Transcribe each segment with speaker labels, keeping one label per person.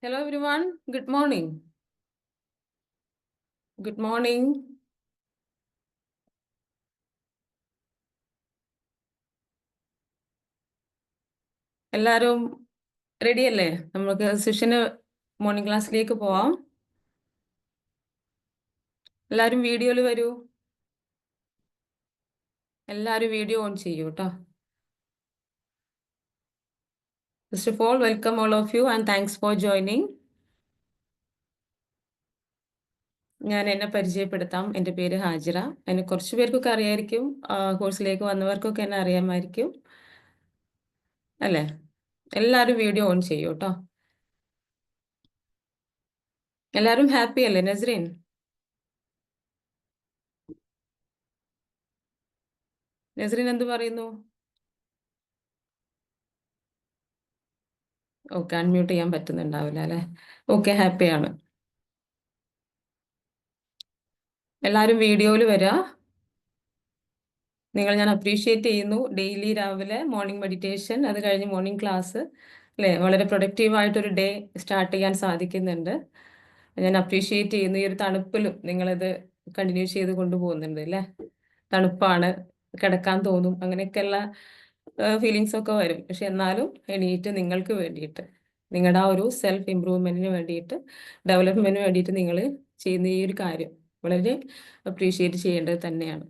Speaker 1: Hello everyone. Good morning. Good morning. എല്ലാവരും ready അല്ലേ? നമുക്ക് സെഷന് മോർണിംഗ് ക്ലാസ്സിലേക്ക് പോവാം. എല്ലാവരും വീഡിയോയിൽ വരൂ. എല്ലാവരും വീഡിയോ ഓൺ ചെയ്യൂ കേട്ടോ. First of all welcome all of you and thanks for joining. ഞാൻ എന്നെ പരിചയപ്പെടുത്താം. എൻ്റെ പേര് ഹാജിറ. എന്നെ കുറച്ച് പേർക്കൊക്കെ അറിയായിരിക്കും. കോഴ്സിലേക്ക് വന്നവർക്കൊക്കെ എന്നെ അറിയാമായിരിക്കും അല്ലേ? എല്ലാവരും വീഡിയോ ഓൺ ചെയ്യൂ കേട്ടോ. എല്ലാവരും ഹാപ്പി അല്ലേ നസ്രീൻ? നസ്രീൻ എന്ത് പറയുന്നു? ഓക്കെ, അൺമ്യൂട്ട് ചെയ്യാൻ പറ്റുന്നുണ്ടാവില്ല അല്ലേ? ഓക്കെ, ഹാപ്പിയാണ്. എല്ലാവരും വീഡിയോയിൽ വരിക. നിങ്ങൾ ഞാൻ അപ്രീഷിയേറ്റ് ചെയ്യുന്നു. ഡെയിലി രാവിലെ മോർണിംഗ് മെഡിറ്റേഷൻ, അത് കഴിഞ്ഞ് മോർണിംഗ് ക്ലാസ് അല്ലേ, വളരെ പ്രൊഡക്റ്റീവായിട്ടൊരു ഡേ സ്റ്റാർട്ട് ചെയ്യാൻ സാധിക്കുന്നുണ്ട്. ഞാൻ അപ്രീഷിയേറ്റ് ചെയ്യുന്നു. ഈ ഒരു തണുപ്പിലും നിങ്ങളിത് കണ്ടിന്യൂ ചെയ്ത് കൊണ്ടുപോകുന്നുണ്ട് അല്ലേ? തണുപ്പാണ്, കിടക്കാൻ തോന്നും, അങ്ങനെയൊക്കെയുള്ള ഫീലിങ്സ് ഒക്കെ വരും. പക്ഷെ എന്നാലും എണീറ്റ് നിങ്ങൾക്ക് വേണ്ടിയിട്ട്, നിങ്ങളുടെ ആ ഒരു സെൽഫ് ഇമ്പ്രൂവ്മെന്റിന് വേണ്ടിയിട്ട്, ഡെവലപ്മെന്റിന് വേണ്ടിയിട്ട് നിങ്ങൾ ചെയ്യുന്ന ഈ ഒരു കാര്യം വളരെ അപ്രീഷിയേറ്റ് ചെയ്യേണ്ടത് തന്നെയാണ്.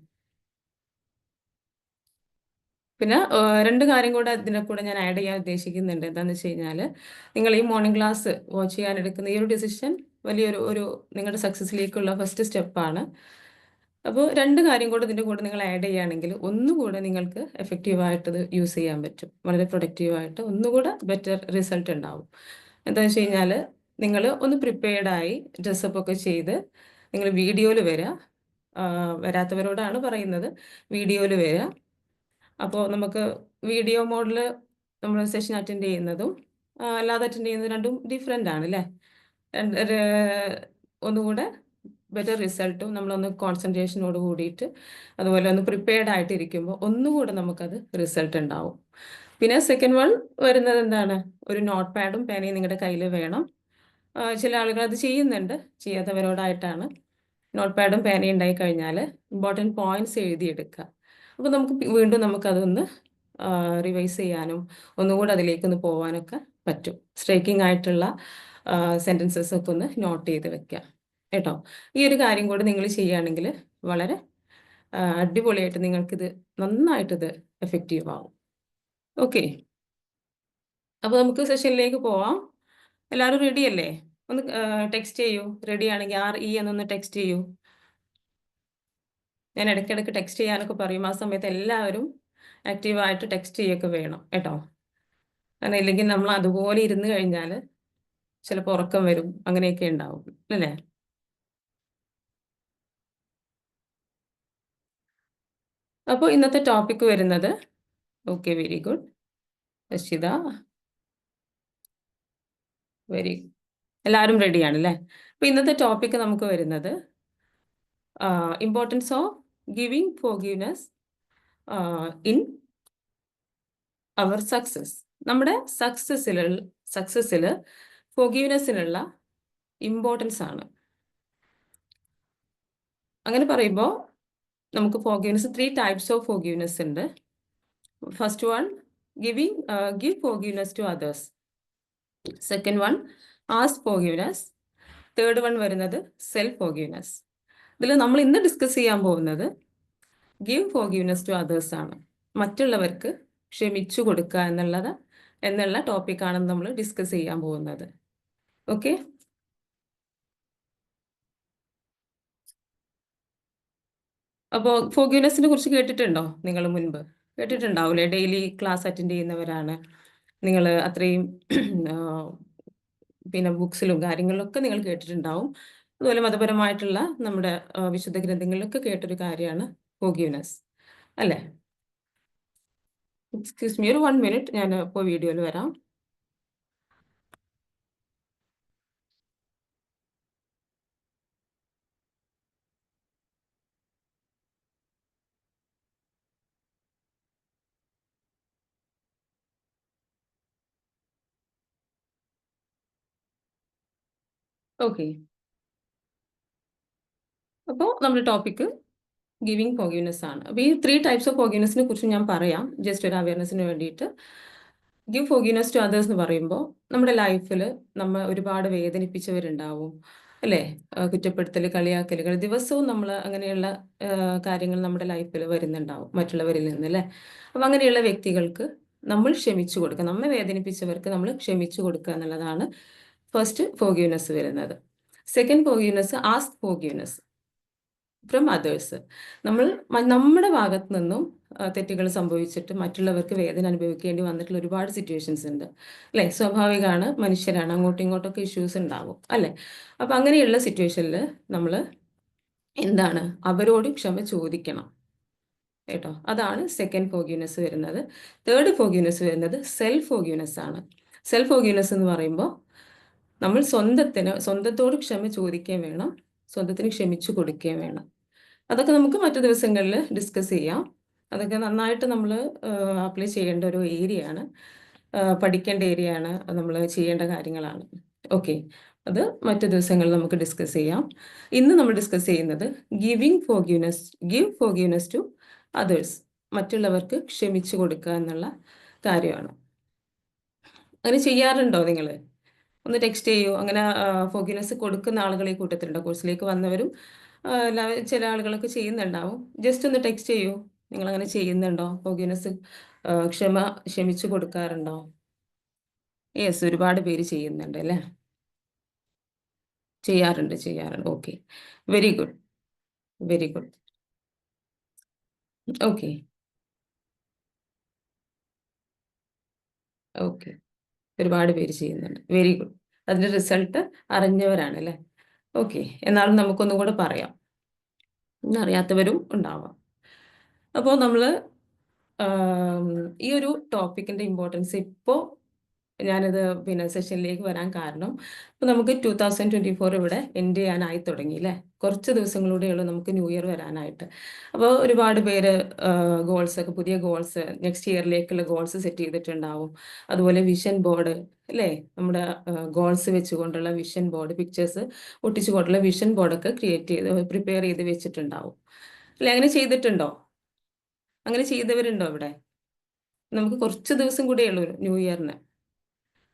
Speaker 1: പിന്നെ രണ്ട് കാര്യം കൂടെ ഇതിൻ്റെ കൂടെ ഞാൻ ആഡ് ചെയ്യാൻ ഉദ്ദേശിക്കുന്നുണ്ട്. എന്താണെന്ന് വെച്ച് കഴിഞ്ഞാൽ, നിങ്ങൾ ഈ മോർണിംഗ് ക്ലാസ് വാച്ച് ചെയ്യാൻ എടുക്കുന്ന ഈ ഒരു ഡിസിഷൻ വലിയൊരു നിങ്ങളുടെ സക്സസ്സിലേക്കുള്ള ഫസ്റ്റ് സ്റ്റെപ്പാണ്. അപ്പോൾ രണ്ട് കാര്യം കൂടെ ഇതിൻ്റെ കൂടെ നിങ്ങൾ ആഡ് ചെയ്യുകയാണെങ്കിൽ ഒന്നുകൂടെ നിങ്ങൾക്ക് എഫക്റ്റീവായിട്ട് ഇത് യൂസ് ചെയ്യാൻ പറ്റും. വളരെ പ്രൊഡക്റ്റീവായിട്ട് ഒന്നുകൂടെ ബെറ്റർ റിസൾട്ട് ഉണ്ടാവും. എന്താണെന്ന് വെച്ച് കഴിഞ്ഞാൽ, നിങ്ങൾ ഒന്ന് പ്രിപ്പയർഡായി ഡ്രസ്സപ്പ് ഒക്കെ ചെയ്ത് നിങ്ങൾ വീഡിയോയിൽ വരിക. വരാത്തവരോടാണ് പറയുന്നത്, വീഡിയോയിൽ വരിക. അപ്പോൾ നമുക്ക് വീഡിയോ മോഡിൽ നമ്മൾ സെഷൻ അറ്റൻഡ് ചെയ്യുന്നതും അല്ലാതെ അറ്റൻഡ് ചെയ്യുന്നത് രണ്ടും ഡിഫറെൻ്റ് ആണ് അല്ലേ? ഒന്നുകൂടെ ബെറ്റർ റിസൾട്ടും നമ്മളൊന്ന് കോൺസെൻട്രേഷനോട് കൂടിയിട്ട് അതുപോലെ ഒന്ന് പ്രിപ്പയർഡ് ആയിട്ട് ഇരിക്കുമ്പോൾ ഒന്നുകൂടെ നമുക്കത് റിസൾട്ട് ഉണ്ടാവും. പിന്നെ സെക്കൻഡ് വൺ വരുന്നത് എന്താണ്? ഒരു നോട്ട് പാഡും പേനയും നിങ്ങളുടെ കയ്യിൽ വേണം. ചില ആളുകൾ അത് ചെയ്യുന്നുണ്ട്, ചെയ്യാത്തവരോടായിട്ടാണ്. നോട്ട് പാഡും പേനയും ഉണ്ടായി കഴിഞ്ഞാൽ ഇമ്പോർട്ടൻറ്റ് പോയിന്റ്സ് എഴുതിയെടുക്കുക. അപ്പോൾ നമുക്ക് വീണ്ടും നമുക്കതൊന്ന് റിവൈസ് ചെയ്യാനും ഒന്നുകൂടെ അതിലേക്കൊന്ന് പോകാനൊക്കെ പറ്റും. സ്ട്രൈക്കിംഗ് ആയിട്ടുള്ള സെൻറ്റൻസസ് ഒക്കെ ഒന്ന് നോട്ട് ചെയ്ത് വെക്കുക കേട്ടോ. ഈ ഒരു കാര്യം കൂടെ നിങ്ങൾ ചെയ്യുകയാണെങ്കിൽ വളരെ അടിപൊളിയായിട്ട് നിങ്ങൾക്കിത് നന്നായിട്ടിത് എഫക്റ്റീവ് ആവും. ഓക്കെ, അപ്പോൾ നമുക്ക് സെഷനിലേക്ക് പോവാം. എല്ലാവരും റെഡി അല്ലേ? ഒന്ന് ടെക്സ്റ്റ് ചെയ്യൂ. റെഡി ആണെങ്കിൽ എന്നൊന്ന് ടെക്സ്റ്റ് ചെയ്യൂ. ഞാൻ ഇടയ്ക്കിടയ്ക്ക് ടെക്സ്റ്റ് ചെയ്യാനൊക്കെ പറയും. ആ സമയത്ത് എല്ലാവരും ആക്റ്റീവായിട്ട് ടെക്സ്റ്റ് ചെയ്യൊക്കെ വേണം കേട്ടോ. കാരണം ഇല്ലെങ്കിൽ നമ്മൾ അതുപോലെ ഇരുന്ന് കഴിഞ്ഞാൽ ചിലപ്പോൾ ഉറക്കം വരും, അങ്ങനെയൊക്കെ ഉണ്ടാവും അല്ലേ? അപ്പോൾ ഇന്നത്തെ ടോപ്പിക്ക് വരുന്നത്, okay, very good Rakshitha, very, എല്ലാവരും റെഡിയാണ് അല്ലേ? അപ്പോൾ ഇന്നത്തെ ടോപ്പിക്ക് നമുക്ക് വരുന്നത് importance of giving forgiveness in our success. നമ്മുടെ സക്സസ്സിൽ ഫോർഗീവ്നെസ്സിനുള്ള ഇമ്പോർട്ടൻസ് ആണ്. അങ്ങനെ പറയുമ്പോൾ നമുക്ക് ഫോർഗീവ്നെസ് 3 ടൈപ്സ് ഓഫ് ഫോർഗീവ്നെസ് ഉണ്ട്. First one, give forgiveness to others. Second one, ask forgiveness. Third one വരുന്നത് സെൽഫ് ഫോർഗീവ്നെസ്. ഇതിൽ നമ്മൾ ഇന്ന് ഡിസ്കസ് ചെയ്യാൻ പോകുന്നത് ഗിവ് ഫോർഗീവ്നെസ് ടു അതേഴ്സ് ആണ്. മറ്റുള്ളവർക്ക് ക്ഷമിച്ചു കൊടുക്കുക എന്നുള്ള ടോപ്പിക്കാണ് നമ്മൾ ഡിസ്കസ് ചെയ്യാൻ പോകുന്നത്. ഓക്കെ, അപ്പോൾ ഫോർഗീവ്നെസ്സിനെ കുറിച്ച് കേട്ടിട്ടുണ്ടോ നിങ്ങൾ മുൻപ്? കേട്ടിട്ടുണ്ടാവില്ലേ? ഡെയിലി ക്ലാസ് അറ്റൻഡ് ചെയ്യുന്നവരാണ് നിങ്ങൾ. അത്രയും പിന്നെ ബുക്സിലും കാര്യങ്ങളിലൊക്കെ നിങ്ങൾ കേട്ടിട്ടുണ്ടാവും. അതുപോലെ മതപരമായിട്ടുള്ള നമ്മുടെ വിശുദ്ധ ഗ്രന്ഥങ്ങളിലൊക്കെ കേട്ടൊരു കാര്യമാണ് ഫോർഗീവ്നെസ് അല്ലേ? എക്സ്ക്യൂസ് മീ, ഒരു 1 മിനിറ്റ്, ഞാൻ ഇപ്പോൾ വീഡിയോയിൽ വരാം. ഓക്കെ. അപ്പോൾ നമ്മുടെ ടോപ്പിക്ക് ഗിവിങ് ഫോർഗീവ്നെസ് ആണ്. അപ്പോൾ ഈ 3 ടൈപ്സ് ഓഫ് ഫോർഗീവ്നെസ്സിനെ കുറിച്ച് ഞാൻ പറയാം, ജസ്റ്റ് ഒരു അവയർനെസ്സിന് വേണ്ടിയിട്ട്. ഗിവ് ഫോർഗീവ്നെസ് ടു അതേഴ്സ് എന്ന് പറയുമ്പോൾ നമ്മുടെ ലൈഫിൽ നമ്മൾ ഒരുപാട് വേദനിപ്പിച്ചവരുണ്ടാവും, അല്ലേ? കുറ്റപ്പെടുത്തൽ, കളിയാക്കലുകൾ, ദിവസവും നമ്മൾ അങ്ങനെയുള്ള കാര്യങ്ങൾ നമ്മുടെ ലൈഫിൽ വരുന്നുണ്ടാവും മറ്റുള്ളവരിൽ നിന്ന്, അല്ലേ? അപ്പം അങ്ങനെയുള്ള വ്യക്തികൾക്ക് നമ്മൾ ക്ഷമിച്ചു കൊടുക്കുക, നമ്മെ വേദനിപ്പിച്ചവർക്ക് നമ്മൾ ക്ഷമിച്ചു കൊടുക്കുക എന്നുള്ളതാണ് ഫസ്റ്റ് ഫോർഗീവ്നെസ് വരുന്നത്. Second forgiveness, ask forgiveness from others. നമ്മൾ നമ്മുടെ ഭാഗത്ത് നിന്നും തെറ്റുകൾ സംഭവിച്ചിട്ട് മറ്റുള്ളവർക്ക് വേദന അനുഭവിക്കേണ്ടി വന്നിട്ടുള്ള ഒരുപാട് സിറ്റുവേഷൻസ് ഉണ്ട്, അല്ലേ? സ്വാഭാവികമാണ്, മനുഷ്യരാണ്, അങ്ങോട്ടും ഇങ്ങോട്ടൊക്കെ ഇഷ്യൂസ് ഉണ്ടാവും, അല്ലേ? അപ്പം അങ്ങനെയുള്ള സിറ്റുവേഷനിൽ നമ്മൾ എന്താണ്, അവരോട് ക്ഷമ ചോദിക്കണം കേട്ടോ. അതാണ് സെക്കൻഡ് ഫോർഗീവ്നെസ് വരുന്നത്. തേർഡ് ഫോർഗീവ്നെസ് വരുന്നത് സെൽഫ് ഫോർഗീവ്നെസ് ആണ്. സെൽഫ് ഫോർഗീവ്നെസ് എന്ന് പറയുമ്പോൾ നമ്മൾ സ്വന്തത്തോട് ക്ഷമ ചോദിക്കുകയും വേണം, സ്വന്തത്തിന് ക്ഷമിച്ചു കൊടുക്കുകയും വേണം. അതൊക്കെ നമുക്ക് മറ്റു ദിവസങ്ങളിൽ ഡിസ്കസ് ചെയ്യാം. അതൊക്കെ നന്നായിട്ട് നമ്മൾ അപ്ലൈ ചെയ്യേണ്ട ഒരു ഏരിയയാണ്, പഠിക്കേണ്ട ഏരിയയാണ്, നമ്മൾ ചെയ്യേണ്ട കാര്യങ്ങളാണ്. ഓക്കെ, അത് മറ്റു ദിവസങ്ങളിൽ നമുക്ക് ഡിസ്കസ് ചെയ്യാം. ഇന്ന് നമ്മൾ ഡിസ്കസ് ചെയ്യുന്നത് ഗിവ് ഫോർഗീവ്നെസ് ടു അതേഴ്സ്, മറ്റുള്ളവർക്ക് ക്ഷമിച്ചു കൊടുക്കുക എന്നുള്ള കാര്യമാണ്. അങ്ങനെ ചെയ്യാറുണ്ടോ നിങ്ങൾ? ഒന്ന് ടെക്സ്റ്റ് ചെയ്യൂ. അങ്ങനെ ഫോർഗീവ്നെസ് കൊടുക്കുന്ന ആളുകൾ ഈ കൂട്ടത്തിലുണ്ട്. കോഴ്സിലേക്ക് വന്നവരും ചില ആളുകളൊക്കെ ചെയ്യുന്നുണ്ടാവും. ജസ്റ്റ് ഒന്ന് ടെക്സ്റ്റ് ചെയ്യൂ, നിങ്ങൾ അങ്ങനെ ചെയ്യുന്നുണ്ടോ? ഫോർഗീവ്നെസ്, ക്ഷമിച്ചു കൊടുക്കാറുണ്ടോ? യെസ്, ഒരുപാട് പേര് ചെയ്യുന്നുണ്ട് അല്ലേ? ചെയ്യാറുണ്ട്. Okay, very good, very good. Okay, okay, ഒരുപാട് പേര് ചെയ്യുന്നുണ്ട്, വെരി ഗുഡ്. അതിന്റെ റിസൾട്ട് അറിഞ്ഞവരാണ് അല്ലേ? ഓക്കെ, എന്നാലും നമുക്കൊന്നും കൂടെ പറയാം, അറിയാത്തവരും ഉണ്ടാവാം. അപ്പോൾ നമ്മൾ ഈ ഒരു ടോപ്പിക്കിന്റെ ഇമ്പോർട്ടൻസ് ഇപ്പോൾ ഞാനിത് പിന്നെ സെഷനിലേക്ക് വരാൻ കാരണം, ഇപ്പോൾ നമുക്ക് 2024 ഇവിടെ എൻഡ് ചെയ്യാനായി തുടങ്ങി, അല്ലേ? കുറച്ച് ദിവസങ്ങളിലൂടെയുള്ളൂ നമുക്ക് ന്യൂ ഇയർ വരാനായിട്ട്. അപ്പോൾ ഒരുപാട് പേര് പുതിയ ഗോൾസ്, നെക്സ്റ്റ് ഇയറിലേക്കുള്ള ഗോൾസ് സെറ്റ് ചെയ്തിട്ടുണ്ടാവും. അതുപോലെ വിഷൻ ബോർഡ്, അല്ലേ? നമ്മുടെ ഗോൾസ് വെച്ചുകൊണ്ടുള്ള വിഷൻ ബോർഡ്, പിക്ചേഴ്സ് ഒട്ടിച്ചുകൊണ്ടുള്ള വിഷൻ ബോർഡൊക്കെ പ്രിപ്പയർ ചെയ്ത് വെച്ചിട്ടുണ്ടാവും, അല്ലേ? അങ്ങനെ ചെയ്തിട്ടുണ്ടോ? അങ്ങനെ ചെയ്തവരുണ്ടോ ഇവിടെ? നമുക്ക് കുറച്ച് ദിവസം കൂടെയുള്ളൂ ന്യൂ ഇയറിന്.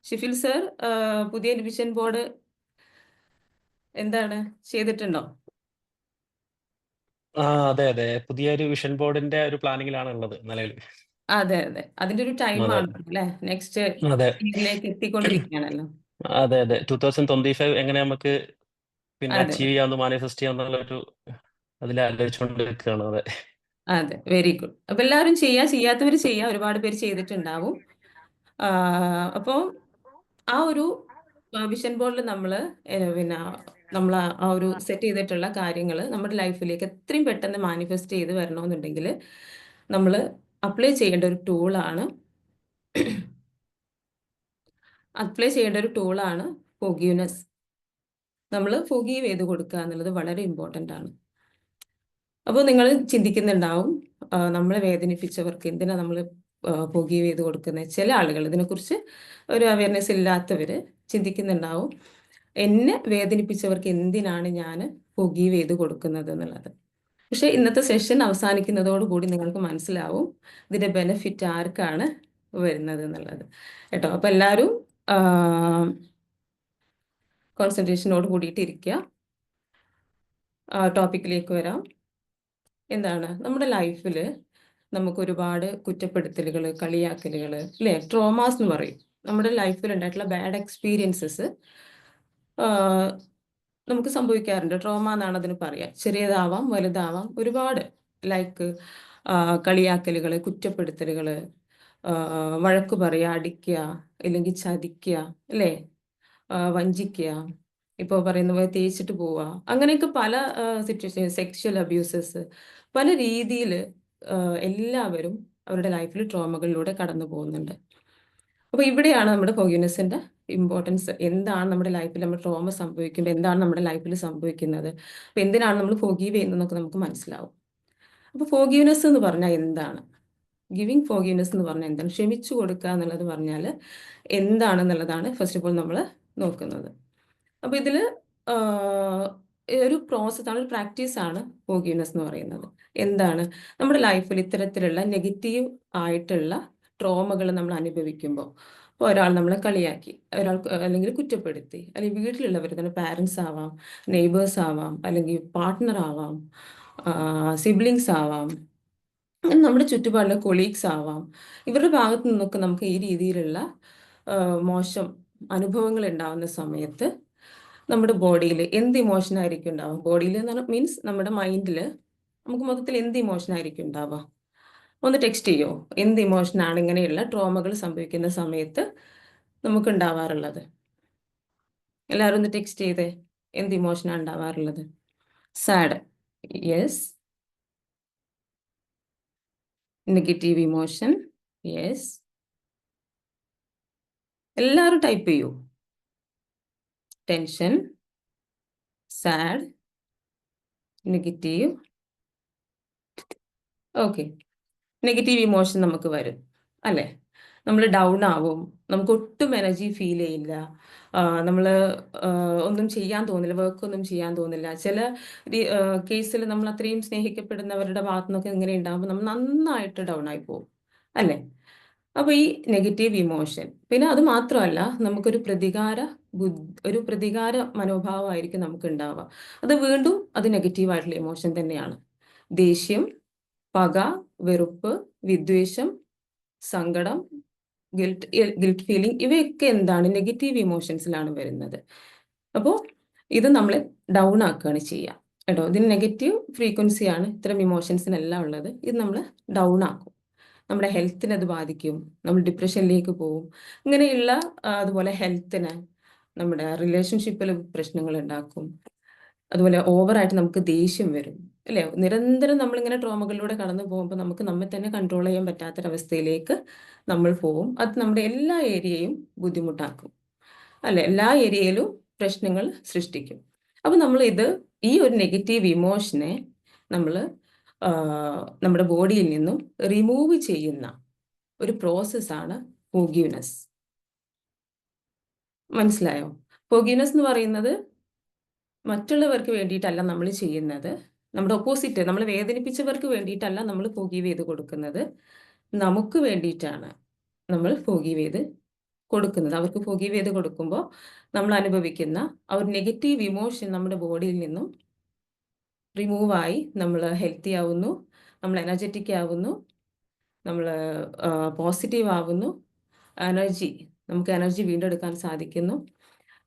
Speaker 1: ഷിഫിൽ സർ, പുതിയ വിഷൻ ബോർഡ് എന്താണ്, ചെയ്തിട്ടുണ്ടോ?
Speaker 2: അതെ അതെ, പുതിയൊരു വിഷൻ ബോർഡിന്റെ ഒരു പ്ലാനിങ്ങിലാണ് ഉള്ളത് നിലവിൽ.
Speaker 1: അതെ, അതിന്റെ ഒരു
Speaker 2: അതെ
Speaker 1: ടൈമാണ് അല്ലേ? നെക്സ്റ്റ്
Speaker 2: അതെ
Speaker 1: ഇയറിലേക്ക് എത്തിക്കൊണ്ടിരിക്കുകയാണല്ലോ.
Speaker 2: അതെ അതെ 2025 എങ്ങനെ നമുക്ക് പിന്നെ
Speaker 1: അതെ,
Speaker 2: അച്ചീവ് ചെയ്യാമെന്ന് മാനിഫെസ്റ്റ് ചെയ്യാന്നുള്ള ഒരു അതിൽ ആലോചിച്ചുകൊണ്ടിരിക്കുകയാണ്.
Speaker 1: അതെ, വെരി ഗുഡ്. അപ്പൊ എല്ലാവരും ചെയ്യാത്തവർ ചെയ്യാം, ഒരുപാട് പേര് ചെയ്തിട്ടുണ്ടാവും. അപ്പോൾ ആ ഒരു വിഷൻ ബോർഡിൽ നമ്മൾ പിന്നെ നമ്മൾ ആ ഒരു സെറ്റ് ചെയ്തിട്ടുള്ള കാര്യങ്ങൾ നമ്മുടെ ലൈഫിലേക്ക് എത്രയും പെട്ടെന്ന് മാനിഫെസ്റ്റ് ചെയ്ത് വരണമെന്നുണ്ടെങ്കിൽ നമ്മൾ അപ്ലൈ ചെയ്യേണ്ട ഒരു ടൂളാണ് ഫോർഗീവ്നെസ്. നമ്മൾ ഫോർഗീവ് ചെയ്ത് കൊടുക്കുക എന്നുള്ളത് വളരെ ഇമ്പോർട്ടൻ്റ് ആണ്. അപ്പോൾ നിങ്ങൾ ചിന്തിക്കുന്നുണ്ടാവും, നമ്മളെ വേദനിപ്പിച്ചവർക്ക് എന്തിനാ നമ്മൾ ഫോർഗീവ് ചെയ്ത് കൊടുക്കുന്നത്? ചില ആളുകൾ ഇതിനെക്കുറിച്ച് ഒരു അവയർനെസ് ഇല്ലാത്തവർ ചിന്തിക്കുന്നുണ്ടാവും, എന്നെ വേദനിപ്പിച്ചവർക്ക് എന്തിനാണ് ഞാൻ ഫോർഗീവ് ചെയ്ത് കൊടുക്കുന്നത് എന്നുള്ളത്. പക്ഷേ ഇന്നത്തെ സെഷൻ അവസാനിക്കുന്നതോടുകൂടി നിങ്ങൾക്ക് മനസ്സിലാവും ഇതിൻ്റെ ബെനിഫിറ്റ് ആർക്കാണ് വരുന്നത് എന്നുള്ളത് കേട്ടോ. അപ്പോൾ എല്ലാവരും കോൺസെൻട്രേഷനോട് കൂടിയിട്ട് ഇരിക്കുക. ടോപ്പിക്കിലേക്ക് വരാം. എന്താണ്, നമ്മുടെ ലൈഫിൽ നമുക്ക് ഒരുപാട് കുറ്റപ്പെടുത്തലുകൾ, കളിയാക്കലുകൾ, അല്ലേ? ട്രോമാസ് എന്ന് പറയും. നമ്മുടെ ലൈഫിൽ ഉണ്ടായിട്ടുള്ള ബാഡ് എക്സ്പീരിയൻസസ് നമുക്ക് സംഭവിക്കാറുണ്ട്. ട്രോമ എന്നാണ് അതിന് പറയുക. ചെറിയതാവാം, വലുതാവാം, ഒരുപാട്. ലൈക്ക് കളിയാക്കലുകൾ, കുറ്റപ്പെടുത്തലുകൾ, വഴക്ക് പറയുക, അടിക്കുക, ഇല്ലെങ്കിൽ ചതിക്കുക, അല്ലേ? വഞ്ചിക്കുക, ഇപ്പോൾ പറയുന്ന പോലെ തേച്ചിട്ട് പോവുക, അങ്ങനെയൊക്കെ പല സിറ്റുവേഷൻ, സെക്ഷൽ അബ്യൂസസ്, പല രീതിയിൽ എല്ലാവരും അവരുടെ ലൈഫിൽ ട്രോമകളിലൂടെ കടന്നു പോകുന്നുണ്ട്. അപ്പോൾ ഇവിടെയാണ് നമ്മുടെ ഫോർഗീവ്നെസ്സിൻ്റെ ഇമ്പോർട്ടൻസ്. എന്താണ് നമ്മുടെ ലൈഫിൽ നമ്മൾ ട്രോമ സംഭവിക്കുമ്പോൾ എന്താണ് നമ്മുടെ ലൈഫിൽ സംഭവിക്കുന്നത്, അപ്പോൾ എന്തിനാണ് നമ്മൾ ഫോർഗീവ് ചെയ്യുന്നതെന്നൊക്കെ നമുക്ക് മനസ്സിലാവും. അപ്പോൾ ഫോർഗീവ്നെസ് എന്ന് പറഞ്ഞാൽ എന്താണ്? ഗിവിങ് ഫോർഗീവ്നെസ് എന്ന് പറഞ്ഞാൽ എന്താണ്? ക്ഷമിച്ചു കൊടുക്കുക എന്നുള്ളത് പറഞ്ഞാൽ എന്താണെന്നുള്ളതാണ് ഫസ്റ്റ് ഓഫ് ഓൾ നമ്മൾ നോക്കുന്നത്. അപ്പോൾ ഇതിൽ ഒരു പ്രോസസ്സാണ്, ഒരു പ്രാക്ടീസാണ് ഫോർഗീവ്നെസ് എന്ന് പറയുന്നത്. എന്താണ്? നമ്മുടെ ലൈഫിൽ ഇത്തരത്തിലുള്ള നെഗറ്റീവ് ആയിട്ടുള്ള ട്രോമകൾ നമ്മൾ അനുഭവിക്കുമ്പോൾ, ഇപ്പോൾ ഒരാൾ നമ്മളെ കളിയാക്കി, ഒരാൾ അല്ലെങ്കിൽ കുറ്റപ്പെടുത്തി, അല്ലെങ്കിൽ വീട്ടിലുള്ളവർ തന്നെ, പാരൻസ് ആവാം, നെയ്ബേഴ്സ് ആവാം, അല്ലെങ്കിൽ പാർട്ട്ണർ ആവാം, സിബ്ലിങ്സ് ആവാം, നമ്മുടെ ചുറ്റുപാടിലെ കൊളീഗ്സ് ആവാം. ഇവരുടെ ഭാഗത്തു നിന്നൊക്കെ നമുക്ക് ഈ രീതിയിലുള്ള മോശം അനുഭവങ്ങൾ ഉണ്ടാവുന്ന സമയത്ത് നമ്മുടെ ബോഡിയിൽ എന്ത് ഇമോഷൻ ആയിരിക്കും ഉണ്ടാവുക? ബോഡിയിൽ എന്ന് പറഞ്ഞാൽ മീൻസ് നമ്മുടെ മൈൻഡിൽ നമുക്ക് മൊത്തത്തിൽ എന്ത് ഇമോഷൻ ആയിരിക്കും ഉണ്ടാവുക? ഒന്ന് ടെക്സ്റ്റ് ചെയ്യോ, എന്ത് ഇമോഷനാണ് ഇങ്ങനെയുള്ള ട്രോമകൾ സംഭവിക്കുന്ന സമയത്ത് നമുക്ക് ഉണ്ടാവാറുള്ളത്? എല്ലാവരും ഒന്ന് ടെക്സ്റ്റ് ചെയ്തേ, എന്ത് ഇമോഷനാണ് ഉണ്ടാവാറുള്ളത്? Sad, yes. Negative emotion, yes. എല്ലാവരും ടൈപ്പ് ചെയ്യൂ. Tension, sad, negative. Okay, negative emotion നമുക്ക് വരും അല്ലേ? നമ്മൾ ഡൗൺ ആവും, നമുക്ക് ഒട്ടും എനർജി ഫീൽ ചെയ്യില്ല, നമ്മൾ ഒന്നും ചെയ്യാൻ തോന്നില്ല, വർക്ക് ഒന്നും ചെയ്യാൻ തോന്നില്ല. ചില കേസിൽ നമ്മൾ അത്രയും സ്നേഹിക്കപ്പെടുന്നവരുടെ ഭാഗത്തു നിന്നൊക്കെ ഇങ്ങനെ ഉണ്ടാകുമ്പോൾ നമ്മൾ നന്നായിട്ട് ഡൗൺ ആയി പോകും അല്ലേ? അപ്പോൾ ഈ നെഗറ്റീവ് ഇമോഷൻ, പിന്നെ അത് മാത്രമല്ല, നമുക്കൊരു ഒരു പ്രതികാര മനോഭാവമായിരിക്കും നമുക്ക് ഉണ്ടാവുക. അത് വീണ്ടും അത് നെഗറ്റീവായിട്ടുള്ള ഇമോഷൻ തന്നെയാണ്. ദേഷ്യം, പക, വെറുപ്പ്, വിദ്വേഷം, സങ്കടം, ഗിൽറ്റ് ഫീലിംഗ്, ഇവയൊക്കെ എന്താണ്? നെഗറ്റീവ് ഇമോഷൻസിലാണ് വരുന്നത്. അപ്പോൾ ഇത് നമ്മളെ ഡൗൺ ആക്കുകയാണ് ചെയ്യുക കേട്ടോ. ഇതിന് നെഗറ്റീവ് ഫ്രീക്വൻസിയാണ് ഇത്തരം ഇമോഷൻസിനെല്ലാം ഉള്ളത്. ഇത് നമ്മൾ ഡൗൺ ആക്കും, നമ്മുടെ ഹെൽത്തിനെ അത് ബാധിക്കും, നമ്മൾ ഡിപ്രഷനിലേക്ക് പോകും. ഇങ്ങനെയുള്ള അതുപോലെ ഹെൽത്തിന്, നമ്മുടെ റിലേഷൻഷിപ്പിൽ പ്രശ്നങ്ങൾ ഉണ്ടാക്കും. അതുപോലെ ഓവറായിട്ട് നമുക്ക് ദേഷ്യം വരും അല്ലേ? നിരന്തരം നമ്മളിങ്ങനെ ട്രോമകളിലൂടെ കടന്നു പോകുമ്പോൾ നമുക്ക് നമ്മെ തന്നെ കൺട്രോൾ ചെയ്യാൻ പറ്റാത്തൊരവസ്ഥയിലേക്ക് നമ്മൾ പോവും. അത് നമ്മുടെ എല്ലാ ഏരിയയും ബുദ്ധിമുട്ടാക്കും അല്ലെ? എല്ലാ ഏരിയയിലും പ്രശ്നങ്ങൾ സൃഷ്ടിക്കും. അപ്പം നമ്മൾ ഈ ഒരു നെഗറ്റീവ് ഇമോഷനെ നമ്മൾ നമ്മുടെ ബോഡിയിൽ നിന്നും റിമൂവ് ചെയ്യുന്ന ഒരു പ്രോസസ്സാണ് ഫോർഗീവ്നെസ്. മനസ്സിലായോ? ഫോർഗീവ്നെസ് എന്ന് പറയുന്നത് മറ്റുള്ളവർക്ക് വേണ്ടിയിട്ടല്ല നമ്മൾ ചെയ്യുന്നത്. നമ്മുടെ ഓപ്പോസിറ്റ്, നമ്മൾ വേദനിപ്പിച്ചവർക്ക് വേണ്ടിയിട്ടല്ല നമ്മൾ ഫോർഗീവ് ചെയ്ത് കൊടുക്കുന്നത്. നമുക്ക് വേണ്ടിയിട്ടാണ് നമ്മൾ ഫോർഗീവ് ചെയ്ത് കൊടുക്കുന്നത്. അവർക്ക് ഫോർഗീവ് ചെയ്ത് കൊടുക്കുമ്പോൾ നമ്മൾ അനുഭവിക്കുന്ന ആ ഒരു നെഗറ്റീവ് ഇമോഷൻ നമ്മുടെ ബോഡിയിൽ നിന്നും റിമൂവായി നമ്മൾ ഹെൽത്തി ആവുന്നു, നമ്മൾ എനർജറ്റിക് ആവുന്നു, നമ്മൾ പോസിറ്റീവ് ആവുന്നു, നമുക്ക് എനർജി വീണ്ടെടുക്കാൻ സാധിക്കുന്നു.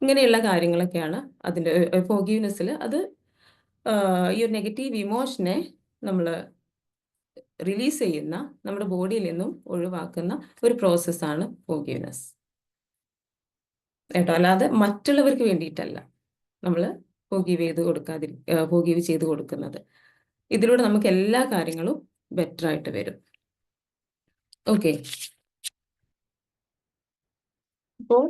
Speaker 1: ഇങ്ങനെയുള്ള കാര്യങ്ങളൊക്കെയാണ് അതിൻ്റെ ഫോർഗീവ്നെസ്സിൽ. അത് ഈ ഒരു നെഗറ്റീവ് ഇമോഷനെ നമ്മൾ റിലീസ് ചെയ്യുന്ന, നമ്മുടെ ബോഡിയിൽ നിന്നും ഒഴിവാക്കുന്ന ഒരു പ്രോസസ്സാണ് ഫോർഗീവ്നെസ് കേട്ടോ. അല്ലാതെ മറ്റുള്ളവർക്ക് വേണ്ടിയിട്ടല്ല നമ്മൾ ഫോർഗീവ് ചെയ്ത് കൊടുക്കുന്നത്. ഇതിലൂടെ നമുക്ക് എല്ലാ കാര്യങ്ങളും ബെറ്റർ ആയിട്ട് വരും. ഓക്കെ, അപ്പോൾ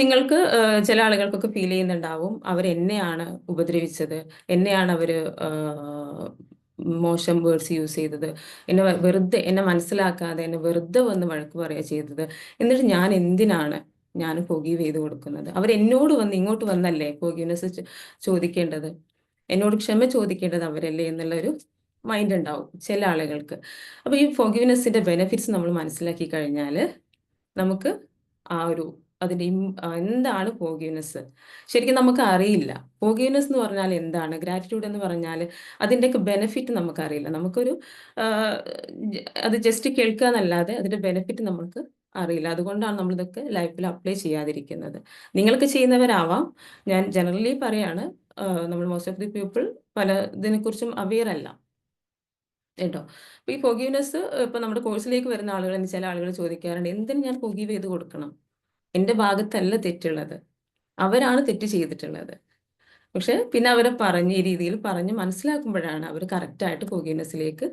Speaker 1: നിങ്ങൾക്ക് ചില ആളുകൾക്കൊക്കെ ഫീൽ ചെയ്യുന്നുണ്ടാവും, അവരെന്നെയാണ് ഉപദ്രവിച്ചത്, എന്നെയാണ് അവർ മോശം വേർഡ്സ് യൂസ് ചെയ്തത്, എന്നെ മനസ്സിലാക്കാതെ എന്നെ വെറുതെ വന്ന് വഴക്ക് പറയുക ചെയ്തത്, എന്നിട്ട് ഞാൻ ഫോർഗീവ് ചെയ്ത് കൊടുക്കുന്നത്? അവരെന്നോട് വന്ന് ഇങ്ങോട്ട് വന്നല്ലേ ഫോർഗീവ്നെസ് ചോദിക്കേണ്ടത്, എന്നോട് ക്ഷമ ചോദിക്കേണ്ടത് അവരല്ലേ എന്നുള്ളൊരു മൈൻഡ് ഉണ്ടാവും ചില ആളുകൾക്ക്. അപ്പോൾ ഈ ഫോർഗീവ്നെസ്സിൻ്റെ ബെനിഫിറ്റ്സ് നമ്മൾ മനസ്സിലാക്കി കഴിഞ്ഞാൽ നമുക്ക് അതിൻ്റെ എന്താണ് ഫോർഗീവ്നെസ് ശരിക്കും നമുക്ക് അറിയില്ല. ഫോർഗീവ്നെസ് എന്ന് പറഞ്ഞാൽ എന്താണ്, ഗ്രാറ്റിറ്റ്യൂഡ് എന്ന് പറഞ്ഞാൽ അതിൻ്റെയൊക്കെ ബെനിഫിറ്റ് നമുക്കറിയില്ല. അത് ജസ്റ്റ് കേൾക്കുക എന്നല്ലാതെ അതിൻ്റെ ബെനിഫിറ്റ് നമുക്ക് അറിയില്ല. അതുകൊണ്ടാണ് നമ്മളിതൊക്കെ ലൈഫിൽ അപ്ലൈ ചെയ്യാതിരിക്കുന്നത്. നിങ്ങൾക്ക് ചെയ്യുന്നവരാവാം, ഞാൻ ജനറലി പറയാണ്, നമ്മൾ മോസ്റ്റ് ഓഫ് ദി പീപ്പിൾ പല ഇതിനെക്കുറിച്ചും അവെയർ അല്ല കേട്ടോ. അപ്പോൾ ഈ ഫോർഗീവ്നെസ് ഇപ്പോൾ നമ്മുടെ കോഴ്സിലേക്ക് വരുന്ന ആളുകൾ, ചില ആളുകൾ ചോദിക്കാറുണ്ട്, എന്തിന് ഞാൻ ഫോർഗീവ് ചെയ്ത് കൊടുക്കണം? എൻ്റെ ഭാഗത്തല്ല തെറ്റുള്ളത്, അവരാണ് തെറ്റ് ചെയ്തിട്ടുള്ളത്. പക്ഷെ പിന്നെ ഈ രീതിയിൽ പറഞ്ഞ് മനസ്സിലാക്കുമ്പോഴാണ് അവർ കറക്റ്റായിട്ട് ഫോർഗീവ്നെസ്സിലേക്ക്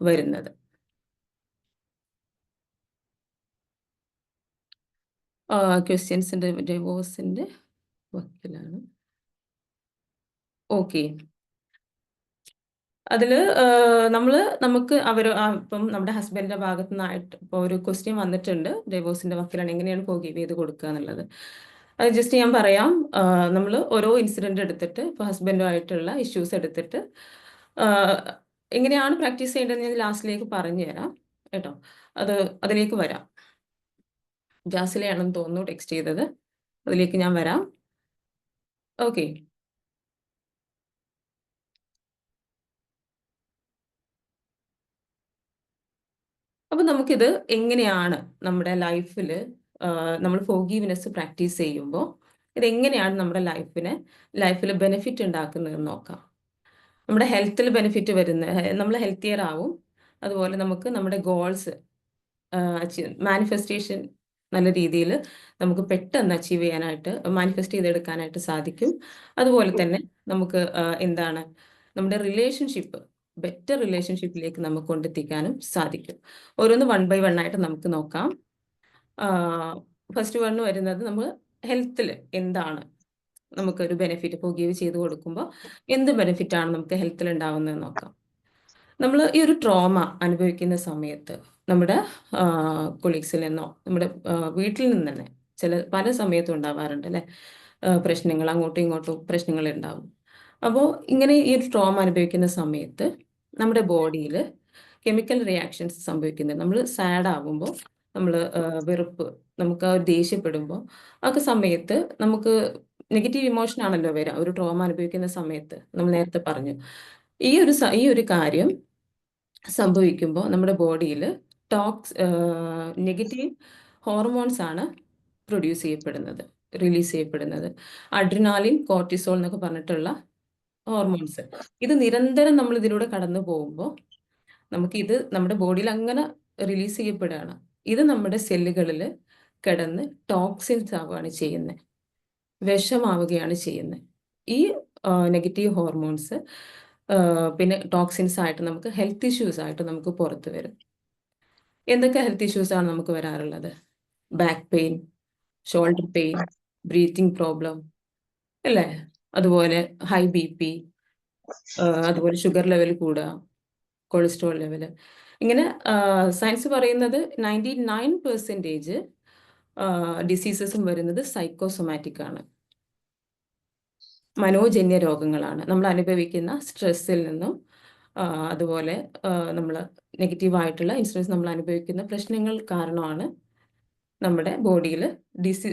Speaker 1: വരുന്നത്. ക്വസ്റ്റ്യൻസിൻ്റെ ഡിവോഴ്സിൻ്റെ വക്കിലാണ്. ഓക്കെ, അതിൽ നമ്മൾ നമുക്ക് ഇപ്പം നമ്മുടെ ഹസ്ബൻഡിന്റെ ഭാഗത്തു നിന്നായിട്ട് ഇപ്പോൾ ഒരു ക്വസ്റ്റ്യൻ വന്നിട്ടുണ്ട്, ഡൈവോഴ്സിന്റെ വക്കീലാണ് എങ്ങനെയാണ് ഫോർഗീവ് ചെയ്ത് കൊടുക്കുക എന്നുള്ളത്. അത് ജസ്റ്റ് ഞാൻ പറയാം. നമ്മൾ ഓരോ ഇൻസിഡന്റ് എടുത്തിട്ട് ഇപ്പോൾ ഹസ്ബൻഡുമായിട്ടുള്ള ഇഷ്യൂസ് എടുത്തിട്ട് ആ, എങ്ങനെയാണ് പ്രാക്ടീസ് ചെയ്യേണ്ടതെന്ന് ഞാൻ ലാസ്റ്റിലേക്ക് പറഞ്ഞു തരാം കേട്ടോ. അത് അതിലേക്ക് വരാം. ജാസിലയാണെന്ന് തോന്നുന്നു ടെക്സ്റ്റ് ചെയ്തത്. അതിലേക്ക് ഞാൻ വരാം. ഓക്കെ. അപ്പൊ നമുക്കിത് എങ്ങനെയാണ് നമ്മുടെ ലൈഫിൽ നമ്മൾ ഫോർഗീവ്നെസ് പ്രാക്ടീസ് ചെയ്യുമ്പോൾ ഇത് എങ്ങനെയാണ് നമ്മുടെ ലൈഫിൽ ബെനിഫിറ്റ് ഉണ്ടാക്കുന്നതെന്ന് നോക്കാം. നമ്മുടെ ഹെൽത്തിൽ ബെനിഫിറ്റ് നമ്മൾ ഹെൽത്തിയർ ആവും. അതുപോലെ നമുക്ക് നമ്മുടെ ഗോൾസ് മാനിഫെസ്റ്റേഷൻ നല്ല രീതിയിൽ നമുക്ക് പെട്ടെന്ന് അച്ചീവ് ചെയ്യാനായിട്ട്, മാനിഫെസ്റ്റ് ചെയ്തെടുക്കാനായിട്ട് സാധിക്കും. അതുപോലെ തന്നെ നമുക്ക് എന്താണ് നമ്മുടെ ബെറ്റർ റിലേഷൻഷിപ്പിലേക്ക് നമുക്ക് കൊണ്ടെത്തിക്കാനും സാധിക്കും. ഓരോന്ന് 1 by 1 ആയിട്ട് നമുക്ക് നോക്കാം. ഫസ്റ്റ് വൺ വരുന്നത് നമ്മൾ ഹെൽത്തിൽ എന്താണ് നമുക്കൊരു ബെനിഫിറ്റ് ഫോർഗീവ് ചെയ്ത് കൊടുക്കുമ്പോൾ എന്ത് ബെനിഫിറ്റാണ് നമുക്ക് ഹെൽത്തിൽ ഉണ്ടാവുന്നതെന്ന് നോക്കാം. നമ്മൾ ഈ ഒരു ട്രോമ അനുഭവിക്കുന്ന സമയത്ത് നമ്മുടെ കൊളീഗ്സിൽ നിന്നോ നമ്മുടെ വീട്ടിൽ നിന്ന് തന്നെ പല സമയത്തും ഉണ്ടാവാറുണ്ട് അല്ലേ, പ്രശ്നങ്ങൾ അങ്ങോട്ടും ഇങ്ങോട്ടും പ്രശ്നങ്ങൾ ഉണ്ടാവും. അപ്പോൾ ഇങ്ങനെ ഈ ഒരു ട്രോമ അനുഭവിക്കുന്ന സമയത്ത് നമ്മുടെ ബോഡിയിൽ കെമിക്കൽ റിയാക്ഷൻസ് സംഭവിക്കുന്നത്. നമ്മൾ സാഡ് ആകുമ്പോൾ, നമ്മൾ വെറുപ്പ്, നമുക്ക് ദേഷ്യപ്പെടുമ്പോൾ ഒക്കെ സമയത്ത് നമുക്ക് നെഗറ്റീവ് ഇമോഷൻ ആണല്ലോ വരിക ഒരു ട്രോമ അനുഭവിക്കുന്ന സമയത്ത്. നമ്മൾ നേരത്തെ പറഞ്ഞു ഈ ഒരു കാര്യം സംഭവിക്കുമ്പോൾ നമ്മുടെ ബോഡിയിൽ നെഗറ്റീവ് ഹോർമോൺസ് ആണ് റിലീസ് ചെയ്യപ്പെടുന്നത്. അഡ്രിനാലിൻ, കോർട്ടിസോൾ എന്നൊക്കെ പറഞ്ഞിട്ടുള്ള ഹോർമോൺസ്. ഇത് നിരന്തരം നമ്മൾ ഇതിലൂടെ കടന്നു പോകുമ്പോൾ ഇത് നമ്മുടെ ബോഡിയിൽ അങ്ങനെ റിലീസ് ചെയ്യപ്പെടുകയാണ്. ഇത് നമ്മുടെ സെല്ലുകളിൽ കിടന്ന് ടോക്സിൻസ് ആവുകയാണ് ചെയ്യുന്നത്, വിഷമാവുകയാണ് ചെയ്യുന്നത്. ഈ നെഗറ്റീവ് ഹോർമോൺസ് പിന്നെ ടോക്സിൻസ് ആയിട്ട് നമുക്ക് ഹെൽത്ത് ഇഷ്യൂസ് ആയിട്ട് നമുക്ക് പുറത്ത് വരും. എന്തൊക്കെ ഹെൽത്ത് ഇഷ്യൂസ് ആണ് നമുക്ക് വരാറുള്ളത്? Back pain, shoulder pain, breathing problem അല്ലേ, അതുപോലെ ഹൈ BP, അതുപോലെ ഷുഗർ ലെവൽ കൂടുക, കൊളസ്ട്രോൾ ലെവൽ. ഇങ്ങനെ സയൻസ് പറയുന്നത് 99% ഡിസീസസും വരുന്നത് സൈക്കോസൊമാറ്റിക് ആണ്, മനോജന്യ രോഗങ്ങളാണ്. നമ്മൾ അനുഭവിക്കുന്ന സ്ട്രെസ്സിൽ നിന്നും അതുപോലെ നമ്മൾ നെഗറ്റീവായിട്ടുള്ള ഇൻസിഡൻസ് നമ്മൾ അനുഭവിക്കുന്ന പ്രശ്നങ്ങൾ കാരണമാണ് നമ്മുടെ ബോഡിയിൽ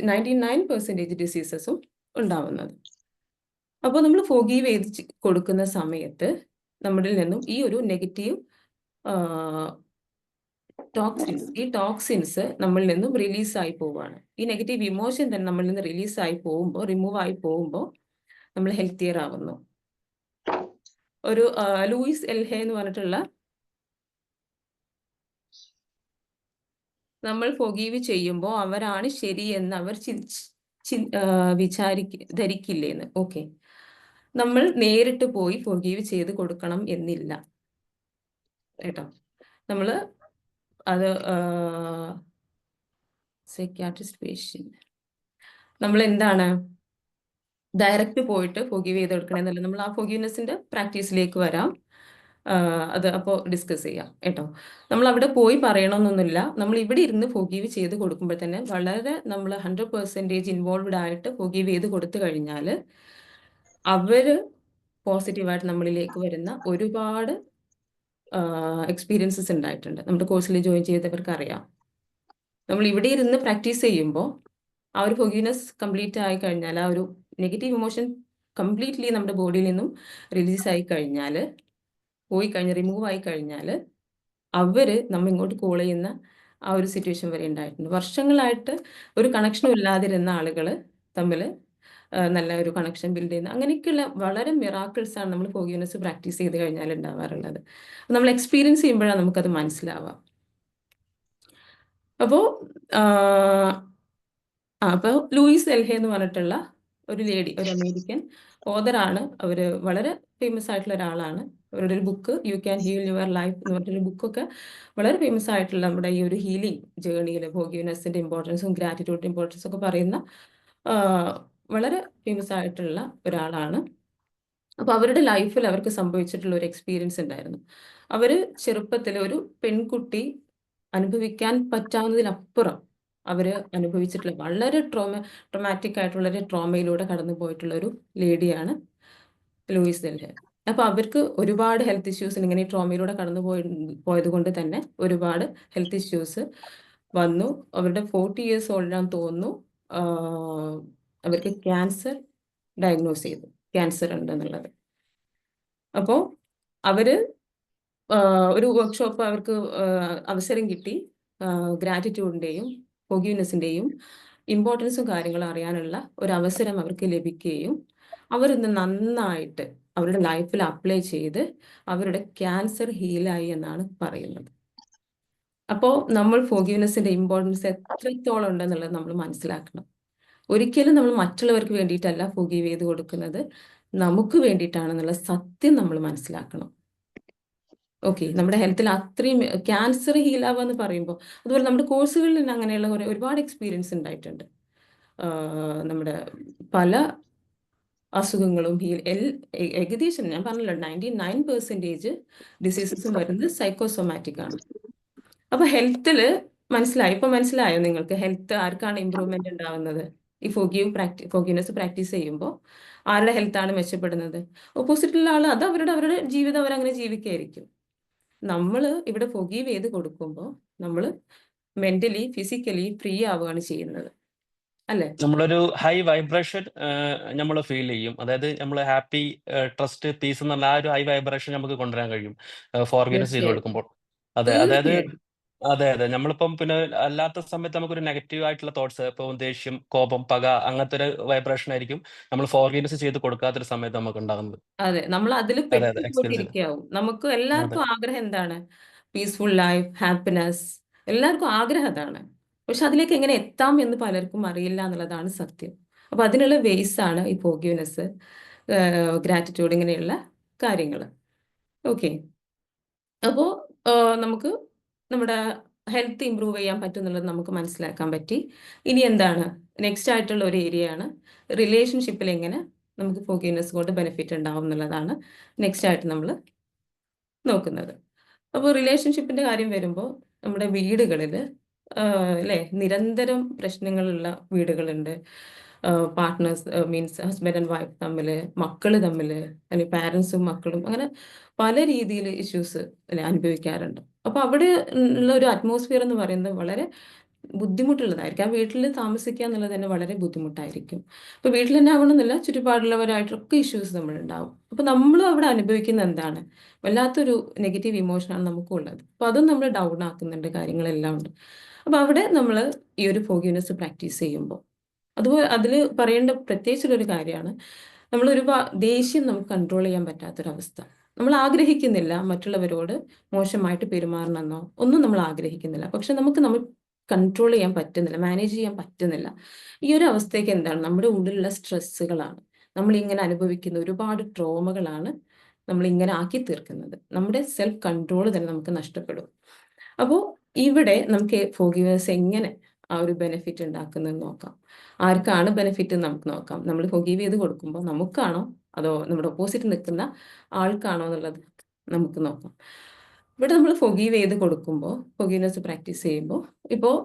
Speaker 1: 99% ഡിസീസസും ഉണ്ടാവുന്നത്. അപ്പോൾ നമ്മൾ ഫോർഗീവ് ചെയ്ത് കൊടുക്കുന്ന സമയത്ത് നമ്മളിൽ നിന്നും ഈ ഒരു നെഗറ്റീവ് ടോക്സിൻസ് നമ്മളിൽ നിന്നും റിലീസായി പോവുകയാണ്. ഈ നെഗറ്റീവ് ഇമോഷൻ തന്നെ നമ്മളിൽ നിന്ന് റിമൂവ് ആയി പോകുമ്പോൾ നമ്മൾ ഹെൽത്തിയർ ആവുന്നു. ഒരു ലൂയിസ് എൽഹെ എന്ന് പറഞ്ഞിട്ടുള്ള, നമ്മൾ ഫോർഗീവ് ചെയ്യുമ്പോൾ അവരാണ് ശരിയെന്ന് അവർ ധരിക്കില്ലേന്ന്. ഓക്കെ, നമ്മൾ നേരിട്ട് പോയി ഫോർഗീവ് ചെയ്ത് കൊടുക്കണം എന്നില്ല കേട്ടോ. നമ്മൾ അത് സൈക്യാട്രിസ്റ്റ് പേഷ്യൻ്റ് നമ്മൾ എന്താണ് ഡയറക്റ്റ് പോയിട്ട് ഫോർഗീവ് ചെയ്ത് കൊടുക്കണമെന്നല്ല. നമ്മൾ ആ ഫോർഗീവ്നെസ്സിന്റെ പ്രാക്ടീസിലേക്ക് വരാം. അത് അപ്പോൾ ഡിസ്കസ് ചെയ്യാം കേട്ടോ. നമ്മൾ അവിടെ പോയി പറയണമെന്നൊന്നുമില്ല. നമ്മൾ ഇവിടെ ഇരുന്ന് ഫോർഗീവ് ചെയ്ത് കൊടുക്കുമ്പോൾ തന്നെ വളരെ നമ്മൾ 100% ഇൻവോൾവ്ഡ് ആയിട്ട് ഫോർഗീവ് ചെയ്ത് കൊടുത്തു കഴിഞ്ഞാൽ അവർ പോസിറ്റീവായിട്ട് നമ്മളിലേക്ക് വരുന്ന ഒരുപാട് എക്സ്പീരിയൻസസ് ഉണ്ടായിട്ടുണ്ട്. നമ്മുടെ കോഴ്സിൽ ജോയിൻ ചെയ്തവർക്ക് അറിയാം. നമ്മൾ ഇവിടെ ഇരുന്ന് പ്രാക്ടീസ് ചെയ്യുമ്പോൾ ആ ഒരു ഫോർഗീവ്നെസ് കംപ്ലീറ്റ് ആയി കഴിഞ്ഞാൽ, ആ ഒരു നെഗറ്റീവ് ഇമോഷൻ കംപ്ലീറ്റ്ലി നമ്മുടെ ബോഡിയിൽ നിന്നും റിലീസായി കഴിഞ്ഞാൽ, റിമൂവ് ആയി കഴിഞ്ഞാൽ അവർ നമ്മൾ ഇങ്ങോട്ട് കോൾ ചെയ്യുന്ന ആ ഒരു സിറ്റുവേഷൻ വരെ ഉണ്ടായിട്ടുണ്ട്. വർഷങ്ങളായിട്ട് ഒരു കണക്ഷനും ഇല്ലാതിരുന്ന ആളുകൾ തമ്മിൽ നല്ല ഒരു കണക്ഷൻ ബിൽഡ് ചെയ്യുന്ന അങ്ങനെയൊക്കെയുള്ള വളരെ മിറാക്കിൾസ് ആണ് നമ്മൾ ഫോർഗീവ്നെസ് പ്രാക്ടീസ് ചെയ്ത് കഴിഞ്ഞാൽ ഉണ്ടാവാറുള്ളത്. നമ്മൾ എക്സ്പീരിയൻസ് ചെയ്യുമ്പോഴാണ് നമുക്കത് മനസ്സിലാവുക. അപ്പോൾ ലൂയിസ് എൽഹെ എന്ന് പറഞ്ഞിട്ടുള്ള ഒരു അമേരിക്കൻ ഓതറാണ്. അവർ വളരെ ഫേമസ് ആയിട്ടുള്ള ഒരാളാണ്. അവരുടെ ഒരു book you can heal your life എന്ന് പറഞ്ഞിട്ടൊരു ബുക്കൊക്കെ വളരെ ഫേമസ് ആയിട്ടുള്ള നമ്മുടെ ഈ ഒരു ഹീലിംഗ് ജേർണിയിൽ ഫോർഗീവ്നെസ്സിന്റെ ഇമ്പോർട്ടൻസും ഗ്രാറ്റിറ്റ്യൂഡിന്റെ ഇമ്പോർട്ടൻസും ഒക്കെ പറയുന്ന വളരെ ഫേമസ് ആയിട്ടുള്ള ഒരാളാണ്. അപ്പോൾ അവരുടെ ലൈഫിൽ അവർക്ക് സംഭവിച്ചിട്ടുള്ള ഒരു എക്സ്പീരിയൻസ് ഉണ്ടായിരുന്നു. അവർ ചെറുപ്പത്തിൽ ഒരു പെൺകുട്ടി അനുഭവിക്കാൻ പറ്റാവുന്നതിലപ്പുറം അവർ അനുഭവിച്ചിട്ടുള്ള വളരെ ട്രോമാറ്റിക് ആയിട്ടുള്ള ഒരു ട്രോമയിലൂടെ കടന്നു പോയിട്ടുള്ള ഒരു ലേഡിയാണ് ലൂയിസ് ദെൽഹെ. അപ്പോൾ അവർക്ക് ഒരുപാട് ഹെൽത്ത് ഇഷ്യൂസ്, ഇങ്ങനെ ഈ ട്രോമയിലൂടെ പോയത് കൊണ്ട് തന്നെ ഒരുപാട് ഹെൽത്ത് ഇഷ്യൂസ് വന്നു. അവരുടെ 40 ഇയേഴ്സ് ഓൾഡാന്ന് തോന്നുന്നു, അവർക്ക് ക്യാൻസർ ഡയഗ്നോസ് ചെയ്തു, ക്യാൻസർ ഉണ്ടെന്നുള്ളത്. അപ്പോൾ അവര് ഒരു വർക്ക്ഷോപ്പ് അവർക്ക് അവസരം കിട്ടി, ഗ്രാറ്റിറ്റ്യൂഡിൻ്റെയും ഫോർഗീവ്നെസ്സിൻ്റെയും ഇമ്പോർട്ടൻസും കാര്യങ്ങളും അറിയാനുള്ള ഒരു അവസരം അവർക്ക് ലഭിക്കുകയും അവരിന്ന് നന്നായിട്ട് അവരുടെ ലൈഫിൽ അപ്ലൈ ചെയ്ത് അവരുടെ ക്യാൻസർ ഹീലായി എന്നാണ് പറയുന്നത്. അപ്പോൾ നമ്മൾ ഫോർഗീവ്നെസ്സിൻ്റെ ഇമ്പോർട്ടൻസ് എത്രത്തോളം ഉണ്ടെന്നുള്ളത് നമ്മൾ മനസ്സിലാക്കണം. ഒരിക്കലും നമ്മൾ മറ്റുള്ളവർക്ക് വേണ്ടിയിട്ടല്ല ഫോർഗീവ് ചെയ്ത് കൊടുക്കുന്നത്, നമുക്ക് വേണ്ടിയിട്ടാണെന്നുള്ള സത്യം നമ്മൾ മനസ്സിലാക്കണം. ഓക്കെ, നമ്മുടെ ഹെൽത്തിൽ അത്രയും ക്യാൻസർ ഹീലാവുക എന്ന് പറയുമ്പോൾ, അതുപോലെ നമ്മുടെ കോഴ്സുകളിൽ തന്നെ അങ്ങനെയുള്ള ഒരുപാട് എക്സ്പീരിയൻസ് ഉണ്ടായിട്ടുണ്ട്. നമ്മുടെ പല അസുഖങ്ങളും ഏകദേശം ഞാൻ പറഞ്ഞല്ലോ 99% ഡിസീസസും വരുന്നത് സൈക്കോസൊമാറ്റിക് ആണ്. അപ്പൊ ഹെൽത്തില് മനസ്സിലായോ നിങ്ങൾക്ക് ഹെൽത്ത് ആർക്കാണ് ഇമ്പ്രൂവ്മെന്റ് ഉണ്ടാവുന്നത്? ഈ ഫോർഗീവ്നെസ് പ്രാക്ടീസ് ചെയ്യുമ്പോൾ ആരുടെ ഹെൽത്താണ് മെച്ചപ്പെടുന്നത്? ഓപ്പോസിറ്റുള്ള ആൾ അത് അവരുടെ ജീവിതം അവരങ്ങനെ ജീവിക്കുകയായിരിക്കും. നമ്മൾ ഇവിടെ ഫോർഗീവ് ചെയ്ത് കൊടുക്കുമ്പോൾ നമ്മൾ മെന്റലി ഫിസിക്കലി ഫ്രീ ആവുകയാണ് ചെയ്യുന്നത്, അല്ലേ?
Speaker 2: നമ്മളൊരു ഹൈ വൈബ്രേഷൻ നമ്മൾ ഫീൽ ചെയ്യും. അതായത് നമ്മൾ ഹാപ്പി, ട്രസ്റ്റ്, പീസ് എന്നുള്ള ആ ഒരു ഹൈ വൈബ്രേഷൻ നമുക്ക് കൊണ്ടുവരാൻ കഴിയും ഫോർഗീവ്നെസ് ചെയ്ത്
Speaker 1: തീർച്ചയായും,
Speaker 2: കൊടുക്കുമ്പോൾ. അതെ, അതായത്
Speaker 1: തീർച്ചയായും.
Speaker 2: അതെ. നമ്മളിപ്പം പിന്നെ അല്ലാത്ത സമയത്ത് നമുക്കൊരു നെഗറ്റീവ് ആയിട്ടുള്ള തോട്ട്സ്, ഇപ്പം ദേഷ്യം, കോപം, പക, അങ്ങനത്തെ ഒരു വൈബ്രേഷൻ ആയിരിക്കും നമ്മൾ ഫോർഗീവ്നെസ് ചെയ്ത് കൊടുക്കാത്തൊരു സമയത്ത് നമുക്ക് ഉണ്ടാകുന്നത്.
Speaker 1: അതെ, നമ്മൾ അതിൽ
Speaker 2: അതെ, എക്സ്പീരിയൻസ് ചെയ്ത്.
Speaker 1: പെട്ടുപോയിട്ടിരിക്കാവും. നമുക്ക്
Speaker 2: അതെ.
Speaker 1: എല്ലാവർക്കും ആഗ്രഹം എന്താണ്? പീസ്ഫുൾ ലൈഫ്, ഹാപ്പിനെസ്, എല്ലാവർക്കും ആഗ്രഹം അതാണ്. പക്ഷെ അതിലേക്ക് എങ്ങനെ എത്താം എന്ന് പലർക്കും അറിയില്ല എന്നുള്ളതാണ് സത്യം. അപ്പൊ അതിനുള്ള വേസ് ആണ് ഈ ഫോർഗീവ്നെസ്, ഗ്രാറ്റിറ്റ്യൂഡ്, ഇങ്ങനെയുള്ള കാര്യങ്ങൾ. ഓക്കെ, അപ്പോൾ നമുക്ക് നമ്മുടെ ഹെൽത്ത് ഇമ്പ്രൂവ് ചെയ്യാൻ പറ്റും എന്നുള്ളത് നമുക്ക് മനസ്സിലാക്കാൻ പറ്റി. ഇനി എന്താണ് നെക്സ്റ്റ് ആയിട്ടുള്ള ഒരു ഏരിയയാണ് റിലേഷൻഷിപ്പിൽ എങ്ങനെ നമുക്ക് ഫോർഗീവ്നെസ് കൊണ്ട് ബെനിഫിറ്റ് ഉണ്ടാവും എന്നുള്ളതാണ് നെക്സ്റ്റ് ആയിട്ട് നമ്മൾ നോക്കുന്നത്. അപ്പോൾ റിലേഷൻഷിപ്പിന്റെ കാര്യം വരുമ്പോൾ നമ്മുടെ വീടുകളിൽ അല്ലേ, നിരന്തരം പ്രശ്നങ്ങളുള്ള വീടുകളുണ്ട്. Partners means husband and wife തമ്മിൽ, മക്കൾ തമ്മിൽ, അല്ലെങ്കിൽ പാരൻസും മക്കളും, അങ്ങനെ പല രീതിയിൽ ഇഷ്യൂസ് അല്ലെ അനുഭവിക്കാറുണ്ട്. അപ്പോൾ അവിടെ ഉള്ള ഒരു അറ്റ്മോസ്ഫിയർ എന്ന് പറയുന്നത് വളരെ ബുദ്ധിമുട്ടുള്ളതായിരിക്കും. ആ വീട്ടിൽ താമസിക്കുക എന്നുള്ളത് തന്നെ വളരെ ബുദ്ധിമുട്ടായിരിക്കും. അപ്പോൾ വീട്ടിൽ തന്നെ ആവണമെന്നില്ല, ചുറ്റുപാടുള്ളവരായിട്ടൊക്കെ ഇഷ്യൂസ് നമ്മളുണ്ടാവും. അപ്പോൾ നമ്മൾ അവിടെ അനുഭവിക്കുന്ന എന്താണ്? വല്ലാത്തൊരു നെഗറ്റീവ് ഇമോഷനാണ് നമുക്കുള്ളത്. അപ്പോൾ അതും നമ്മൾ ഡൗൺ ആക്കുന്നുണ്ട്, കാര്യങ്ങളെല്ലാം ഉണ്ട്. അപ്പോൾ അവിടെ നമ്മൾ ഈ ഒരു ഫോർഗീവ്നെസ് പ്രാക്ടീസ് ചെയ്യുമ്പോൾ അതുപോലെ അതിൽ പറയേണ്ട പ്രത്യേകിച്ചുള്ളൊരു കാര്യമാണ്, നമ്മളൊരു ദേഷ്യം നമുക്ക് കൺട്രോൾ ചെയ്യാൻ പറ്റാത്തൊരവസ്ഥ. നമ്മൾ ആഗ്രഹിക്കുന്നില്ല മറ്റുള്ളവരോട് മോശമായിട്ട് പെരുമാറണമെന്നോ ഒന്നും നമ്മൾ ആഗ്രഹിക്കുന്നില്ല. പക്ഷെ നമ്മൾ കൺട്രോൾ ചെയ്യാൻ പറ്റുന്നില്ല, മാനേജ് ചെയ്യാൻ പറ്റുന്നില്ല. ഈ ഒരു അവസ്ഥയ്ക്ക് എന്താണ്? നമ്മുടെ ഉള്ളിലുള്ള സ്ട്രെസ്സുകളാണ്, നമ്മളിങ്ങനെ അനുഭവിക്കുന്ന ഒരുപാട് ട്രോമകളാണ് നമ്മളിങ്ങനെ ആക്കി തീർക്കുന്നത്. നമ്മുടെ സെൽഫ് കൺട്രോൾ തന്നെ നമുക്ക് നഷ്ടപ്പെടും. അപ്പോൾ ഇവിടെ നമുക്ക് ഫോർഗീവ്നെസ് എങ്ങനെ ആ ഒരു ബെനിഫിറ്റ് ഉണ്ടാക്കുന്നതെന്ന് നോക്കാം. ആർക്കാണ് ബെനിഫിറ്റ് എന്ന് നമുക്ക് നോക്കാം. നമ്മൾ ഫോർഗീവ് ചെയ്ത് കൊടുക്കുമ്പോൾ നമുക്കാണോ അതോ നമ്മുടെ ഓപ്പോസിറ്റ് നിൽക്കുന്ന ആൾക്കാണോ എന്നുള്ളത് നമുക്ക് നോക്കാം. ഇവിടെ നമ്മൾ ഫോർഗീവ് ചെയ്ത് കൊടുക്കുമ്പോൾ, ഫോർഗീവ്നെസ് പ്രാക്ടീസ് ചെയ്യുമ്പോൾ, ഇപ്പോൾ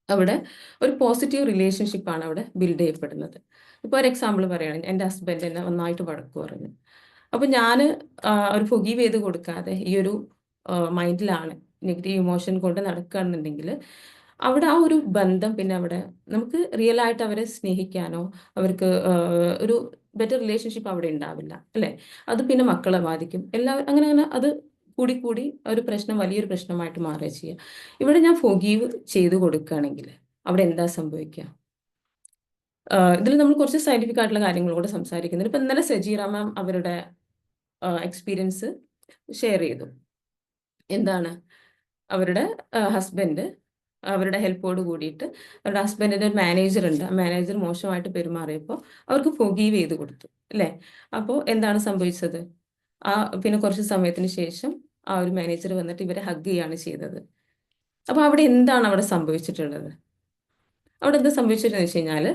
Speaker 1: അവിടെ ഒരു പോസിറ്റീവ് റിലേഷൻഷിപ്പാണ് അവിടെ ബിൽഡ് ചെയ്യപ്പെടുന്നത്. ഇപ്പോൾ ഒരു എക്സാമ്പിൾ പറയുകയാണെങ്കിൽ, എൻ്റെ ഹസ്ബൻഡ് എന്നെ നന്നായിട്ട് വഴക്ക് പറഞ്ഞു. അപ്പോൾ ഞാൻ ഒരു ഫോർഗീവ് ചെയ്ത് കൊടുക്കാതെ ഈ ഒരു മൈൻഡിലാണ്, നെഗറ്റീവ് ഇമോഷൻ കൊണ്ട് നടക്കുകയാണെന്നുണ്ടെങ്കിൽ അവിടെ ആ ഒരു ബന്ധം പിന്നെ അവിടെ നമുക്ക് റിയൽ ആയിട്ട് അവരെ സ്നേഹിക്കാനോ അവർക്ക് ഒരു ബെറ്റർ റിലേഷൻഷിപ്പ് അവിടെ ഉണ്ടാവില്ല, അല്ലേ? അത് പിന്നെ മക്കളെ ബാധിക്കും, എല്ലാവരും അങ്ങനെ അങ്ങനെ അത് കൂടി കൂടി ഒരു പ്രശ്നം വലിയൊരു പ്രശ്നമായിട്ട് മാറുക ചെയ്യുക. ഇവിടെ ഞാൻ ഫോർഗീവ് ചെയ്ത് കൊടുക്കുകയാണെങ്കിൽ അവിടെ എന്താ സംഭവിക്കുക? ഇതിൽ നമ്മൾ കുറച്ച് സയന്റിഫിക് ആയിട്ടുള്ള കാര്യങ്ങളോട് സംസാരിക്കുന്നുണ്ട്. ഇപ്പൊ ഇന്നലെ സജീറ മാം അവരുടെ എക്സ്പീരിയൻസ് ഷെയർ ചെയ്തു. എന്താണ്? അവരുടെ ഹസ്ബൻഡ് അവരുടെ ഹെൽപ്പോട് കൂടിയിട്ട്, അവരുടെ ഹസ്ബൻഡിൻ്റെ ഒരു മാനേജർ ഉണ്ട്, ആ മാനേജർ മോശമായിട്ട് പെരുമാറിയപ്പോൾ അവർക്ക് ഫോർഗീവ് ചെയ്ത് കൊടുത്തു, അല്ലേ? അപ്പോൾ എന്താണ് സംഭവിച്ചത്? പിന്നെ കുറച്ച് സമയത്തിന് ശേഷം ആ ഒരു മാനേജർ വന്നിട്ട് ഇവരെ ഹഗ് ചെയ്യാണ് ചെയ്തത്. അപ്പോൾ അവിടെ എന്താണ് അവിടെ സംഭവിച്ചിട്ടുള്ളത്? അവിടെ എന്താ സംഭവിച്ചിട്ടെന്ന് വെച്ച് കഴിഞ്ഞാൽ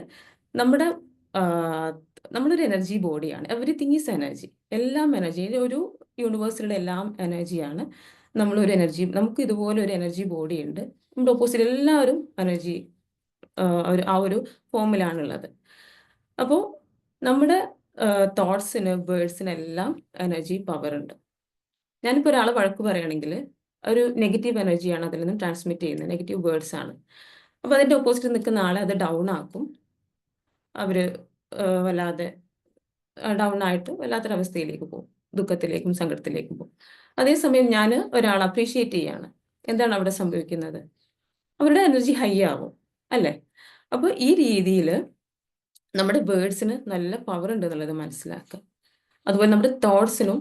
Speaker 1: നമ്മുടെ നമ്മളൊരു എനർജി ബോഡിയാണ്. Everything is energy. എല്ലാം എനർജി. ഒരു യൂണിവേഴ്സിലുള്ള എല്ലാം എനർജിയാണ്. നമ്മളൊരു എനർജി, നമുക്ക് ഇതുപോലെ ഒരു എനർജി ബോഡി ഉണ്ട്. നമ്മുടെ ഓപ്പോസിറ്റ് എല്ലാവരും എനർജി ആ ഒരു ഫോമിലാണുള്ളത്. അപ്പോൾ നമ്മുടെ തോട്ട്സിന്, വേർഡ്സിനെല്ലാം എനർജി പവർ ഉണ്ട്. ഞാനിപ്പോൾ ഒരാളെ വഴക്ക് പറയുകയാണെങ്കിൽ ഒരു നെഗറ്റീവ് എനർജിയാണ് അതിൽ നിന്ന് ട്രാൻസ്മിറ്റ് ചെയ്യുന്നത്, നെഗറ്റീവ് വേർഡ്സ് ആണ്. അപ്പോൾ അതിൻ്റെ ഓപ്പോസിറ്റ് നിൽക്കുന്ന ആളെ അത് ഡൗൺ ആക്കും. അവർ വല്ലാതെ ഡൗൺ ആയിട്ട് വല്ലാത്തൊരവസ്ഥയിലേക്ക് പോകും, ദുഃഖത്തിലേക്കും സങ്കടത്തിലേക്കും പോകും. അതേസമയം ഞാൻ ഒരാളെ അപ്രീഷിയേറ്റ് ചെയ്യാണ്, എന്താണ് അവിടെ സംഭവിക്കുന്നത്? അവരുടെ എനർജി ഹൈ ആവും, അല്ലേ? അപ്പോൾ ഈ രീതിയിൽ നമ്മുടെ വേർഡ്സിന് നല്ല പവർ ഉണ്ട് എന്നുള്ളത് മനസ്സിലാക്കുക. അതുപോലെ നമ്മുടെ തോട്ട്സിനും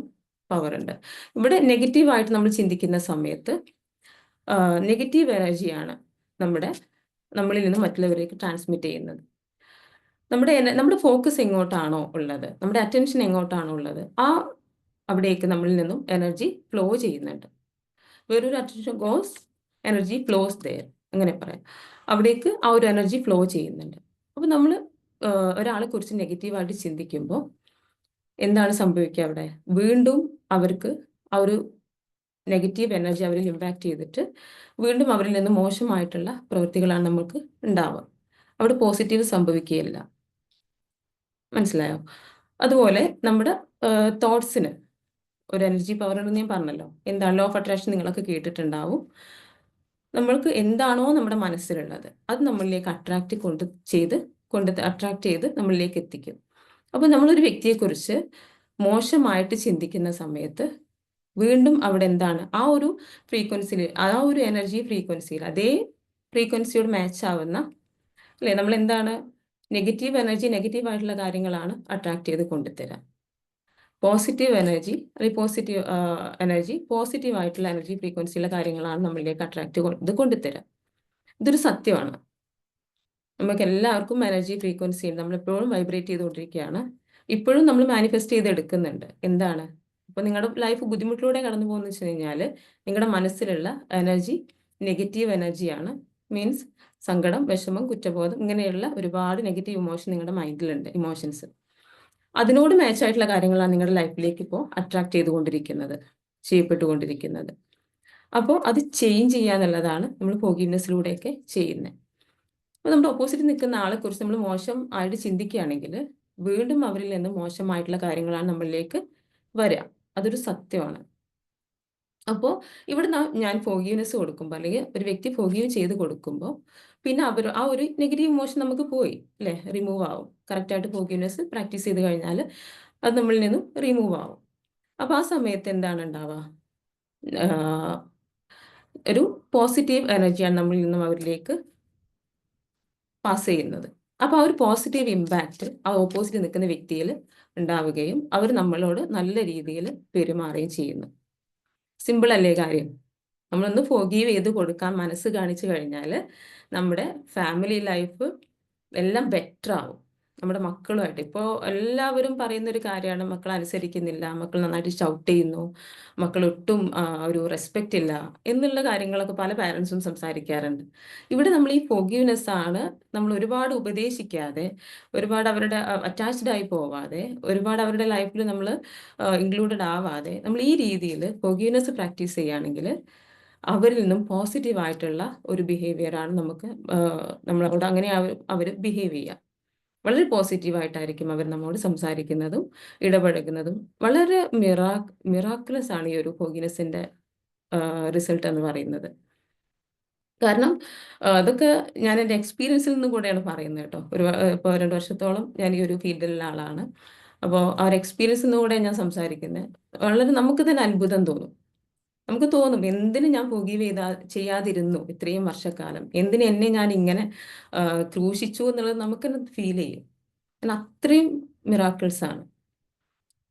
Speaker 1: പവർ ഉണ്ട്. ഇവിടെ നെഗറ്റീവായിട്ട് നമ്മൾ ചിന്തിക്കുന്ന സമയത്ത് നെഗറ്റീവ് എനർജിയാണ് നമ്മളിൽ നിന്ന് മറ്റുള്ളവരേക്ക് ട്രാൻസ്മിറ്റ് ചെയ്യുന്നത്. നമ്മുടെ ഫോക്കസ് എങ്ങോട്ടാണോ ഉള്ളത്, നമ്മുടെ അറ്റൻഷൻ എങ്ങോട്ടാണോ ഉള്ളത്, അവിടേക്ക് നമ്മളിൽ നിന്നും എനർജി ഫ്ലോ ചെയ്യുന്നുണ്ട്. വേറൊരു attention goes, energy flows there, അങ്ങനെ പറയാം. അവിടേക്ക് ആ ഒരു എനർജി ഫ്ലോ ചെയ്യുന്നുണ്ട്. അപ്പോൾ നമ്മൾ ഒരാളെ കുറിച്ച് നെഗറ്റീവായിട്ട് ചിന്തിക്കുമ്പോൾ എന്താണ് സംഭവിക്കുക? അവിടെ വീണ്ടും അവർക്ക് ആ ഒരു നെഗറ്റീവ് എനർജി അവരിൽ ഇമ്പാക്റ്റ് ചെയ്തിട്ട് വീണ്ടും അവരിൽ നിന്ന് മോശമായിട്ടുള്ള പ്രവൃത്തികളാണ് നമുക്ക് ഉണ്ടാവുക. അവിടെ പോസിറ്റീവ് സംഭവിക്കുകയില്ല. മനസ്സിലായോ? അതുപോലെ നമ്മുടെ തോട്ട്സിന് ഒരു എനർജി പവർ ഉണ്ടെന്ന് ഞാൻ പറഞ്ഞല്ലോ. എന്താണ് ലോ ഓഫ് അട്രാക്ഷൻ നിങ്ങളൊക്കെ കേട്ടിട്ടുണ്ടാവും. നമ്മൾക്ക് എന്താണോ നമ്മുടെ മനസ്സിലുള്ളത് അത് നമ്മളിലേക്ക് അട്രാക്ട് ചെയ്ത് നമ്മളിലേക്ക് എത്തിക്കും. അപ്പോൾ നമ്മളൊരു വ്യക്തിയെക്കുറിച്ച് മോശമായിട്ട് ചിന്തിക്കുന്ന സമയത്ത് വീണ്ടും അവിടെ എന്താണ് ആ ഒരു ഫ്രീക്വൻസിയിൽ, ആ ഒരു എനർജി ഫ്രീക്വൻസിയിൽ, അതേ ഫ്രീക്വൻസിയോട് മാച്ച് ആവുന്ന, അല്ലേ, നമ്മൾ എന്താണ് നെഗറ്റീവ് എനർജി, നെഗറ്റീവ് ആയിട്ടുള്ള കാര്യങ്ങളാണ് അട്രാക്ട് ചെയ്ത് കൊണ്ടുതരാം. പോസിറ്റീവ് എനർജി അല്ലെങ്കിൽ പോസിറ്റീവ് ആയിട്ടുള്ള എനർജി ഫ്രീക്വൻസിയുള്ള കാര്യങ്ങളാണ് നമ്മളിലേക്ക് അട്രാക്ട് ചെയ്ത് കൊണ്ടുതരാം. ഇതൊരു സത്യമാണ്. നമുക്ക് എല്ലാവർക്കും എനർജി ഫ്രീക്വൻസി ഉണ്ട്. നമ്മളെപ്പോഴും വൈബ്രേറ്റ് ചെയ്തുകൊണ്ടിരിക്കുകയാണ്. ഇപ്പോഴും നമ്മൾ മാനിഫെസ്റ്റ് ചെയ്തെടുക്കുന്നുണ്ട്. എന്താണ്? അപ്പോൾ നിങ്ങളുടെ ലൈഫ് ബുദ്ധിമുട്ടിലൂടെ കടന്നു പോകുന്ന വെച്ച് കഴിഞ്ഞാൽ നിങ്ങളുടെ മനസ്സിലുള്ള എനർജി നെഗറ്റീവ് എനർജിയാണ്. മീൻസ് സങ്കടം, വിഷമം, കുറ്റബോധം, ഇങ്ങനെയുള്ള ഒരുപാട് നെഗറ്റീവ് ഇമോഷൻ നിങ്ങളുടെ മൈൻഡിലുണ്ട്, ഇമോഷൻസ്. അതിനോട് മാച്ചായിട്ടുള്ള കാര്യങ്ങളാണ് നിങ്ങളുടെ ലൈഫിലേക്ക് ഇപ്പോൾ അട്രാക്ട് ചെയ്യപ്പെട്ടുകൊണ്ടിരിക്കുന്നത്. അപ്പോൾ അത് ചേഞ്ച് ചെയ്യുക എന്നുള്ളതാണ് നമ്മൾ ഫോർഗീവ്നെസ്സിലൂടെയൊക്കെ ചെയ്യുന്നത്. അപ്പോൾ നമ്മുടെ ഓപ്പോസിറ്റ് നിൽക്കുന്ന ആളെ കുറിച്ച് നമ്മൾ മോശം ആയിട്ട് ചിന്തിക്കുകയാണെങ്കിൽ വീണ്ടും അവരിൽ നിന്ന് മോശമായിട്ടുള്ള കാര്യങ്ങളാണ് നമ്മളിലേക്ക് വരിക. അതൊരു സത്യമാണ്. അപ്പോൾ ഇവിടെ ഞാൻ ഫോർഗീവ്നെസ് കൊടുക്കുമ്പോൾ, അല്ലെങ്കിൽ ഒരു വ്യക്തി ഫോർഗീവ് ചെയ്ത് കൊടുക്കുമ്പോൾ, പിന്നെ ആ ഒരു നെഗറ്റീവ് ഇമോഷൻ നമുക്ക് പോയി, അല്ലേ, റിമൂവ് ആവും. കറക്റ്റായിട്ട് ഫോർഗീവ്നെസ് പ്രാക്ടീസ് ചെയ്ത് കഴിഞ്ഞാൽ അത് നമ്മളിൽ നിന്നും റിമൂവ് ആവും. അപ്പോൾ ആ സമയത്ത് എന്താണ് ഉണ്ടാവുക? ഒരു പോസിറ്റീവ് എനർജിയാണ് നമ്മളിൽ നിന്നും അവരിലേക്ക് പാസ് ചെയ്യുന്നത്. അപ്പോൾ ആ ഒരു പോസിറ്റീവ് ഇമ്പാക്റ്റ് ആ ഓപ്പോസിറ്റ് നിൽക്കുന്ന വ്യക്തിയിൽ ഉണ്ടാവുകയും അവർ നമ്മളോട് നല്ല രീതിയിൽ പെരുമാറുകയും ചെയ്യുന്നു. സിമ്പിൾ അല്ലേ കാര്യം? നമ്മളൊന്ന് ഫോർഗീവ് ചെയ്ത് കൊടുക്കാൻ മനസ്സ് കാണിച്ചു കഴിഞ്ഞാൽ നമ്മുടെ ഫാമിലി ലൈഫ് എല്ലാം ബെറ്റർ ആവും. നമ്മുടെ മക്കളുമായിട്ട് ഇപ്പോൾ എല്ലാവരും പറയുന്നൊരു കാര്യമാണ്, മക്കൾ അനുസരിക്കുന്നില്ല, മക്കൾ നന്നായിട്ട് ഷൗട്ട് ചെയ്യുന്നു, മക്കൾ ഒട്ടും ഒരു റെസ്പെക്റ്റ് ഇല്ല എന്നുള്ള കാര്യങ്ങളൊക്കെ പല പാരൻസും സംസാരിക്കാറുണ്ട്. ഇവിടെ നമ്മൾ ഈ ഫോർഗീവ്നെസ് ആണ് നമ്മൾ ഒരുപാട് ഉപദേശിക്കാതെ, ഒരുപാട് അവരുടെ അറ്റാച്ച്ഡ് ആയി പോവാതെ, ഒരുപാട് അവരുടെ ലൈഫിൽ നമ്മൾ ഇൻക്ലൂഡഡ് ആവാതെ നമ്മൾ ഈ രീതിയിൽ ഫോർഗീവ്നെസ് പ്രാക്ടീസ് ചെയ്യുകയാണെങ്കിൽ അവരിൽ നിന്നും പോസിറ്റീവായിട്ടുള്ള ഒരു ബിഹേവിയറാണ് നമ്മളോട് അങ്ങനെ അവർ ബിഹേവ് ചെയ്യുക. വളരെ പോസിറ്റീവായിട്ടായിരിക്കും അവർ നമ്മോട് സംസാരിക്കുന്നതും ഇടപഴകുന്നതും. വളരെ മിറാക്കുലസ് ആണ് ഈ ഒരു ഫോർഗീവ്നെസ്സിൻ്റെ റിസൾട്ട് എന്ന് പറയുന്നത്. കാരണം അതൊക്കെ ഞാൻ എൻ്റെ എക്സ്പീരിയൻസിൽ നിന്ന് കൂടെയാണ് പറയുന്നത് കേട്ടോ. ഇപ്പോൾ 2 വർഷത്തോളം ഞാൻ ഈ ഒരു ഫീൽഡിലുള്ള ആളാണ്. അപ്പോൾ ആ ഒരു എക്സ്പീരിയൻസിൽ നിന്ന് കൂടെ ഞാൻ സംസാരിക്കുന്നത്. വളരെ നമുക്ക് തന്നെ അത്ഭുതം തോന്നും. നമുക്ക് തോന്നും, എന്തിന് ഞാൻ ഫോർഗീവ് ചെയ്യാതിരുന്നു ഇത്രയും വർഷക്കാലം, എന്തിന് എന്നെ ഞാൻ ഇങ്ങനെ ക്രൂശിച്ചു എന്നുള്ളത് നമുക്ക് തന്നെ ഫീൽ ചെയ്യും. കാരണം അത്രയും മിറാക്കിൾസ് ആണ്.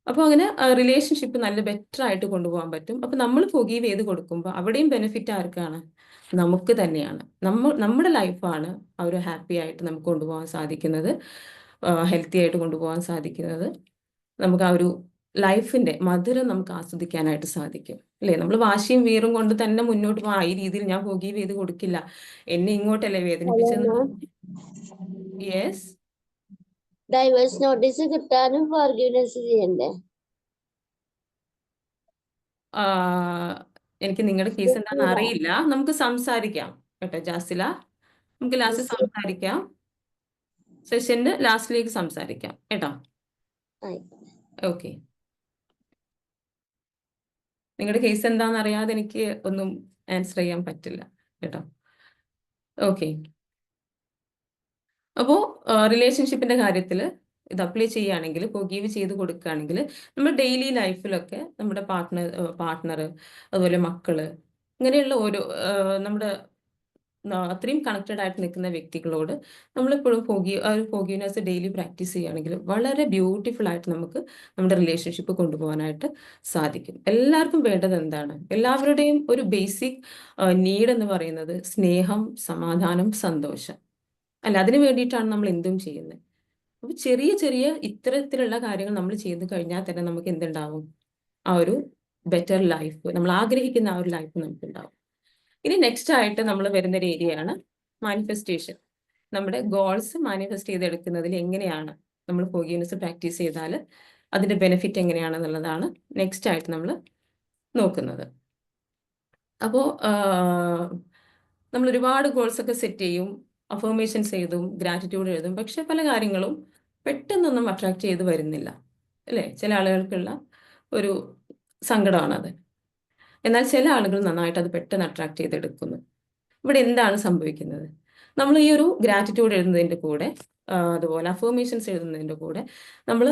Speaker 1: അപ്പോൾ അങ്ങനെ റിലേഷൻഷിപ്പ് നല്ല ബെറ്റർ ആയിട്ട് കൊണ്ടുപോകാൻ പറ്റും. അപ്പോൾ നമ്മൾ ഫോർഗീവ് ചെയ്ത് കൊടുക്കുമ്പോൾ അവിടെയും ബെനിഫിറ്റ് ആർക്കാണ്? നമുക്ക് തന്നെയാണ്. നമ്മുടെ ലൈഫാണ് ആ ഒരു ഹാപ്പി ആയിട്ട് നമുക്ക് കൊണ്ടുപോകാൻ സാധിക്കുന്നത്, ഹെൽത്തി ആയിട്ട് കൊണ്ടുപോകാൻ സാധിക്കുന്നത്. നമുക്ക് ആ ഒരു ലൈഫിൻ്റെ മധുരം നമുക്ക് ആസ്വദിക്കാനായിട്ട് സാധിക്കും, അല്ലേ? നമ്മൾ വാശിയും വീറും കൊണ്ട് തന്നെ മുന്നോട്ട് പോകാം. ഈ രീതിയിൽ ഞാൻ ഫോർഗീവ് ചെയ്ത് കൊടുക്കില്ല, എന്നെ ഇങ്ങോട്ടല്ലേ വേദനിപ്പിച്ചെന്ന്. യെസ്
Speaker 3: ഡൈവേഴ്സ് നോട്ടീസ് കിട്ടാനും ഫോർഗിവ്നെസ് ചെയ്യണ്ടേ?
Speaker 1: എനിക്ക് നിങ്ങളുടെ കേസ് എന്താണെന്ന് അറിയില്ല. നമുക്ക് സംസാരിക്കാം കേട്ടോ ജാസില. നമുക്ക് ലാസ്റ്റ് സംസാരിക്കാം. സെഷന്റെ ലാസ്റ്റിലേക്ക് സംസാരിക്കാം കേട്ടോ. ഓക്കെ. നിങ്ങളുടെ കേസ് എന്താണെന്ന് അറിയാതെ എനിക്ക് ഒന്നും ആൻസർ ചെയ്യാൻ പറ്റില്ല കേട്ടോ. ഓക്കെ. അപ്പോൾ റിലേഷൻഷിപ്പിന്റെ കാര്യത്തിൽ ഇത് അപ്ലൈ ചെയ്യുകയാണെങ്കിൽ, ഫോർഗീവ് ചെയ്ത് കൊടുക്കുകയാണെങ്കിൽ, നമ്മുടെ ഡെയിലി ലൈഫിലൊക്കെ നമ്മുടെ പാർട്ട്ണർ, അതുപോലെ മക്കള്, ഇങ്ങനെയുള്ള ഓരോ നമ്മുടെ അത്രയും കണക്റ്റഡ് ആയിട്ട് നിൽക്കുന്ന വ്യക്തികളോട് നമ്മളെപ്പോഴും ഫോർഗീവ്നെസ് ഡെയിലി പ്രാക്ടീസ് ചെയ്യുകയാണെങ്കിൽ വളരെ ബ്യൂട്ടിഫുൾ ആയിട്ട് നമുക്ക് നമ്മുടെ റിലേഷൻഷിപ്പ് കൊണ്ടുപോകാനായിട്ട് സാധിക്കും. എല്ലാവർക്കും വേണ്ടത് എന്താണ്? എല്ലാവരുടെയും ഒരു ബേസിക് നീഡ് എന്ന് പറയുന്നത് സ്നേഹം, സമാധാനം, സന്തോഷം അല്ല. അതിനു വേണ്ടിയിട്ടാണ് നമ്മൾ എന്തും ചെയ്യുന്നത്. അപ്പോൾ ചെറിയ ചെറിയ ഇത്തരത്തിലുള്ള കാര്യങ്ങൾ നമ്മൾ ചെയ്തു കഴിഞ്ഞാൽ തന്നെ നമുക്ക് എന്തുണ്ടാവും? ആ ഒരു ബെറ്റർ ലൈഫ്, നമ്മൾ ആഗ്രഹിക്കുന്ന ആ ഒരു ലൈഫ് നമുക്ക് ഉണ്ടാവും. ഇനി നെക്സ്റ്റ് ആയിട്ട് നമ്മൾ വരുന്ന ഒരു ഏരിയയാണ് മാനിഫെസ്റ്റേഷൻ. നമ്മുടെ ഗോൾസ് മാനിഫെസ്റ്റ് ചെയ്തെടുക്കുന്നതിൽ എങ്ങനെയാണ് നമ്മൾ ഫോർഗീവ്നെസ് പ്രാക്ടീസ് ചെയ്താൽ അതിന്റെ ബെനിഫിറ്റ് എങ്ങനെയാണെന്നുള്ളതാണ് നെക്സ്റ്റ് ആയിട്ട് നമ്മൾ നോക്കുന്നത്. അപ്പോൾ നമ്മൾ ഒരുപാട് ഗോൾസ് ഒക്കെ സെറ്റ് ചെയ്യും, അഫർമേഷൻസ് എഴുതും, ഗ്രാറ്റിറ്റ്യൂഡ് എഴുതും, പക്ഷെ പല കാര്യങ്ങളും പെട്ടെന്നൊന്നും അട്രാക്ട് ചെയ്ത് വരുന്നില്ല അല്ലേ? ചില ആളുകൾക്കുള്ള ഒരു സങ്കടമാണത്. എന്നാൽ ചില ആളുകൾ നന്നായിട്ട് അത് പെട്ടെന്ന് അട്രാക്ട് ചെയ്തെടുക്കുന്നു. ഇവിടെ എന്താണ് സംഭവിക്കുന്നത്? നമ്മൾ ഈ ഒരു ഗ്രാറ്റിറ്റ്യൂഡ് എഴുതുന്നതിൻ്റെ കൂടെ അതുപോലെ അഫർമേഷൻസ് എഴുതുന്നതിൻ്റെ കൂടെ നമ്മൾ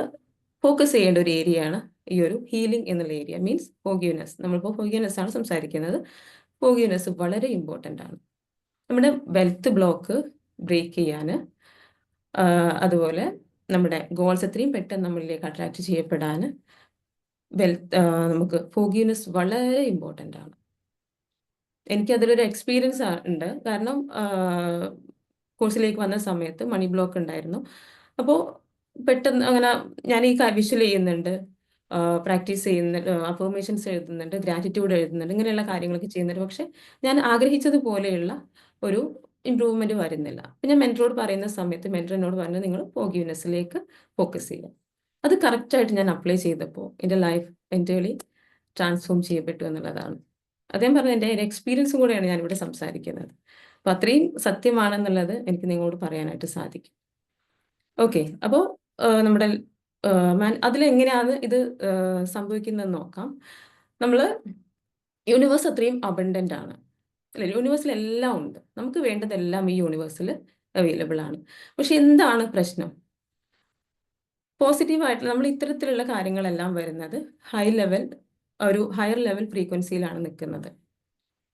Speaker 1: ഫോക്കസ് ചെയ്യേണ്ട ഒരു ഏരിയയാണ് ഈ ഒരു ഹീലിംഗ് എന്നുള്ള ഏരിയ. Means forgiveness. നമ്മളിപ്പോൾ ഫോർഗീവ്നെസ് ആണ് സംസാരിക്കുന്നത്. ഫോർഗീവ്നെസ് വളരെ ഇമ്പോർട്ടൻ്റ് ആണ്. നമ്മുടെ വെൽത്ത് ബ്ലോക്ക് ബ്രേക്ക് ചെയ്യാൻ, അതുപോലെ നമ്മുടെ ഗോൾസ് എത്രയും പെട്ടെന്ന് നമ്മളിലേക്ക് അട്രാക്ട് ചെയ്യപ്പെടാൻ നമുക്ക് ഫോർഗീവ്നെസ് വളരെ ഇമ്പോർട്ടൻ്റ് ആണ്. എനിക്കതിലൊരു എക്സ്പീരിയൻസ് ഉണ്ട്. കാരണം കോഴ്സിലേക്ക് വന്ന സമയത്ത് മണി ബ്ലോക്ക് ഉണ്ടായിരുന്നു. അപ്പോൾ പെട്ടെന്ന് അങ്ങനെ ഞാൻ ഈ വിഷ്വൽ ചെയ്യുന്നുണ്ട്, പ്രാക്ടീസ് ചെയ്യുന്നുണ്ട്, അഫർമേഷൻസ് എഴുതുന്നുണ്ട്, ഗ്രാറ്റിറ്റ്യൂഡ് എഴുതുന്നുണ്ട്, ഇങ്ങനെയുള്ള കാര്യങ്ങളൊക്കെ ചെയ്യുന്നുണ്ട്. പക്ഷെ ഞാൻ ആഗ്രഹിച്ചതുപോലെയുള്ള ഒരു ഇമ്പ്രൂവ്മെന്റ് വരുന്നില്ല. അപ്പം ഞാൻ മെൻറ്ററോട് പറയുന്ന സമയത്ത് മെൻറ്റർ എന്നോട് പറഞ്ഞു, നിങ്ങൾ ഫോർഗീവ്നെസ്സിലേക്ക് ഫോക്കസ് ചെയ്യുക. അത് കറക്റ്റായിട്ട് ഞാൻ അപ്ലൈ ചെയ്തപ്പോൾ എൻ്റെ ലൈഫ് എൻ്റേർലി ട്രാൻസ്ഫോം ചെയ്യപ്പെട്ടു എന്നുള്ളതാണ്. അദ്ദേഹം പറഞ്ഞ എൻ്റെ ഒരു എക്സ്പീരിയൻസും കൂടെയാണ് ഞാനിവിടെ സംസാരിക്കുന്നത്. അപ്പം അത്രയും സത്യമാണെന്നുള്ളത് എനിക്ക് നിങ്ങളോട് പറയാനായിട്ട് സാധിക്കും. ഓക്കെ. അപ്പോൾ നമ്മുടെ അതിലെങ്ങനെയാണ് ഇത് സംഭവിക്കുന്നതെന്ന് നോക്കാം. നമ്മൾ യൂണിവേഴ്സ് അത്രയും അബണ്ടൻ്റ് ആണ് അല്ലേ? യൂണിവേഴ്സിൽ എല്ലാം ഉണ്ട്. നമുക്ക് വേണ്ടതെല്ലാം ഈ യൂണിവേഴ്സിൽ അവൈലബിൾ ആണ്. പക്ഷെ എന്താണ് പ്രശ്നം? പോസിറ്റീവായിട്ട് നമ്മൾ ഇത്തരത്തിലുള്ള കാര്യങ്ങളെല്ലാം വരുന്നത് ഒരു ഹയർ ലെവൽ ഫ്രീക്വൻസിയിലാണ് നിൽക്കുന്നത്.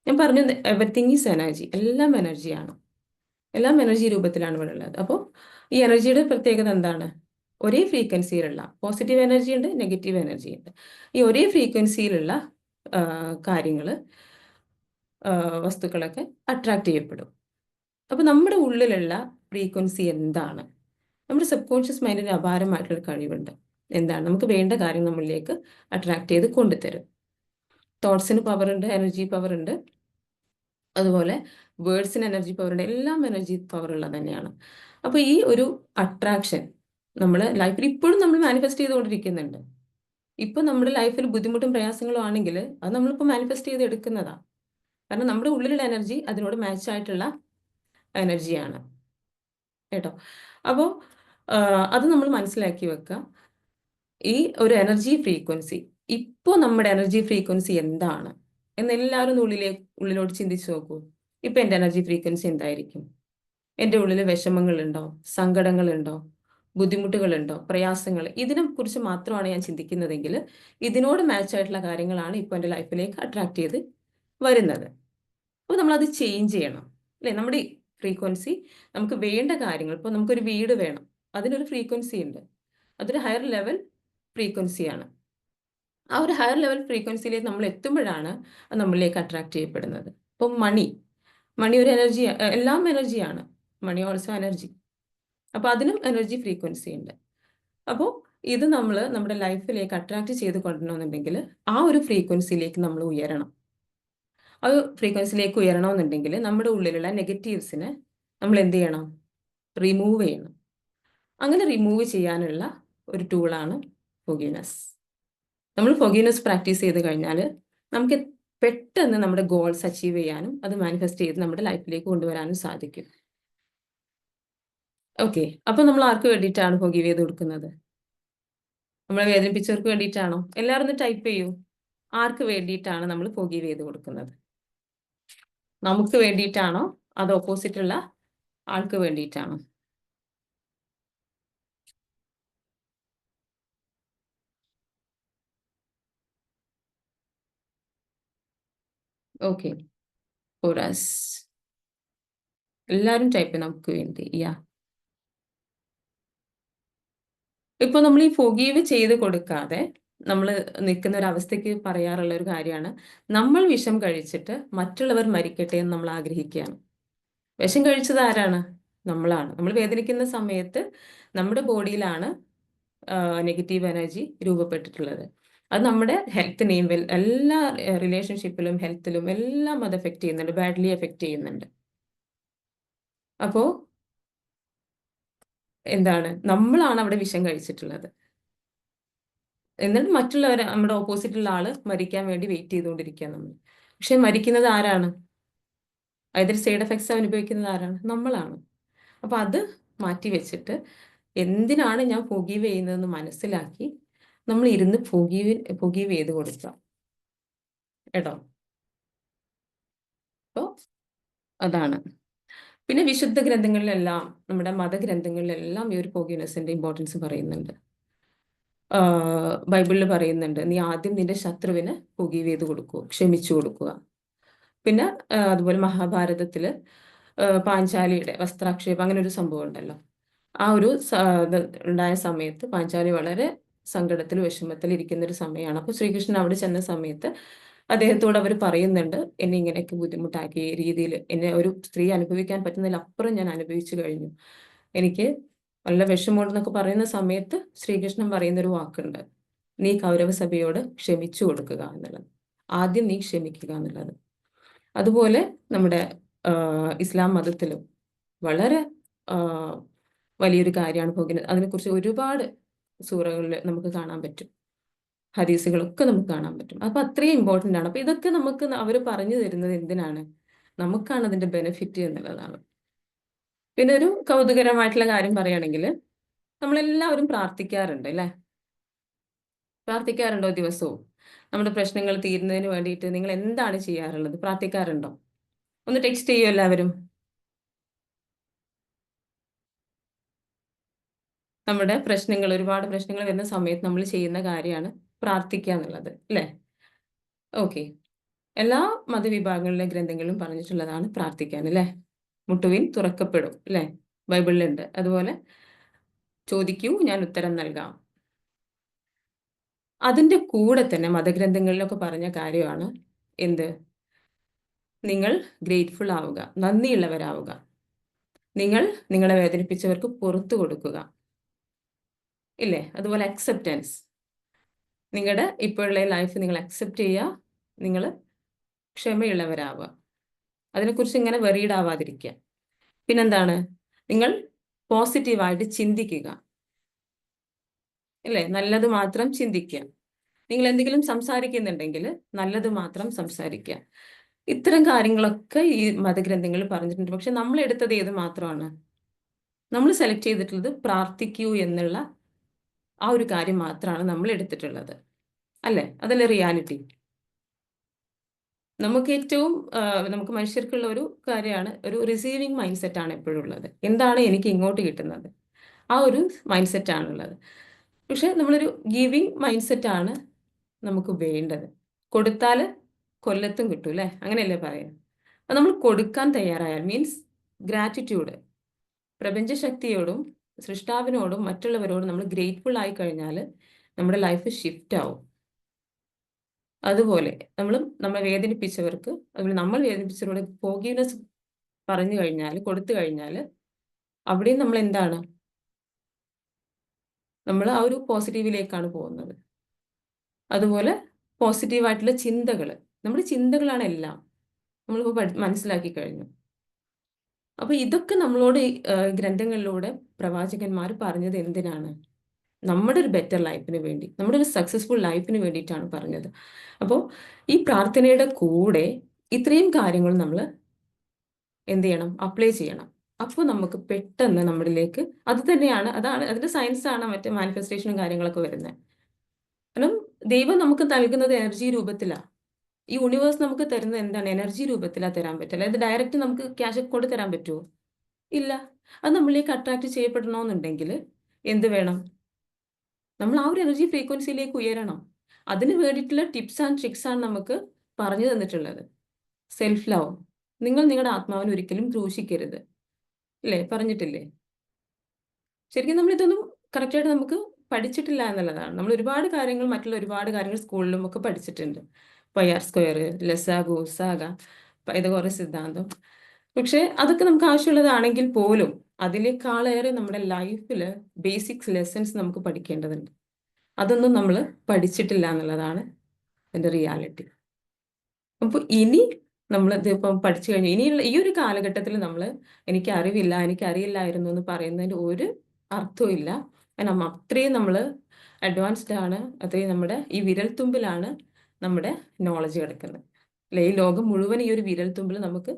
Speaker 1: ഞാൻ പറഞ്ഞു, എവറിത്തിങ് ഈസ് എനർജി. എല്ലാം എനർജിയാണ്. എല്ലാം എനർജി രൂപത്തിലാണ് ഇവിടെ ഉള്ളത്. അപ്പോൾ ഈ എനർജിയുടെ പ്രത്യേകത എന്താണ്? ഒരേ ഫ്രീക്വൻസിയിലുള്ള പോസിറ്റീവ് എനർജി ഉണ്ട്, നെഗറ്റീവ് എനർജി ഉണ്ട്. ഈ ഒരേ ഫ്രീക്വൻസിയിലുള്ള കാര്യങ്ങൾ, വസ്തുക്കളൊക്കെ അട്രാക്ട് ചെയ്യപ്പെടും. അപ്പോൾ നമ്മുടെ ഉള്ളിലുള്ള ഫ്രീക്വൻസി എന്താണ്? നമ്മുടെ സബ് കോൺഷ്യസ് മൈൻഡിന് അപാരമായിട്ടുള്ളൊരു കഴിവുണ്ട്. എന്താണ്? നമുക്ക് വേണ്ട കാര്യം നമ്മളിലേക്ക് അട്രാക്ട് ചെയ്ത് കൊണ്ടുതരും. തോട്ട്സിന് പവർ ഉണ്ട്, എനർജി പവർ ഉണ്ട്, അതുപോലെ വേർഡ്സിന് എനർജി പവർ ഉണ്ട്. എല്ലാം എനർജി പവർ ഉള്ളത് തന്നെയാണ്. അപ്പോൾ ഈ ഒരു അട്രാക്ഷൻ നമ്മൾ ലൈഫിൽ ഇപ്പോഴും നമ്മൾ മാനിഫെസ്റ്റ് ചെയ്തുകൊണ്ടിരിക്കുന്നുണ്ട്. ഇപ്പം നമ്മുടെ ലൈഫിൽ ബുദ്ധിമുട്ടും പ്രയാസങ്ങളും ആണെങ്കിൽ അത് നമ്മളിപ്പോൾ മാനിഫെസ്റ്റ് ചെയ്ത് എടുക്കുന്നതാണ്. കാരണം നമ്മുടെ ഉള്ളിലുള്ള എനർജി അതിനോട് മാച്ച് ആയിട്ടുള്ള എനർജിയാണ് കേട്ടോ. അപ്പോൾ അത് നമ്മൾ മനസ്സിലാക്കി വെക്കുക. ഈ ഒരു എനർജി ഫ്രീക്വൻസി, ഇപ്പോൾ നമ്മുടെ എനർജി ഫ്രീക്വൻസി എന്താണ് എന്ന് എല്ലാവരും ഉള്ളിലോട്ട് ചിന്തിച്ച് നോക്കൂ. ഇപ്പം എൻ്റെ എനർജി ഫ്രീക്വൻസി എന്തായിരിക്കും? എൻ്റെ ഉള്ളിൽ വിഷമങ്ങളുണ്ടോ, സങ്കടങ്ങളുണ്ടോ, ബുദ്ധിമുട്ടുകളുണ്ടോ, പ്രയാസങ്ങൾ, ഇതിനെക്കുറിച്ച് മാത്രമാണ് ഞാൻ ചിന്തിക്കുന്നതെങ്കിൽ ഇതിനോട് മാച്ച് ആയിട്ടുള്ള കാര്യങ്ങളാണ് ഇപ്പോൾ എൻ്റെ ലൈഫിലേക്ക് അട്രാക്ട് ചെയ്ത് വരുന്നത്. അപ്പോൾ നമ്മളത് ചേഞ്ച് ചെയ്യണം അല്ലേ? നമ്മുടെ ഫ്രീക്വൻസി, നമുക്ക് വേണ്ട കാര്യങ്ങൾ, ഇപ്പോൾ നമുക്കൊരു വീട് വേണം, അതിനൊരു ഫ്രീക്വൻസി ഉണ്ട്. അതൊരു ഹയർ ലെവൽ ഫ്രീക്വൻസിയാണ്. ആ ഒരു ഹയർ ലെവൽ ഫ്രീക്വൻസിയിലേക്ക് നമ്മൾ എത്തുമ്പോഴാണ് അത് നമ്മളിലേക്ക് അട്രാക്ട് ചെയ്യപ്പെടുന്നത്. ഇപ്പം മണി ഒരു എനർജി, എല്ലാം എനർജിയാണ്. മണി ഓൾസോ എനർജി. അപ്പോൾ അതിനും എനർജി ഫ്രീക്വൻസി ഉണ്ട്. അപ്പോൾ ഇത് നമ്മൾ നമ്മുടെ ലൈഫിലേക്ക് അട്രാക്ട് ചെയ്ത് കൊണ്ടുവരണമെന്നുണ്ടെങ്കിൽ ആ ഒരു ഫ്രീക്വൻസിയിലേക്ക് നമ്മൾ ഉയരണം. ആ ഫ്രീക്വൻസിയിലേക്ക് ഉയരണമെന്നുണ്ടെങ്കിൽ നമ്മുടെ ഉള്ളിലുള്ള നെഗറ്റീവ്സിനെ നമ്മൾ എന്ത് ചെയ്യണം? റിമൂവ് ചെയ്യണം. അങ്ങനെ റിമൂവ് ചെയ്യാനുള്ള ഒരു ടൂളാണ് ഫോർഗീവ്നെസ്. നമ്മൾ ഫോർഗീവ്നെസ് പ്രാക്ടീസ് ചെയ്ത് കഴിഞ്ഞാൽ നമുക്ക് പെട്ടെന്ന് നമ്മുടെ ഗോൾസ് അച്ചീവ് ചെയ്യാനും അത് മാനിഫെസ്റ്റ് ചെയ്ത് നമ്മുടെ ലൈഫിലേക്ക് കൊണ്ടുവരാനും സാധിക്കും. ഓക്കെ, അപ്പൊ നമ്മൾ ആർക്ക് വേണ്ടിയിട്ടാണ് ഫോർഗീവ് ചെയ്ത് കൊടുക്കുന്നത്? നമ്മളെ വേദനിപ്പിച്ചവർക്ക് വേണ്ടിയിട്ടാണോ? എല്ലാവരും ഒന്ന് ടൈപ്പ് ചെയ്യൂ. ആർക്ക് വേണ്ടിയിട്ടാണ് നമ്മൾ ഫോർഗീവ് ചെയ്ത് കൊടുക്കുന്നത്? നമുക്ക് വേണ്ടിയിട്ടാണോ അത് ഓപ്പോസിറ്റ് ഉള്ള ആൾക്ക് വേണ്ടിയിട്ടാണോ? Okay, for us. എല്ലാവരും ടൈപ്പ് നമുക്ക് വേണ്ടി. യാ, ഇപ്പൊ നമ്മൾ ഈ ഫോർഗീവ് ചെയ്ത് കൊടുക്കാതെ നമ്മൾ നിൽക്കുന്ന ഒരു അവസ്ഥയ്ക്ക് പറയാറുള്ള ഒരു കാര്യമാണ്, നമ്മൾ വിഷം കഴിച്ചിട്ട് മറ്റുള്ളവർ മരിക്കട്ടെ എന്ന് നമ്മൾ ആഗ്രഹിക്കുകയാണ്. വിഷം കഴിച്ചത് ആരാണ്? നമ്മളാണ്. നമ്മൾ വേദനിക്കുന്ന സമയത്ത് നമ്മുടെ ബോഡിയിലാണ് നെഗറ്റീവ് എനർജി രൂപപ്പെട്ടിട്ടുള്ളത്. അത് നമ്മുടെ ഹെൽത്തിനെയും എല്ലാ റിലേഷൻഷിപ്പിലും ഹെൽത്തിലും എല്ലാം അത് എഫക്റ്റ് ചെയ്യുന്നുണ്ട്, ബാഡ്ലി എഫക്റ്റ് ചെയ്യുന്നുണ്ട്. അപ്പോ എന്താണ്, നമ്മളാണ് അവിടെ വിഷം കഴിച്ചിട്ടുള്ളത്. എന്നിട്ട് മറ്റുള്ളവർ, നമ്മുടെ ഓപ്പോസിറ്റുള്ള ആള് മരിക്കാൻ വേണ്ടി വെയിറ്റ് ചെയ്തുകൊണ്ടിരിക്കുക നമ്മൾ. പക്ഷെ മരിക്കുന്നത് ആരാണ്? അതിൽ സൈഡ് എഫക്ട്സ് അനുഭവിക്കുന്നത് ആരാണ്? നമ്മളാണ്. അപ്പൊ അത് മാറ്റി വെച്ചിട്ട് എന്തിനാണ് ഞാൻ ഫോർഗീവ് ചെയ്യുന്നതെന്ന് മനസ്സിലാക്കി നമ്മൾ ഇരുന്ന് ഫോർഗീവ് ചെയ്ത് കൊടുക്കുക കേട്ടോ. അപ്പോൾ അതാണ്. പിന്നെ വിശുദ്ധ ഗ്രന്ഥങ്ങളിലെല്ലാം, നമ്മുടെ മതഗ്രന്ഥങ്ങളിലെല്ലാം ഈ ഒരു ഫോർഗീവ്നെസ്സിന്റെ ഇമ്പോർട്ടൻസ് പറയുന്നുണ്ട്. ബൈബിളിൽ പറയുന്നുണ്ട്, നീ ആദ്യം നിന്റെ ശത്രുവിന് ഫോർഗീവ് ചെയ്ത് കൊടുക്കുക, ക്ഷമിച്ചു കൊടുക്കുക. പിന്നെ അതുപോലെ മഹാഭാരതത്തില് പാഞ്ചാലിയുടെ വസ്ത്രാക്ഷേപം, അങ്ങനെ ഒരു സംഭവം ഉണ്ടല്ലോ. ആ ഒരു ഇത് ഉണ്ടായ സമയത്ത് പാഞ്ചാലി വളരെ സങ്കടത്തിൽ വിഷമത്തിൽ ഇരിക്കുന്ന ഒരു സമയമാണ്. അപ്പോൾ ശ്രീകൃഷ്ണൻ അവിടെ ചെന്ന സമയത്ത് അദ്ദേഹത്തോട് അവർ പറയുന്നുണ്ട്, എന്നെ ഇങ്ങനെയൊക്കെ ബുദ്ധിമുട്ടാക്കിയ രീതിയിൽ എന്നെ ഒരു സ്ത്രീ അനുഭവിക്കാൻ പറ്റുന്നതിലപ്പുറം ഞാൻ അനുഭവിച്ചു കഴിഞ്ഞു, എനിക്ക് നല്ല വിഷമമുണ്ടെന്നൊക്കെ പറയുന്ന സമയത്ത് ശ്രീകൃഷ്ണൻ പറയുന്ന ഒരു വാക്കുണ്ട്, നീ കൗരവസഭയോട് ക്ഷമിച്ചു കൊടുക്കുക എന്നുള്ളത്. ആദ്യം നീ ക്ഷമിക്കുക എന്നുള്ളത്. അതുപോലെ നമ്മുടെ ഇസ്ലാം മതത്തിലും വളരെ വലിയൊരു കാര്യമാണ് ഫോർഗീവ്നെസ്. അതിനെക്കുറിച്ച് ഒരുപാട് സൂറകളിൽ നമുക്ക് കാണാൻ പറ്റും, ഹദീസുകളൊക്കെ നമുക്ക് കാണാൻ പറ്റും. അപ്പൊ അത്രയും ഇമ്പോർട്ടൻ്റ് ആണ്. അപ്പൊ ഇതൊക്കെ നമുക്ക് അവർ പറഞ്ഞു തരുന്നത് എന്തിനാണ്? നമുക്കാണ് അതിന്റെ ബെനിഫിറ്റ് എന്നുള്ളതാണ്. പിന്നെ ഒരു കൗതുകരമായിട്ടുള്ള കാര്യം പറയുകയാണെങ്കിൽ, നമ്മളെല്ലാവരും പ്രാർത്ഥിക്കാറുണ്ട് അല്ലേ? പ്രാർത്ഥിക്കാറുണ്ടോ ദിവസവും? നമ്മുടെ പ്രശ്നങ്ങൾ തീരുന്നതിന് വേണ്ടിയിട്ട് നിങ്ങൾ എന്താണ് ചെയ്യാറുള്ളത്? പ്രാർത്ഥിക്കാറുണ്ടോ? ഒന്ന് ടെക്സ്റ്റ് ചെയ്യൂ എല്ലാവരും. നമ്മുടെ പ്രശ്നങ്ങൾ, ഒരുപാട് പ്രശ്നങ്ങൾ വരുന്ന സമയത്ത് നമ്മൾ ചെയ്യുന്ന കാര്യമാണ് പ്രാർത്ഥിക്കുക എന്നുള്ളത് അല്ലേ? ഓക്കെ, എല്ലാ മതവിഭാഗങ്ങളിലെ ഗ്രന്ഥങ്ങളിലും പറഞ്ഞിട്ടുള്ളതാണ് പ്രാർത്ഥിക്കാൻ അല്ലേ? മുട്ടുവിൻ തുറക്കപ്പെടും അല്ലേ? ബൈബിളിലുണ്ട്. അതുപോലെ ചോദിക്കൂ ഞാൻ ഉത്തരം നൽകാം. അതിൻ്റെ കൂടെ തന്നെ മതഗ്രന്ഥങ്ങളിലൊക്കെ പറഞ്ഞ കാര്യമാണ് എന്ത്? നിങ്ങൾ ഗ്രേറ്റ്ഫുൾ ആവുക, നന്ദിയുള്ളവരാവുക. നിങ്ങൾ നിങ്ങളെ വേദനിപ്പിച്ചവർക്ക് പുറത്തു കൊടുക്കുക ഇല്ലേ? അതുപോലെ അക്സെപ്റ്റൻസ്, നിങ്ങളുടെ ഇപ്പോഴുള്ള ലൈഫ് നിങ്ങൾ അക്സെപ്റ്റ് ചെയ്യുക, നിങ്ങൾ ക്ഷമയുള്ളവരാവുക, അതിനെക്കുറിച്ച് ഇങ്ങനെ വെറീഡ് ആവാതിരിക്കുക. പിന്നെന്താണ്? നിങ്ങൾ പോസിറ്റീവായിട്ട് ചിന്തിക്കുക ഇല്ലേ? നല്ലത് മാത്രം ചിന്തിക്കുക. നിങ്ങൾ എന്തെങ്കിലും സംസാരിക്കുന്നുണ്ടെങ്കിൽ നല്ലത് മാത്രം സംസാരിക്കുക. ഇത്തരം കാര്യങ്ങളൊക്കെ ഈ മതഗ്രന്ഥങ്ങളിൽ പറഞ്ഞിട്ടുണ്ട്. പക്ഷെ നമ്മൾ എടുത്തത് ഏത് മാത്രമാണ്? നമ്മൾ സെലക്ട് ചെയ്തിട്ടുള്ളത് പ്രാർത്ഥിക്കൂ എന്നുള്ള ആ ഒരു കാര്യം മാത്രമാണ് നമ്മൾ എടുത്തിട്ടുള്ളത് അല്ലേ? അതല്ലേ റിയാലിറ്റി? നമുക്ക് ഏറ്റവും നമുക്ക് മനുഷ്യർക്കുള്ള ഒരു കാര്യമാണ്, ഒരു റിസീവിങ് മൈൻഡ് സെറ്റ് ആണ് എപ്പോഴും ഉള്ളത്. എന്താണ് എനിക്ക് ഇങ്ങോട്ട് കിട്ടുന്നത്, ആ ഒരു മൈൻഡ് സെറ്റ് ആണുള്ളത്. പക്ഷെ നമ്മളൊരു ഗിവിങ് മൈൻഡ് സെറ്റ് ആണ് നമുക്ക് വേണ്ടത്. കൊടുത്താൽ കൊല്ലത്തും കിട്ടും അല്ലേ? അങ്ങനെയല്ലേ പറയാം? അത് നമ്മൾ കൊടുക്കാൻ തയ്യാറായാൽ, മീൻസ് ഗ്രാറ്റിറ്റ്യൂഡ്, പ്രപഞ്ചശക്തിയോടും സൃഷ്ടാവിനോടും മറ്റുള്ളവരോടും നമ്മൾ ഗ്രേറ്റ്ഫുൾ ആയി കഴിഞ്ഞാൽ നമ്മുടെ ലൈഫ് ഷിഫ്റ്റ് ആവും. അതുപോലെ നമ്മളെ വേദനിപ്പിച്ചവർക്ക്, അതുപോലെ നമ്മൾ വേദനിപ്പിച്ചവരോട് ഫോർഗീവ്നെസ് പറഞ്ഞു കഴിഞ്ഞാൽ, കൊടുത്തു കഴിഞ്ഞാൽ അവിടെയും നമ്മൾ എന്താണ്, നമ്മൾ ആ ഒരു പോസിറ്റീവിലേക്കാണ് പോകുന്നത്. അതുപോലെ പോസിറ്റീവായിട്ടുള്ള ചിന്തകൾ, നമ്മുടെ ചിന്തകളാണ് എല്ലാം. നമ്മളിപ്പോൾ മനസ്സിലാക്കി കഴിഞ്ഞു. അപ്പൊ ഇതൊക്കെ നമ്മളോട് ഗ്രന്ഥങ്ങളിലൂടെ പ്രവാചകന്മാർ പറഞ്ഞത് എന്തിനാണ്? നമ്മുടെ ഒരു ബെറ്റർ ലൈഫിന് വേണ്ടി, നമ്മുടെ ഒരു സക്സസ്ഫുൾ ലൈഫിന് വേണ്ടിയിട്ടാണ് പറഞ്ഞത്. അപ്പോൾ ഈ പ്രാർത്ഥനയുടെ കൂടെ ഇത്രയും കാര്യങ്ങൾ നമ്മൾ എന്ത് ചെയ്യണം? അപ്ലൈ ചെയ്യണം. അപ്പോൾ നമുക്ക് പെട്ടെന്ന് നമ്മളിലേക്ക് അതാണ് അതിന്റെ സയൻസ് ആണ് മറ്റേ മാനിഫെസ്റ്റേഷനും കാര്യങ്ങളൊക്കെ വരുന്നത്. കാരണം ദൈവം നമുക്ക് നൽകുന്നത് എനർജി രൂപത്തിലാണ്. ഈ യൂണിവേഴ്സ് നമുക്ക് തരുന്നത് എന്താണ്? എനർജി രൂപത്തിലാണ് തരാൻ പറ്റില്ല. ഇത് ഡയറക്റ്റ് നമുക്ക് ക്യാഷ് കൊണ്ട് തരാൻ പറ്റുമോ? ഇല്ല. അത് നമ്മളിലേക്ക് അട്രാക്ട് ചെയ്യപ്പെടണമെന്നുണ്ടെങ്കിൽ എന്ത് വേണം? നമ്മൾ ആ ഒരു എനർജി ഫ്രീക്വൻസിയിലേക്ക് ഉയരണം. അതിന് വേണ്ടിയിട്ടുള്ള ടിപ്സ് ആൻഡ് ട്രിക്സ് ആണ് നമുക്ക് പറഞ്ഞു തന്നിട്ടുള്ളത്. Self love. നിങ്ങൾ നിങ്ങളുടെ ആത്മാവിനെ ഒരിക്കലും ക്രൂശിക്കരുത്. അല്ലേ? പറഞ്ഞിട്ടില്ലേ? ശരിക്കും നമ്മൾ ഇതൊന്നും കറക്റ്റായിട്ട് നമുക്ക് പഠിച്ചിട്ടില്ല എന്നുള്ളതാണ്. നമ്മൾ മറ്റുള്ള ഒരുപാട് കാര്യങ്ങൾ സ്കൂളിലും ഒക്കെ പഠിച്ചിട്ടുണ്ട്. പൈആർ സ്ക്വയർ, ലസാഗു, സാഗ, പൈതഗോറസ് സിദ്ധാന്തം. പക്ഷെ അതൊക്കെ നമുക്ക് ആവശ്യമുള്ളതാണെങ്കിൽ പോലും അതിനേക്കാളേറെ നമ്മുടെ ലൈഫിൽ ബേസിക്സ് ലെസൺസ് നമുക്ക് പഠിക്കേണ്ടതുണ്ട്. അതൊന്നും നമ്മൾ പഠിച്ചിട്ടില്ല എന്നുള്ളതാണ് എൻ്റെ റിയാലിറ്റി. അപ്പോൾ ഇനി നമ്മൾ ഇതിപ്പം പഠിച്ചു കഴിഞ്ഞു, ഇനിയുള്ള ഈ ഒരു കാലഘട്ടത്തിൽ നമ്മൾ എനിക്കറിയില്ലായിരുന്നു എന്ന് പറയുന്നതിൻ്റെ ഒരു അർത്ഥവും ഇല്ല. കാരണം അത്രയും നമ്മൾ അഡ്വാൻസ്ഡ് ആണ്, അത്രയും നമ്മുടെ ഈ വിരൽത്തുമ്പിലാണ് നമ്മുടെ നോളജ് കിടക്കുന്നത്. അല്ലെ? ഈ ലോകം മുഴുവൻ ഈ ഒരു വിരൽത്തുമ്പിൽ നമുക്ക്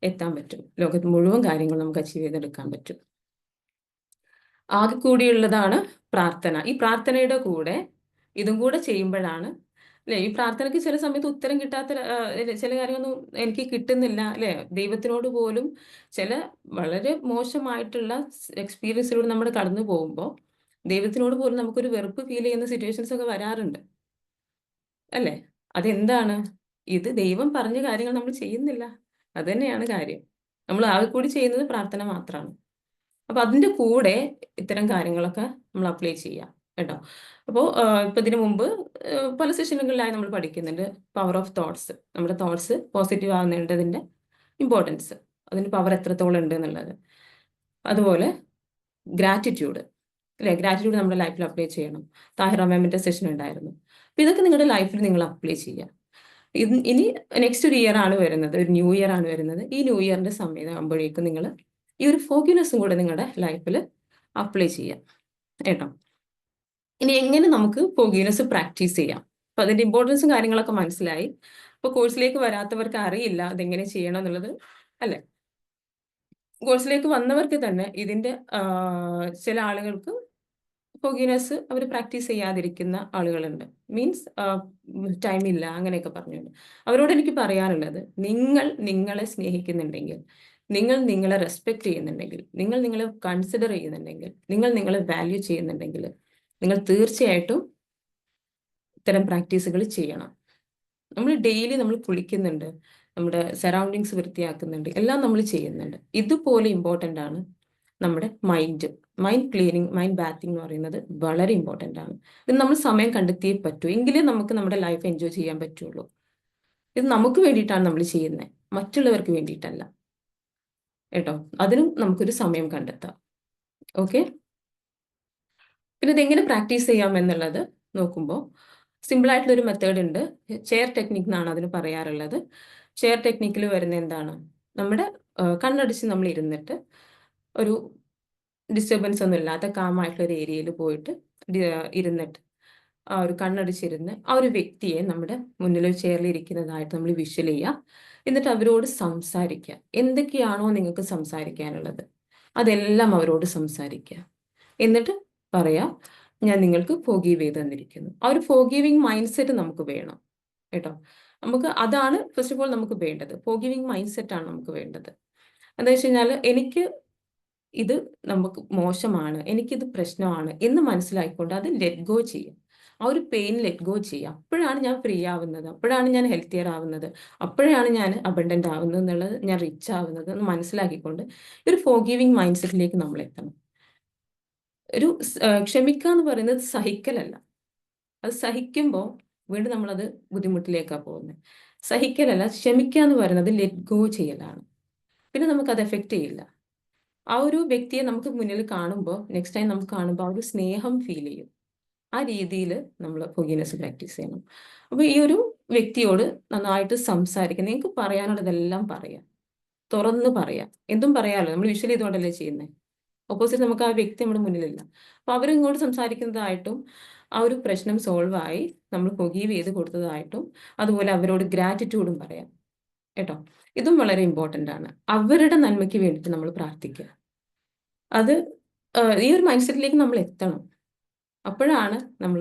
Speaker 1: എത്താൻ പറ്റും. ലോകത്ത് മുഴുവൻ കാര്യങ്ങൾ നമുക്ക് അച്ചീവ് ചെയ്തെടുക്കാൻ പറ്റും. ആകെ കൂടിയുള്ളതാണ് പ്രാർത്ഥന. ഈ പ്രാർത്ഥനയുടെ കൂടെ ഇതും കൂടെ ചെയ്യുമ്പോഴാണ്, അല്ലെ, ഈ പ്രാർത്ഥനയ്ക്ക് ചില സമയത്ത് ഉത്തരം കിട്ടാത്ത ചില കാര്യങ്ങളൊന്നും എനിക്ക് കിട്ടുന്നില്ല, അല്ലെ? ദൈവത്തിനോട് പോലും ചില വളരെ മോശമായിട്ടുള്ള എക്സ്പീരിയൻസിലൂടെ നമ്മൾ കടന്നു പോകുമ്പോൾ ദൈവത്തിനോട് പോലും നമുക്കൊരു വെറുപ്പ് ഫീൽ ചെയ്യുന്ന സിറ്റുവേഷൻസ് ഒക്കെ വരാറുണ്ട്, അല്ലേ? അതെന്താണ്? ഇത് ദൈവം പറഞ്ഞ കാര്യങ്ങൾ നമ്മൾ ചെയ്യുന്നില്ല. അത് തന്നെയാണ് കാര്യം. നമ്മൾ ആകെ കൂടി ചെയ്യുന്നത് പ്രാർത്ഥന മാത്രമാണ്. അപ്പൊ അതിന്റെ കൂടെ ഇത്തരം കാര്യങ്ങളൊക്കെ നമ്മൾ അപ്ലൈ ചെയ്യാം കേട്ടോ. അപ്പോൾ ഇപ്പൊ ഇതിനു മുമ്പ് പല സെഷനുകളിലായി നമ്മൾ പഠിക്കുന്നുണ്ട് പവർ ഓഫ് തോട്ട്സ്. നമ്മുടെ തോട്ട്സ് പോസിറ്റീവ് ആവുന്നതിന്റെ ഇമ്പോർട്ടൻസ്, അതിന് പവർ എത്രത്തോളം ഉണ്ട് എന്നുള്ളത്. അതുപോലെ ഗ്രാറ്റിറ്റ്യൂഡ്, അല്ലെ? ഗ്രാറ്റിറ്റ്യൂഡ് നമ്മുടെ ലൈഫിൽ അപ്ലൈ ചെയ്യണം. താഹിറ മാമിന്റെ സെഷൻ ഉണ്ടായിരുന്നു. അപ്പൊ ഇതൊക്കെ നിങ്ങളുടെ ലൈഫിൽ നിങ്ങൾ അപ്ലൈ ചെയ്യുക. ഇനി നെക്സ്റ്റ് ഒരു ഇയർ ആണ് വരുന്നത്, ഒരു ന്യൂ ഇയർ ആണ് വരുന്നത്. ഈ ന്യൂ ഇയറിന്റെ സമയം ആകുമ്പോഴേക്കും നിങ്ങൾ ഈ ഒരു ഫോർഗിവ്നെസ്സും കൂടെ നിങ്ങളുടെ ലൈഫിൽ അപ്ലൈ ചെയ്യാം കേട്ടോ. ഇനി എങ്ങനെ നമുക്ക് ഫോർഗിവ്നെസ് പ്രാക്ടീസ് ചെയ്യാം? അപ്പൊ അതിന്റെ ഇമ്പോർട്ടൻസും കാര്യങ്ങളൊക്കെ മനസ്സിലായി. അപ്പൊ കോഴ്സിലേക്ക് വരാത്തവർക്ക് അറിയില്ല അതെങ്ങനെ ചെയ്യണം എന്നുള്ളത്, അല്ലെ? കോഴ്സിലേക്ക് വന്നവർക്ക് തന്നെ ഇതിന്റെ ചില ആളുകൾക്ക് ഫോർഗിവ്നെസ് അവർ പ്രാക്ടീസ് ചെയ്യാതിരിക്കുന്ന ആളുകളുണ്ട്. മീൻസ് ടൈം ഇല്ല അങ്ങനെയൊക്കെ പറഞ്ഞുകൊണ്ട്. അവരോട് എനിക്ക് പറയാനുള്ളത്, നിങ്ങൾ നിങ്ങളെ സ്നേഹിക്കുന്നുണ്ടെങ്കിൽ, നിങ്ങൾ നിങ്ങളെ റെസ്പെക്ട് ചെയ്യുന്നുണ്ടെങ്കിൽ, നിങ്ങൾ നിങ്ങളെ കൺസിഡർ ചെയ്യുന്നുണ്ടെങ്കിൽ, നിങ്ങൾ നിങ്ങളെ വാല്യൂ ചെയ്യുന്നുണ്ടെങ്കിൽ, നിങ്ങൾ തീർച്ചയായിട്ടും ഇത്തരം പ്രാക്ടീസുകൾ ചെയ്യണം. നമ്മൾ ഡെയിലി നമ്മൾ കുളിക്കുന്നുണ്ട്, നമ്മുടെ സറൗണ്ടിങ്സ് വൃത്തിയാക്കുന്നുണ്ട്, എല്ലാം നമ്മൾ ചെയ്യുന്നുണ്ട്. ഇതുപോലെ ഇമ്പോർട്ടൻ്റ് ആണ് നമ്മുടെ മൈൻഡ് ക്ലീനിങ്, മൈൻഡ് ബാത്തിങ് എന്ന് പറയുന്നത് വളരെ ഇമ്പോർട്ടൻ്റ് ആണ്. ഇത് നമ്മൾ സമയം കണ്ടെത്തിയേ പറ്റൂ, എങ്കിലേ നമുക്ക് നമ്മുടെ ലൈഫ് എൻജോയ് ചെയ്യാൻ പറ്റുള്ളൂ. ഇത് നമുക്ക് വേണ്ടിയിട്ടാണ് നമ്മൾ ചെയ്യുന്നത്, മറ്റുള്ളവർക്ക് വേണ്ടിയിട്ടല്ല കേട്ടോ. അതിനും നമുക്കൊരു സമയം കണ്ടെത്താം. ഓക്കെ. പിന്നെ ഇതെങ്ങനെ പ്രാക്ടീസ് ചെയ്യാം എന്നുള്ളത് നോക്കുമ്പോൾ സിമ്പിളായിട്ടുള്ളൊരു മെത്തേഡ് ഉണ്ട്. ചെയർ ടെക്നിക് എന്നാണ് അതിന് പറയാറുള്ളത്. ചെയർ ടെക്നിക്കിൽ വരുന്ന എന്താണ്? നമ്മുടെ കണ്ണടിച്ച് നമ്മൾ ഇരുന്നിട്ട് ഒരു ഡിസ്റ്റർബൻസ് ഒന്നും ഇല്ലാത്ത കാമായിട്ടുള്ള ഒരു ഏരിയയിൽ പോയിട്ട് ഇരുന്നിട്ട് ആ ഒരു കണ്ണടിച്ചിരുന്ന് ആ ഒരു വ്യക്തിയെ നമ്മുടെ മുന്നിൽ ചെയറിൽ ഇരിക്കുന്നതായിട്ട് നമ്മൾ വിഷ്വൽ ചെയ്യുക. എന്നിട്ട് അവരോട് സംസാരിക്കുക. എന്തൊക്കെയാണോ നിങ്ങൾക്ക് സംസാരിക്കാനുള്ളത് അതെല്ലാം അവരോട് സംസാരിക്കുക. എന്നിട്ട് പറയാം, ഞാൻ നിങ്ങൾക്ക് ഫോർഗീവ് ചെയ്ത് തന്നിരിക്കുന്നു. ആ ഒരു ഫോർഗീവിങ് മൈൻഡ് സെറ്റ് നമുക്ക് വേണം കേട്ടോ. നമുക്ക് അതാണ് ഫസ്റ്റ് ഓഫ് ഓൾ നമുക്ക് വേണ്ടത്. ഫോർഗീവിങ് മൈൻഡ് സെറ്റാണ് നമുക്ക് വേണ്ടത്. എന്താ വെച്ച് കഴിഞ്ഞാൽ, എനിക്ക് ഇത് നമുക്ക് മോശമാണ്, എനിക്കിത് പ്രശ്നമാണ് എന്ന് മനസ്സിലാക്കിക്കൊണ്ട് അത് ലെറ്റ് ഗോ ചെയ്യാം. ആ ഒരു പെയിൻ ലെറ്റ് ഗോ ചെയ്യാം. അപ്പോഴാണ് ഞാൻ ഫ്രീ ആവുന്നത്, അപ്പോഴാണ് ഞാൻ ഹെൽത്തിയർ ആവുന്നത്, അപ്പോഴാണ് ഞാൻ അബണ്ടന്റ് ആവുന്നത് എന്നുള്ളത്, ഞാൻ റിച്ച് ആവുന്നത് എന്ന് മനസ്സിലാക്കിക്കൊണ്ട് ഒരു ഫോർഗീവിങ് മൈൻഡ് സെറ്റിലേക്ക് നമ്മൾ എത്തണം. ക്ഷമിക്കുക എന്ന് പറയുന്നത് സഹിക്കലല്ല. അത് സഹിക്കുമ്പോൾ വീണ്ടും നമ്മളത് ബുദ്ധിമുട്ടിലേക്കാണ് പോകുന്നത്. സഹിക്കലല്ല, ക്ഷമിക്കുക എന്ന് പറയുന്നത് ലെറ്റ് ഗോ ചെയ്യലാണ്. പിന്നെ നമുക്കത് എഫക്റ്റ് ചെയ്യില്ല. ആ ഒരു വ്യക്തിയെ നമുക്ക് മുന്നിൽ കാണുമ്പോൾ, നെക്സ്റ്റ് ടൈം നമുക്ക് കാണുമ്പോൾ ആ ഒരു സ്നേഹം ഫീൽ ചെയ്യും. ആ രീതിയിൽ നമ്മൾ ഫോർഗീവ്നെസ് പ്രാക്ടീസ് ചെയ്യണം. അപ്പോൾ ഈ ഒരു വ്യക്തിയോട് നന്നായിട്ട് സംസാരിക്കുക. നിങ്ങൾക്ക് പറയാനുള്ളതെല്ലാം പറയാം. തുറന്ന് പറയാം. എന്തും പറയാമല്ലോ, നമ്മൾ വിഷ്വൽ ചെയ്തുകൊണ്ടല്ലേ ചെയ്യുന്നത്. ഓപ്പോസിറ്റ് നമുക്ക് ആ വ്യക്തി നമ്മുടെ മുന്നിലില്ല. അപ്പോൾ അവരിങ്ങോട്ട് സംസാരിക്കുന്നതായിട്ടും ആ ഒരു പ്രശ്നം സോൾവ് ആയി നമ്മൾ ഫൊഗീവ് ചെയ്ത് കൊടുത്തതായിട്ടും അതുപോലെ അവരോട് ഗ്രാറ്റിറ്റ്യൂഡും പറയാം കേട്ടോ. ഇതും വളരെ ഇമ്പോർട്ടൻ്റ് ആണ്. അവരുടെ നന്മയ്ക്ക് വേണ്ടിയിട്ട് നമ്മൾ പ്രാർത്ഥിക്കുക. അത് ഈ ഒരു മൈൻഡ് സെറ്റിലേക്ക് നമ്മൾ എത്തണം. അപ്പോഴാണ് നമ്മൾ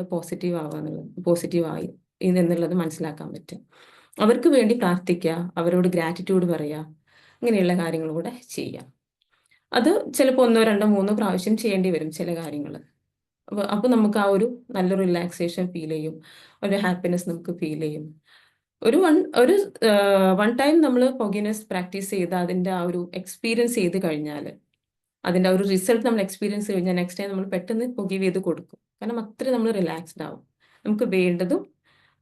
Speaker 1: പോസിറ്റീവായി എന്നുള്ളത് മനസ്സിലാക്കാൻ പറ്റും. അവർക്ക് വേണ്ടി പ്രാർത്ഥിക്കുക, അവരോട് ഗ്രാറ്റിറ്റ്യൂഡ് പറയുക, ഇങ്ങനെയുള്ള കാര്യങ്ങൾ കൂടെ ചെയ്യാം. അത് ചിലപ്പോൾ 1, 2, 3 പ്രാവശ്യം ചെയ്യേണ്ടി വരും ചില കാര്യങ്ങൾ. അപ്പോൾ നമുക്ക് ആ ഒരു നല്ല റിലാക്സേഷൻ ഫീൽ ചെയ്യും, ഒരു ഹാപ്പിനെസ് നമുക്ക് ഫീൽ ചെയ്യും. ഒരു വൺ ടൈം നമ്മൾ ഫോഗിനെസ് പ്രാക്ടീസ് ചെയ്ത് അതിൻ്റെ ആ ഒരു എക്സ്പീരിയൻസ് ചെയ്ത് കഴിഞ്ഞാൽ, അതിൻ്റെ ആ ഒരു റിസൾട്ട് നമ്മൾ എക്സ്പീരിയൻസ് കഴിഞ്ഞാൽ നെക്സ്റ്റ് ടൈം നമ്മൾ പെട്ടെന്ന് ഫൊഗീവ് ചെയ്ത് കൊടുക്കും. കാരണം അത്രയും നമ്മൾ റിലാക്സ്ഡ് ആവും. നമുക്ക് വേണ്ടതും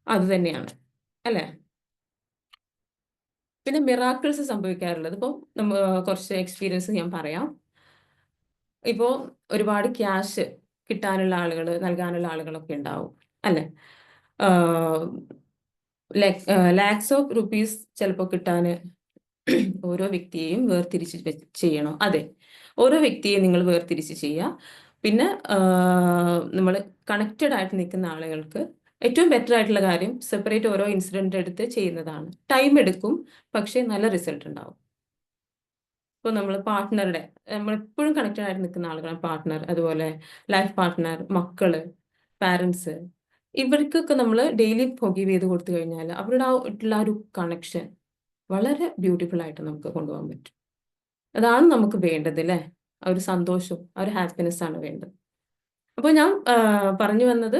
Speaker 1: അത് തന്നെയാണ്, അല്ലേ? പിന്നെ മിറാക്കിൾസ് സംഭവിക്കാറുള്ളത്, ഇപ്പോൾ കുറച്ച് എക്സ്പീരിയൻസ് ഞാൻ പറയാം. ഇപ്പോൾ ഒരുപാട് ക്യാഷ് കിട്ടാനുള്ള ആളുകൾ, നൽകാനുള്ള ആളുകളൊക്കെ ഉണ്ടാവും, അല്ലേ? ലാക്സ് ഓഫ് റുപ്പീസ് ചിലപ്പോൾ കിട്ടാൻ ഓരോ വ്യക്തിയെയും വേർതിരിച്ച് ചെയ്യണം. അതെ, ഓരോ വ്യക്തിയെയും നിങ്ങൾ വേർതിരിച്ച് ചെയ്യുക. പിന്നെ നമ്മൾ കണക്റ്റഡ് ആയിട്ട് നിൽക്കുന്ന ആളുകൾക്ക് ഏറ്റവും ബെറ്റർ ആയിട്ടുള്ള കാര്യം സെപ്പറേറ്റ് ഓരോ ഇൻസിഡന്റ് എടുത്ത് ചെയ്യുന്നതാണ്. ടൈം എടുക്കും, പക്ഷേ നല്ല റിസൾട്ട് ഉണ്ടാവും. ഇപ്പോൾ നമ്മൾ നമ്മളെപ്പോഴും കണക്റ്റഡ് ആയിട്ട് നിൽക്കുന്ന ആളുകളാണ് പാർട്ട്ണർ, അതുപോലെ ലൈഫ് പാർട്ട്ണർ, മക്കള്, പാരൻസ്. ഇവർക്കൊക്കെ നമ്മൾ ഡെയിലി ഫൊഗീവ് ചെയ്ത് കൊടുത്തു കഴിഞ്ഞാൽ അവരുടെ ആയിട്ടുള്ള ആ ഒരു കണക്ഷൻ വളരെ ബ്യൂട്ടിഫുൾ ആയിട്ട് നമുക്ക് കൊണ്ടുപോകാൻ പറ്റും. അതാണ് നമുക്ക് വേണ്ടത്, അല്ലേ? ആ ഒരു സന്തോഷവും ആ ഒരു ഹാപ്പിനെസ് ആണ് വേണ്ടത്. അപ്പോൾ ഞാൻ പറഞ്ഞു വന്നത്,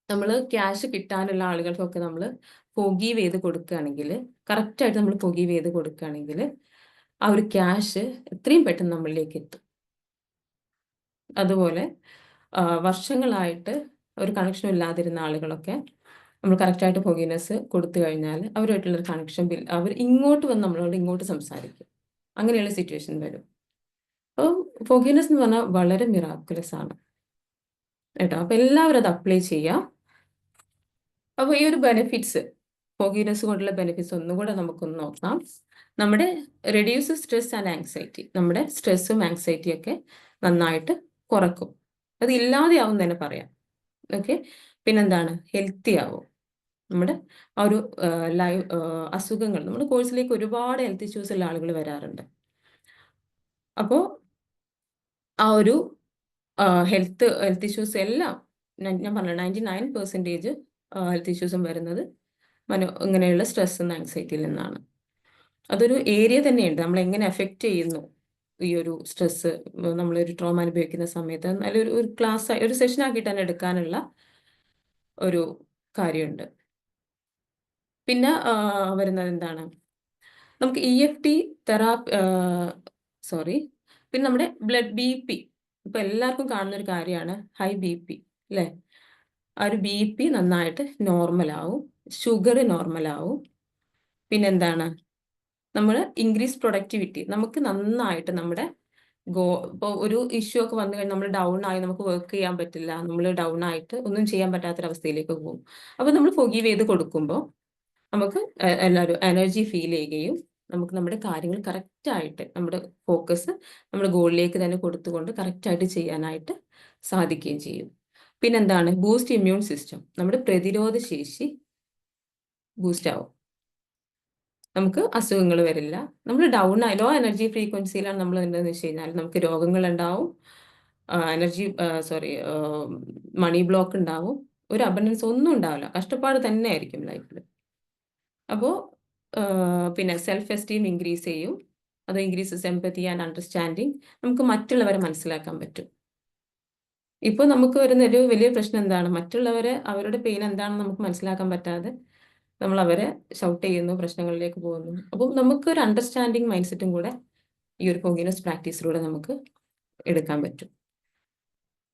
Speaker 1: നമ്മൾ ക്യാഷ് കിട്ടാനുള്ള ആളുകൾക്കൊക്കെ നമ്മൾ ഫൊഗീവ് ചെയ്ത് കൊടുക്കുകയാണെങ്കിൽ, കറക്റ്റായിട്ട് നമ്മൾ ഫൊഗീവ് ചെയ്ത് കൊടുക്കുകയാണെങ്കിൽ ആ ഒരു ക്യാഷ് എത്രയും പെട്ടെന്ന് നമ്മളിലേക്ക് എത്തും. അതുപോലെ വർഷങ്ങളായിട്ട് ഒരു കണക്ഷനും ഇല്ലാതിരുന്ന ആളുകളൊക്കെ നമ്മൾ കറക്റ്റായിട്ട് ഫൊഗീവ്നെസ് കൊടുത്തു കഴിഞ്ഞാൽ അവരുമായിട്ടുള്ളൊരു കണക്ഷൻ അവർ ഇങ്ങോട്ട് വന്ന് നമ്മളോട് ഇങ്ങോട്ട് സംസാരിക്കും. അങ്ങനെയുള്ള സിറ്റുവേഷൻ വരും. അപ്പോൾ ഫൊഗീവ്നെസ് എന്ന് പറഞ്ഞാൽ വളരെ മിറാക്കുലസ് ആണ് കേട്ടോ. അപ്പോൾ എല്ലാവരും അത് അപ്ലൈ ചെയ്യാം. അപ്പോൾ ഈ ഒരു ബെനിഫിറ്റ്സ്, ഫൊഗീവ്നെസ് കൊണ്ടുള്ള ബെനിഫിറ്റ്സ് ഒന്നുകൂടെ നമുക്കൊന്ന് നോക്കാം. നമ്മുടെ റെഡ്യൂസ് സ്ട്രെസ് ആൻഡ് ആങ്സൈറ്റി, നമ്മുടെ സ്ട്രെസ്സും ആങ്സൈറ്റിയും ഒക്കെ നന്നായിട്ട് കുറക്കും. അത് ഇല്ലാതെയാവും തന്നെ പറയാം. ഓക്കെ. പിന്നെന്താണ്, ഹെൽത്തി ആവും. നമ്മുടെ ആ ഒരു അസുഖങ്ങൾ, നമ്മുടെ കോഴ്സിലേക്ക് ഒരുപാട് ഹെൽത്ത് ഇഷ്യൂസ് ഉള്ള ആളുകൾ വരാറുണ്ട്. അപ്പോൾ ആ ഒരു ഹെൽത്ത് ഇഷ്യൂസ് എല്ലാം ഞാൻ പറഞ്ഞു 99% ഹെൽത്ത് ഇഷ്യൂസും വരുന്നത് ഇങ്ങനെയുള്ള സ്ട്രെസ്സും ആങ്സൈറ്റിയിൽ നിന്നാണ്. അതൊരു ഏരിയ തന്നെയുണ്ട്, നമ്മൾ എങ്ങനെ എഫക്റ്റ് ചെയ്യുന്നു ഈ ഒരു സ്ട്രെസ്സ്. നമ്മളൊരു ട്രോമ അനുഭവിക്കുന്ന സമയത്ത് നല്ലൊരു ഒരു സെഷൻ ആക്കിയിട്ട് തന്നെ എടുക്കാനുള്ള ഒരു കാര്യമുണ്ട്. പിന്നെ വരുന്നത് എന്താണ്, നമുക്ക് EFT തെറാപ്പി, പിന്നെ നമ്മുടെ ബ്ലഡ് BP, ഇപ്പൊ എല്ലാവർക്കും കാണുന്ന ഒരു കാര്യമാണ് ഹൈ BP, അല്ലേ? ആ ഒരു BP നന്നായിട്ട് നോർമലാവും, ഷുഗർ നോർമലാവും. പിന്നെന്താണ്, നമ്മൾ ഇൻക്രീസ് പ്രൊഡക്ടിവിറ്റി, നമുക്ക് നന്നായിട്ട് നമ്മുടെ ഇപ്പോൾ ഒരു ഇഷ്യൂ ഒക്കെ വന്നു കഴിഞ്ഞാൽ നമ്മൾ ഡൗൺ ആയി, നമുക്ക് വർക്ക് ചെയ്യാൻ പറ്റില്ല, നമ്മൾ ഡൗൺ ആയിട്ട് ഒന്നും ചെയ്യാൻ പറ്റാത്തൊരവസ്ഥയിലേക്ക് പോകും. അപ്പോൾ നമ്മൾ ഫൊഗീവ് ചെയ്ത് കൊടുക്കുമ്പോൾ നമുക്ക് എല്ലാവരും എനർജി ഫീൽ ചെയ്യുകയും നമുക്ക് നമ്മുടെ കാര്യങ്ങൾ കറക്റ്റായിട്ട്, നമ്മുടെ ഫോക്കസ് നമ്മുടെ ഗോളിലേക്ക് തന്നെ കൊടുത്തുകൊണ്ട് കറക്റ്റായിട്ട് ചെയ്യാനായിട്ട് സാധിക്കുകയും ചെയ്യും. പിന്നെന്താണ്, ബൂസ്റ്റ് ഇമ്മ്യൂൺ സിസ്റ്റം, നമ്മുടെ പ്രതിരോധ ശേഷി ബൂസ്റ്റ് ആവും, നമുക്ക് അസുഖങ്ങൾ വരില്ല. നമ്മൾ ഡൗൺ ആയി ലോ എനർജി ഫ്രീക്വൻസിയിലാണ് നമ്മൾ എന്താണെന്ന് വെച്ച് കഴിഞ്ഞാൽ നമുക്ക് രോഗങ്ങൾ ഉണ്ടാവും, മണി ബ്ലോക്ക് ഉണ്ടാവും, ഒരു അബണ്ടൻസ് ഒന്നും ഉണ്ടാവില്ല, കഷ്ടപ്പാട് തന്നെ ആയിരിക്കും ലൈഫിൽ. അപ്പോൾ പിന്നെ സെൽഫ് എസ്റ്റീം ഇൻക്രീസ് ചെയ്യും, അത് ഇൻക്രീസസ് എംപതി ആൻഡ് അണ്ടർസ്റ്റാൻഡിങ്, നമുക്ക് മറ്റുള്ളവരെ മനസ്സിലാക്കാൻ പറ്റും. ഇപ്പോൾ നമുക്ക് വരുന്ന ഒരു വലിയ പ്രശ്നം എന്താണ്, മറ്റുള്ളവരെ അവരുടെ പെയിൻ എന്താണെന്ന് നമുക്ക് മനസ്സിലാക്കാൻ പറ്റാതെ നമ്മൾ അവരെ ഷൗട്ട് ചെയ്യുന്നു, പ്രശ്നങ്ങളിലേക്ക് പോകുന്നു. അപ്പം നമുക്കൊരു അണ്ടർസ്റ്റാൻഡിങ് മൈൻഡ് സെറ്റും കൂടെ ഈ ഒരു ഫൊഗീവ്നെസ് പ്രാക്ടീസിലൂടെ നമുക്ക് എടുക്കാൻ പറ്റും.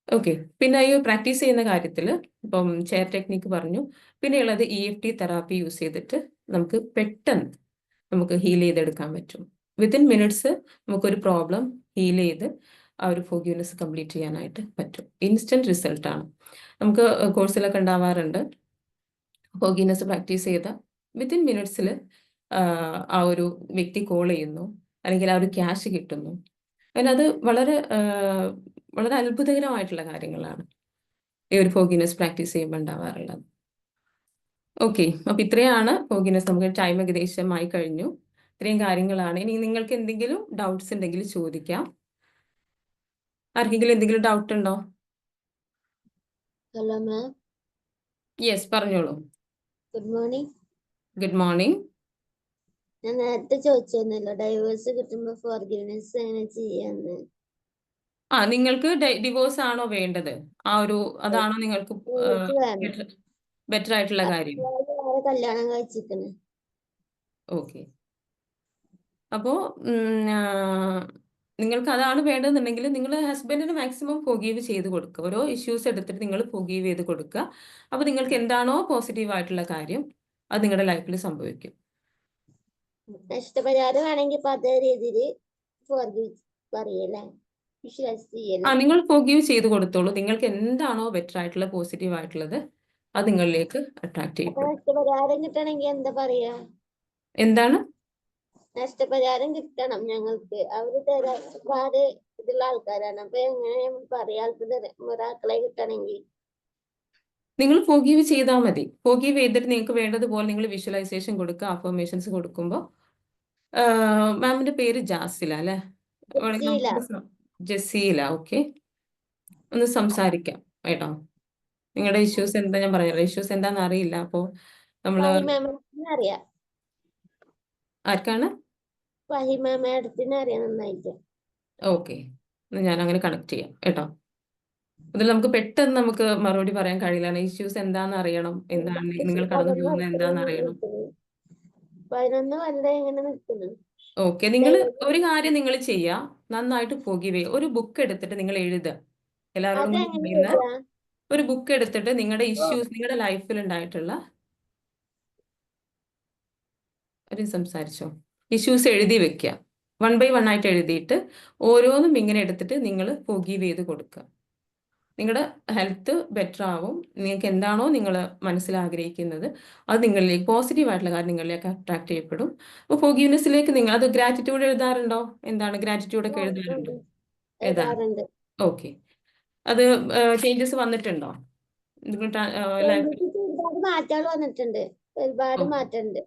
Speaker 1: ഓക്കെ. പിന്നെ ഈ പ്രാക്ടീസ് ചെയ്യുന്ന കാര്യത്തിൽ ഇപ്പം ചെയർ ടെക്നിക്ക് പറഞ്ഞു, പിന്നെയുള്ളത് EFT തെറാപ്പി യൂസ് ചെയ്തിട്ട് നമുക്ക് പെട്ടെന്ന് നമുക്ക് ഹീൽ ചെയ്തെടുക്കാൻ പറ്റും. വിത്തിൻ മിനിറ്റ്സ് നമുക്കൊരു പ്രോബ്ലം ഹീൽ ചെയ്ത് ആ ഒരു ഫൊഗീവ്നെസ് കംപ്ലീറ്റ് ചെയ്യാനായിട്ട് പറ്റും. ഇൻസ്റ്റന്റ് റിസൾട്ടാണ്. നമുക്ക് കോഴ്സിലൊക്കെ ഉണ്ടാവാറുണ്ട്, ഫൊഗീവ്നെസ് പ്രാക്ടീസ് ചെയ്ത വിത്തിൻ മിനിറ്റ്സിൽ ആ ഒരു വ്യക്തി കോൾ ചെയ്യുന്നു, അല്ലെങ്കിൽ ആ ഒരു ക്യാഷ് കിട്ടുന്നു. അങ്ങനെ അത് വളരെ അത്ഭുതകരമായിട്ടുള്ള കാര്യങ്ങളാണ് ഈ ഒരു ഫോർഗിവ്നെസ് പ്രാക്ടീസ് ചെയ്യുമ്പോൾ ഉണ്ടാവാറുള്ളത്. ഓക്കെ, അപ്പൊ ഇത്രയാണ് ഫോർഗിവ്നെസ്. നമുക്ക് ടൈം ഏകദേശമായി കഴിഞ്ഞു. ഇത്രയും കാര്യങ്ങളാണ്. ഇനി നിങ്ങൾക്ക് എന്തെങ്കിലും ഡൗട്ട്സ് ഉണ്ടെങ്കിൽ ചോദിക്കാം. ആർക്കെങ്കിലും എന്തെങ്കിലും ഡൗട്ട് ഉണ്ടോ?
Speaker 3: ഹലോ മാം,
Speaker 1: യെസ്, പറഞ്ഞോളൂ.
Speaker 3: Good morning.
Speaker 1: Good morning.
Speaker 3: ഞാൻ നേരത്തെ ചോദിച്ചിരുന്നല്ലോ ഡൈവേഴ്സ് കിട്ടുമ്പോ ഫോർഗിവ്നെസ് എങ്ങനെ ചെയ്യാന്ന്.
Speaker 1: നിങ്ങൾക്ക് ഡിവോഴ്സ് ആണോ വേണ്ടത്? അതാണോ നിങ്ങൾക്ക്
Speaker 3: ഡിവോഴ്സ് വേണം.
Speaker 1: ബെറ്റർ ആയിട്ടുള്ള കാര്യം?
Speaker 3: വേറെ കല്യാണം കഴിച്ചിരിക്കണ്.
Speaker 1: ഓക്കെ, അപ്പോ നിങ്ങൾക്ക് അതാണ് വേണ്ടതെന്നുണ്ടെങ്കിൽ നിങ്ങൾ ഹസ്ബൻഡിന് മാക്സിമം ഫോർഗീവ് ചെയ്ത് കൊടുക്കുക. ഓരോ ഇഷ്യൂസ് എടുത്തിട്ട് നിങ്ങൾ ഫോർഗീവ് ചെയ്ത് കൊടുക്കുക. അപ്പോൾ നിങ്ങൾക്ക് എന്താണോ പോസിറ്റീവ് ആയിട്ടുള്ള കാര്യം അത് നിങ്ങളുടെ ലൈഫിൽ സംഭവിക്കും.
Speaker 3: നഷ്ടപരിഹാരം വേണമെങ്കിൽ ഇപ്പൊ അതേ രീതിയിൽ ഫോർഗിവ് പറയല്ലേ, വിഷ്വലൈസ് ചെയ്യല്ലേ.
Speaker 1: നിങ്ങൾ ഫോർഗീവ് ചെയ്ത് കൊടുത്തോളൂ. നിങ്ങൾക്ക് എന്താണോ ബെറ്റർ ആയിട്ടുള്ള പോസിറ്റീവ് ആയിട്ടുള്ളത് അത് നിങ്ങളിലേക്ക് അട്രാക്ട്
Speaker 3: അപ്പൊ
Speaker 1: ചെയ്യപ്പെടും.
Speaker 3: നഷ്ടപരിഹാരം കിട്ടണമെങ്കിൽ എന്താ പറയാ?
Speaker 1: എന്താണ്?
Speaker 3: നഷ്ടപരിഹാരം കിട്ടണം ഞങ്ങൾക്ക്. അവര് തരാൻ ഒരുപാട് ഇതുള്ള ആൾക്കാരാണ്. അപ്പൊ എങ്ങനെ പറയാ ഒരാൾക്കളെ കിട്ടണമെങ്കിൽ?
Speaker 1: നിങ്ങൾ ഫോർഗീവ് ചെയ്താൽ മതി. ഫോർഗീവ് ചെയ്തിട്ട് നിങ്ങൾക്ക് വേണ്ടതുപോലെ നിങ്ങൾ വിഷ്വലൈസേഷൻ കൊടുക്കുക, അഫർമേഷൻസ് കൊടുക്കുമ്പോൾ. മാമിന്റെ പേര് ജാസില അല്ലേ?
Speaker 3: ജസീല.
Speaker 1: ജസീല. ഓക്കെ, ഒന്ന് സംസാരിക്കാം കേട്ടോ. നിങ്ങളുടെ ഇഷ്യൂസ് എന്താ? ഞാൻ പറഞ്ഞല്ലോ, ഇഷ്യൂസ് എന്താണെന്ന് അറിയില്ല. അപ്പോൾ നമ്മള്
Speaker 3: മാഡത്തിനെ അറിയാം.
Speaker 1: ആർക്കാണ്?
Speaker 3: ഫഹിമ മാഡത്തിനെ അറിയാം നന്നായിട്ട്.
Speaker 1: ഓക്കെ, ഞാൻ അങ്ങനെ കണക്ട് ചെയ്യാം കേട്ടോ. അതിൽ നമുക്ക് പെട്ടെന്ന് നമുക്ക് മറുപടി പറയാൻ കഴിയില്ല. ഇഷ്യൂസ് എന്താണെന്ന് അറിയണം, എന്താണ് നിങ്ങൾ കടന്നു പോകുന്നത് എന്താണെന്ന് അറിയണം.
Speaker 3: 11 കൊല്ലം എങ്ങനെ നിൽക്കുന്നു?
Speaker 1: ഓക്കെ, നിങ്ങൾ ഒരു കാര്യം നിങ്ങൾ ചെയ്യുക, നന്നായിട്ട് ഫോർഗീവ് ചെയ്യുക. ഒരു ബുക്ക് എടുത്തിട്ട് നിങ്ങൾ എഴുതുക. എല്ലാവരോടും കൂടി
Speaker 3: അതെങ്ങനെ
Speaker 1: പറയുന്ന
Speaker 3: ചെയ്യാ?
Speaker 1: ഒരു ബുക്ക് എടുത്തിട്ട് നിങ്ങളുടെ ഇഷ്യൂസ്, നിങ്ങളുടെ ലൈഫിൽ ഉണ്ടായിട്ടുള്ള സംസാരിച്ചോ, ഇഷ്യൂസ് എഴുതി വെക്കുക. 1 by 1 ആയിട്ട് എഴുതിയിട്ട് ഓരോന്നും ഇങ്ങനെ എടുത്തിട്ട് നിങ്ങൾ ഫോർഗീവ് ചെയ്ത് കൊടുക്കുക. നിങ്ങളുടെ ഹെൽത്ത് ബെറ്റർ ആവും. നിങ്ങൾക്ക് എന്താണോ നിങ്ങൾ മനസ്സിൽ ആഗ്രഹിക്കുന്നത് അത് നിങ്ങളിലേക്ക്, പോസിറ്റീവ് ആയിട്ടുള്ള കാര്യം നിങ്ങളിലേക്ക് അട്രാക്ട് ചെയ്യപ്പെടും. അപ്പോൾ ഫോർഗീവ്നെസ്സിലേക്ക് നിങ്ങൾ അത് ഗ്രാറ്റിറ്റ്യൂഡ് എഴുതാറുണ്ടോ? എന്താണ് ഗ്രാറ്റിറ്റ്യൂഡ് ഒക്കെ എഴുതാറുണ്ടോ?
Speaker 3: എഴുതാറുണ്ട്.
Speaker 1: ഓക്കെ, അത് ചേഞ്ചസ് വന്നിട്ടുണ്ടോ?
Speaker 3: ഒരുപാട് മാറ്റങ്ങൾ വന്നിട്ടുണ്ട്. ഒരുപാട് മാറ്റമുണ്ട്.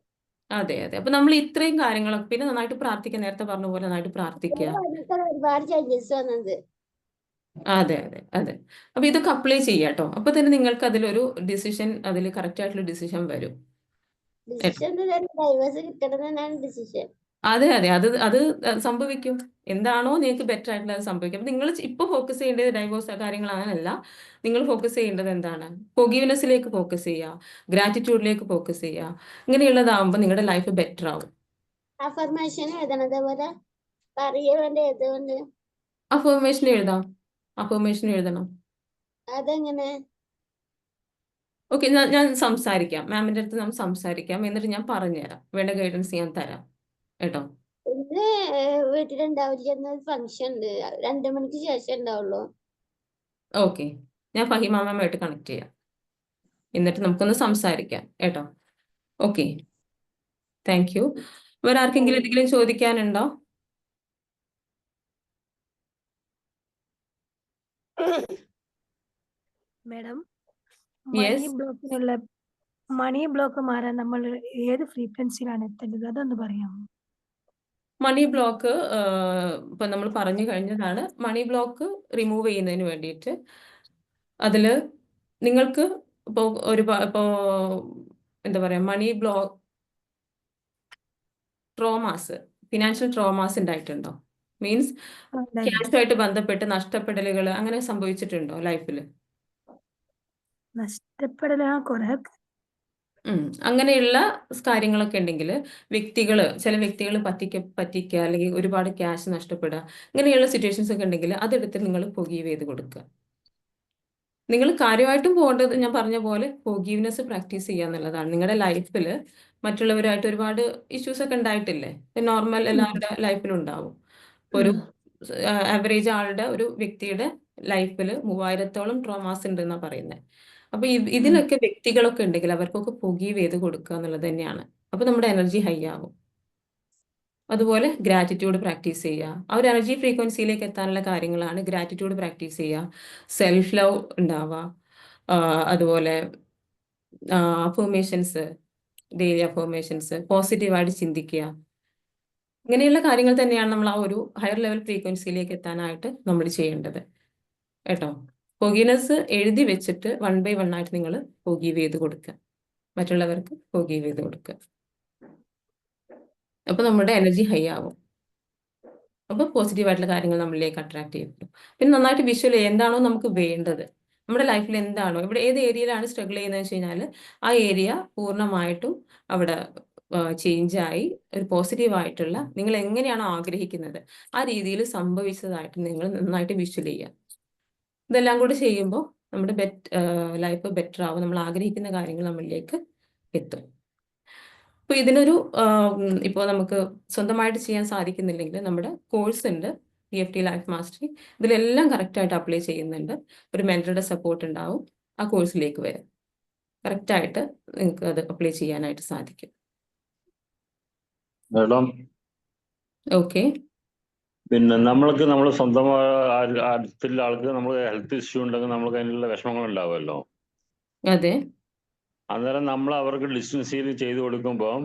Speaker 1: അതെ അതെ. അപ്പൊ നമ്മൾ ഇത്രയും കാര്യങ്ങളൊക്കെ, പിന്നെ നന്നായിട്ട് പ്രാർത്ഥിക്കുക. നേരത്തെ പറഞ്ഞ പോലെ നന്നായിട്ട് പ്രാർത്ഥിക്കുക.
Speaker 3: ഒരുപാട് ചേഞ്ചസ് വന്നത്.
Speaker 1: അതെ അതെ അതെ. അപ്പൊ ഇതൊക്കെ അപ്ലൈ ചെയ്യാട്ടോ. അപ്പൊ തന്നെ നിങ്ങൾക്ക് അതിലൊരു ഡിസിഷൻ, അതിൽ കറക്റ്റ് ആയിട്ടുള്ള ഡിസിഷൻ വരും.
Speaker 3: ഡിസിഷൻ ഡൈവേഴ്സ് കിട്ടണം എന്നാണ് ഡിസിഷൻ.
Speaker 1: അതെ അതെ, അത് സംഭവിക്കും. എന്താണോ നിങ്ങൾക്ക് ബെറ്റർ ആയിട്ടുള്ള അത് സംഭവിക്കും. അപ്പൊ നിങ്ങൾ ഇപ്പൊ ഫോക്കസ് ചെയ്യേണ്ടത് ഡൈവോഴ്സ് കാര്യങ്ങൾ അങ്ങനെയല്ല. നിങ്ങൾ ഫോക്കസ് ചെയ്യേണ്ടത് എന്താണ്? ഫോർഗീവ്നെസ്സിലേക്ക് ഫോക്കസ് ചെയ്യുക, ഗ്രാറ്റിറ്റ്യൂഡിലേക്ക് ഫോക്കസ് ചെയ്യുക. ഇങ്ങനെയുള്ളതാവുമ്പോൾ നിങ്ങളുടെ ലൈഫ് ബെറ്റർ ആവും.
Speaker 3: അഫർമേഷൻ എഴുതണം. അതേപോലെ പറയ വേണ്ട എഴുതുകൊണ്ട്
Speaker 1: അഫർമേഷൻ എഴുതാം, അഫർമേഷൻ എഴുതണം.
Speaker 3: അതെങ്ങനെ?
Speaker 1: ഓക്കെ, ഞാൻ സംസാരിക്കാം. മാമിന്റെ അടുത്ത് നമ്മൾ സംസാരിക്കാം. എന്നിട്ട് ഞാൻ പറഞ്ഞുതരാം. വേണ്ട ഗൈഡൻസ് ഞാൻ തരാം കേട്ടോ.
Speaker 3: ഇന്ന് വീട്ടിലുണ്ടാവില്ല, ഫംഗ്ഷൻ ഉണ്ട്. 2 മണിക്ക് ശേഷം ഉണ്ടാവുള്ളൂ.
Speaker 1: ഓക്കെ, ഞാൻ ഫഹിമ മാമായിട്ട് കണക്ട് ചെയ്യാം. എന്നിട്ട് നമുക്കൊന്ന് സംസാരിക്കാം കേട്ടോ. Okay, thank you. വേറെ ആർക്കെങ്കിലും എന്തെങ്കിലും ചോദിക്കാനുണ്ടോ?
Speaker 4: Madam,
Speaker 1: yes.
Speaker 4: മണി ബ്ലോക്ക് മാറാൻ നമ്മൾ ഏത് ഫ്രീക്വൻസിയിലാണ് എത്തേണ്ടത്? അതൊന്ന് പറയാമോ?
Speaker 1: മണി ബ്ലോക്ക് ഇപ്പൊ നമ്മൾ പറഞ്ഞു കഴിഞ്ഞതാണ്. മണി ബ്ലോക്ക് റിമൂവ് ചെയ്യുന്നതിന് വേണ്ടിയിട്ട് അതില് നിങ്ങൾക്ക് ഇപ്പോൾ ഇപ്പോൾ എന്താ പറയാ, മണി ബ്ലോക്ക് ട്രോമാസ്, ഫിനാൻഷ്യൽ ട്രോമാസ് ഉണ്ടായിട്ടുണ്ടോ? മീൻസ് ക്യാഷുമായിട്ട് ബന്ധപ്പെട്ട് നഷ്ടപ്പെടലുകൾ അങ്ങനെ സംഭവിച്ചിട്ടുണ്ടോ ലൈഫിൽ?
Speaker 4: നഷ്ടപ്പെടലാ കുറെ.
Speaker 1: അങ്ങനെയുള്ള കാര്യങ്ങളൊക്കെ ഉണ്ടെങ്കിൽ ചില വ്യക്തികൾ പറ്റിക്കുക, അല്ലെങ്കിൽ ഒരുപാട് ക്യാഷ് നഷ്ടപ്പെടുക, ഇങ്ങനെയുള്ള സിറ്റുവേഷൻസ് ഒക്കെ ഉണ്ടെങ്കിൽ അതെടുത്ത് നിങ്ങൾ ഫോർഗീവ് ചെയ്ത് കൊടുക്കുക. നിങ്ങൾ കാര്യമായിട്ടും പോകേണ്ടത് ഞാൻ പറഞ്ഞ പോലെ ഫോർഗീവ്നെസ് പ്രാക്ടീസ് ചെയ്യുക എന്നുള്ളതാണ്. നിങ്ങളുടെ ലൈഫിൽ മറ്റുള്ളവരായിട്ട് ഒരുപാട് ഇഷ്യൂസ് ഒക്കെ ഉണ്ടായിട്ടില്ലേ? നോർമൽ എല്ലാവരുടെ ലൈഫിലും ഉണ്ടാവും. ഒരു ആവറേജ് ഒരു വ്യക്തിയുടെ ലൈഫിൽ 3000-ഓളം ട്രോമാസ് ഉണ്ടെന്നാണ് പറയുന്നത്. അപ്പൊ ഇതിലൊക്കെ വ്യക്തികളൊക്കെ ഉണ്ടെങ്കിൽ അവർക്കൊക്കെ ഫോർഗീവ് ചെയ്ത് കൊടുക്കുക എന്നുള്ളത് തന്നെയാണ് അപ്പോൾ നമ്മുടെ എനർജി ഹൈ ആവും. അതുപോലെ ഗ്രാറ്റിറ്റ്യൂഡ് പ്രാക്ടീസ് ചെയ്യുക. ആ ഒരു എനർജി ഫ്രീക്വൻസിയിലേക്ക് എത്താനുള്ള കാര്യങ്ങളാണ് ഗ്രാറ്റിറ്റ്യൂഡ് പ്രാക്ടീസ് ചെയ്യുക, സെൽഫ് ലവ് ഉണ്ടാവുക, അതുപോലെ അഫർമേഷൻസ്, ഡെയിലി അഫർമേഷൻസ്, പോസിറ്റീവായിട്ട് ചിന്തിക്കുക. ഇങ്ങനെയുള്ള കാര്യങ്ങൾ തന്നെയാണ് നമ്മൾ ആ ഒരു ഹയർ ലെവൽ ഫ്രീക്വൻസിയിലേക്ക് എത്താനായിട്ട് നമ്മൾ ചെയ്യേണ്ടത് കേട്ടോ. ഫോർഗീവ്നെസ് എഴുതി വെച്ചിട്ട് 1 by 1 ആയിട്ട് നിങ്ങൾ ഫോർഗീവ് ചെയ്ത് കൊടുക്കുക, മറ്റുള്ളവർക്ക് ഫോർഗീവ് ചെയ്ത് കൊടുക്കുക. അപ്പോൾ നമ്മുടെ എനർജി ഹൈ ആവും. അപ്പോൾ പോസിറ്റീവായിട്ടുള്ള കാര്യങ്ങൾ നമ്മളിലേക്ക് അട്രാക്ട് ചെയ്യപ്പെടും. പിന്നെ നന്നായിട്ട് വിഷ്വൽ ചെയ്യുക, എന്താണോ നമുക്ക് വേണ്ടത് നമ്മുടെ ലൈഫിൽ, എന്താണോ ഇവിടെ ഏത് ഏരിയയിലാണ് സ്ട്രഗിൾ ചെയ്യുന്നത് വെച്ച് കഴിഞ്ഞാൽ ആ ഏരിയ പൂർണ്ണമായിട്ടും അവിടെ ചേഞ്ചായി ഒരു പോസിറ്റീവായിട്ടുള്ള നിങ്ങൾ എങ്ങനെയാണോ ആഗ്രഹിക്കുന്നത് ആ രീതിയിൽ സംഭവിച്ചതായിട്ട് നിങ്ങൾ നന്നായിട്ട് വിഷ്വൽ ചെയ്യുക. ഇതെല്ലാം കൂടി ചെയ്യുമ്പോൾ നമ്മുടെ ലൈഫ് ബെറ്റർ ആവും, നമ്മൾ ആഗ്രഹിക്കുന്ന കാര്യങ്ങൾ നമ്മളിലേക്ക് എത്തും. അപ്പോൾ ഇതിനൊരു ഇപ്പോൾ നമുക്ക് സ്വന്തമായിട്ട് ചെയ്യാൻ സാധിക്കുന്നില്ലെങ്കിൽ നമ്മുടെ കോഴ്സ് ഉണ്ട്, EFT ലൈഫ് മാസ്റ്ററി. ഇതിലെല്ലാം കറക്റ്റായിട്ട് അപ്ലൈ ചെയ്യുന്നുണ്ട്. ഒരു മെൻറ്ററുടെ സപ്പോർട്ട് ഉണ്ടാവും. ആ കോഴ്സിലേക്ക് വരാം, കറക്റ്റായിട്ട് നിങ്ങൾക്ക് അത് അപ്ലൈ ചെയ്യാനായിട്ട് സാധിക്കും.
Speaker 5: Madam,
Speaker 1: okay.
Speaker 5: പിന്നെ നമ്മൾ സ്വന്തം അടുത്തുള്ള ആൾക്ക് നമ്മൾ ഹെൽത്ത് ഇഷ്യൂ ഉണ്ടെങ്കിൽ നമ്മൾക്ക് അതിനുള്ള വിഷമങ്ങൾ ഉണ്ടാവുമല്ലോ.
Speaker 1: അതെ.
Speaker 5: അന്നേരം നമ്മൾ അവർക്ക് ഡിസ്റ്റൻസ് ഹീലിംഗ് ചെയ്ത് കൊടുക്കുമ്പോൾ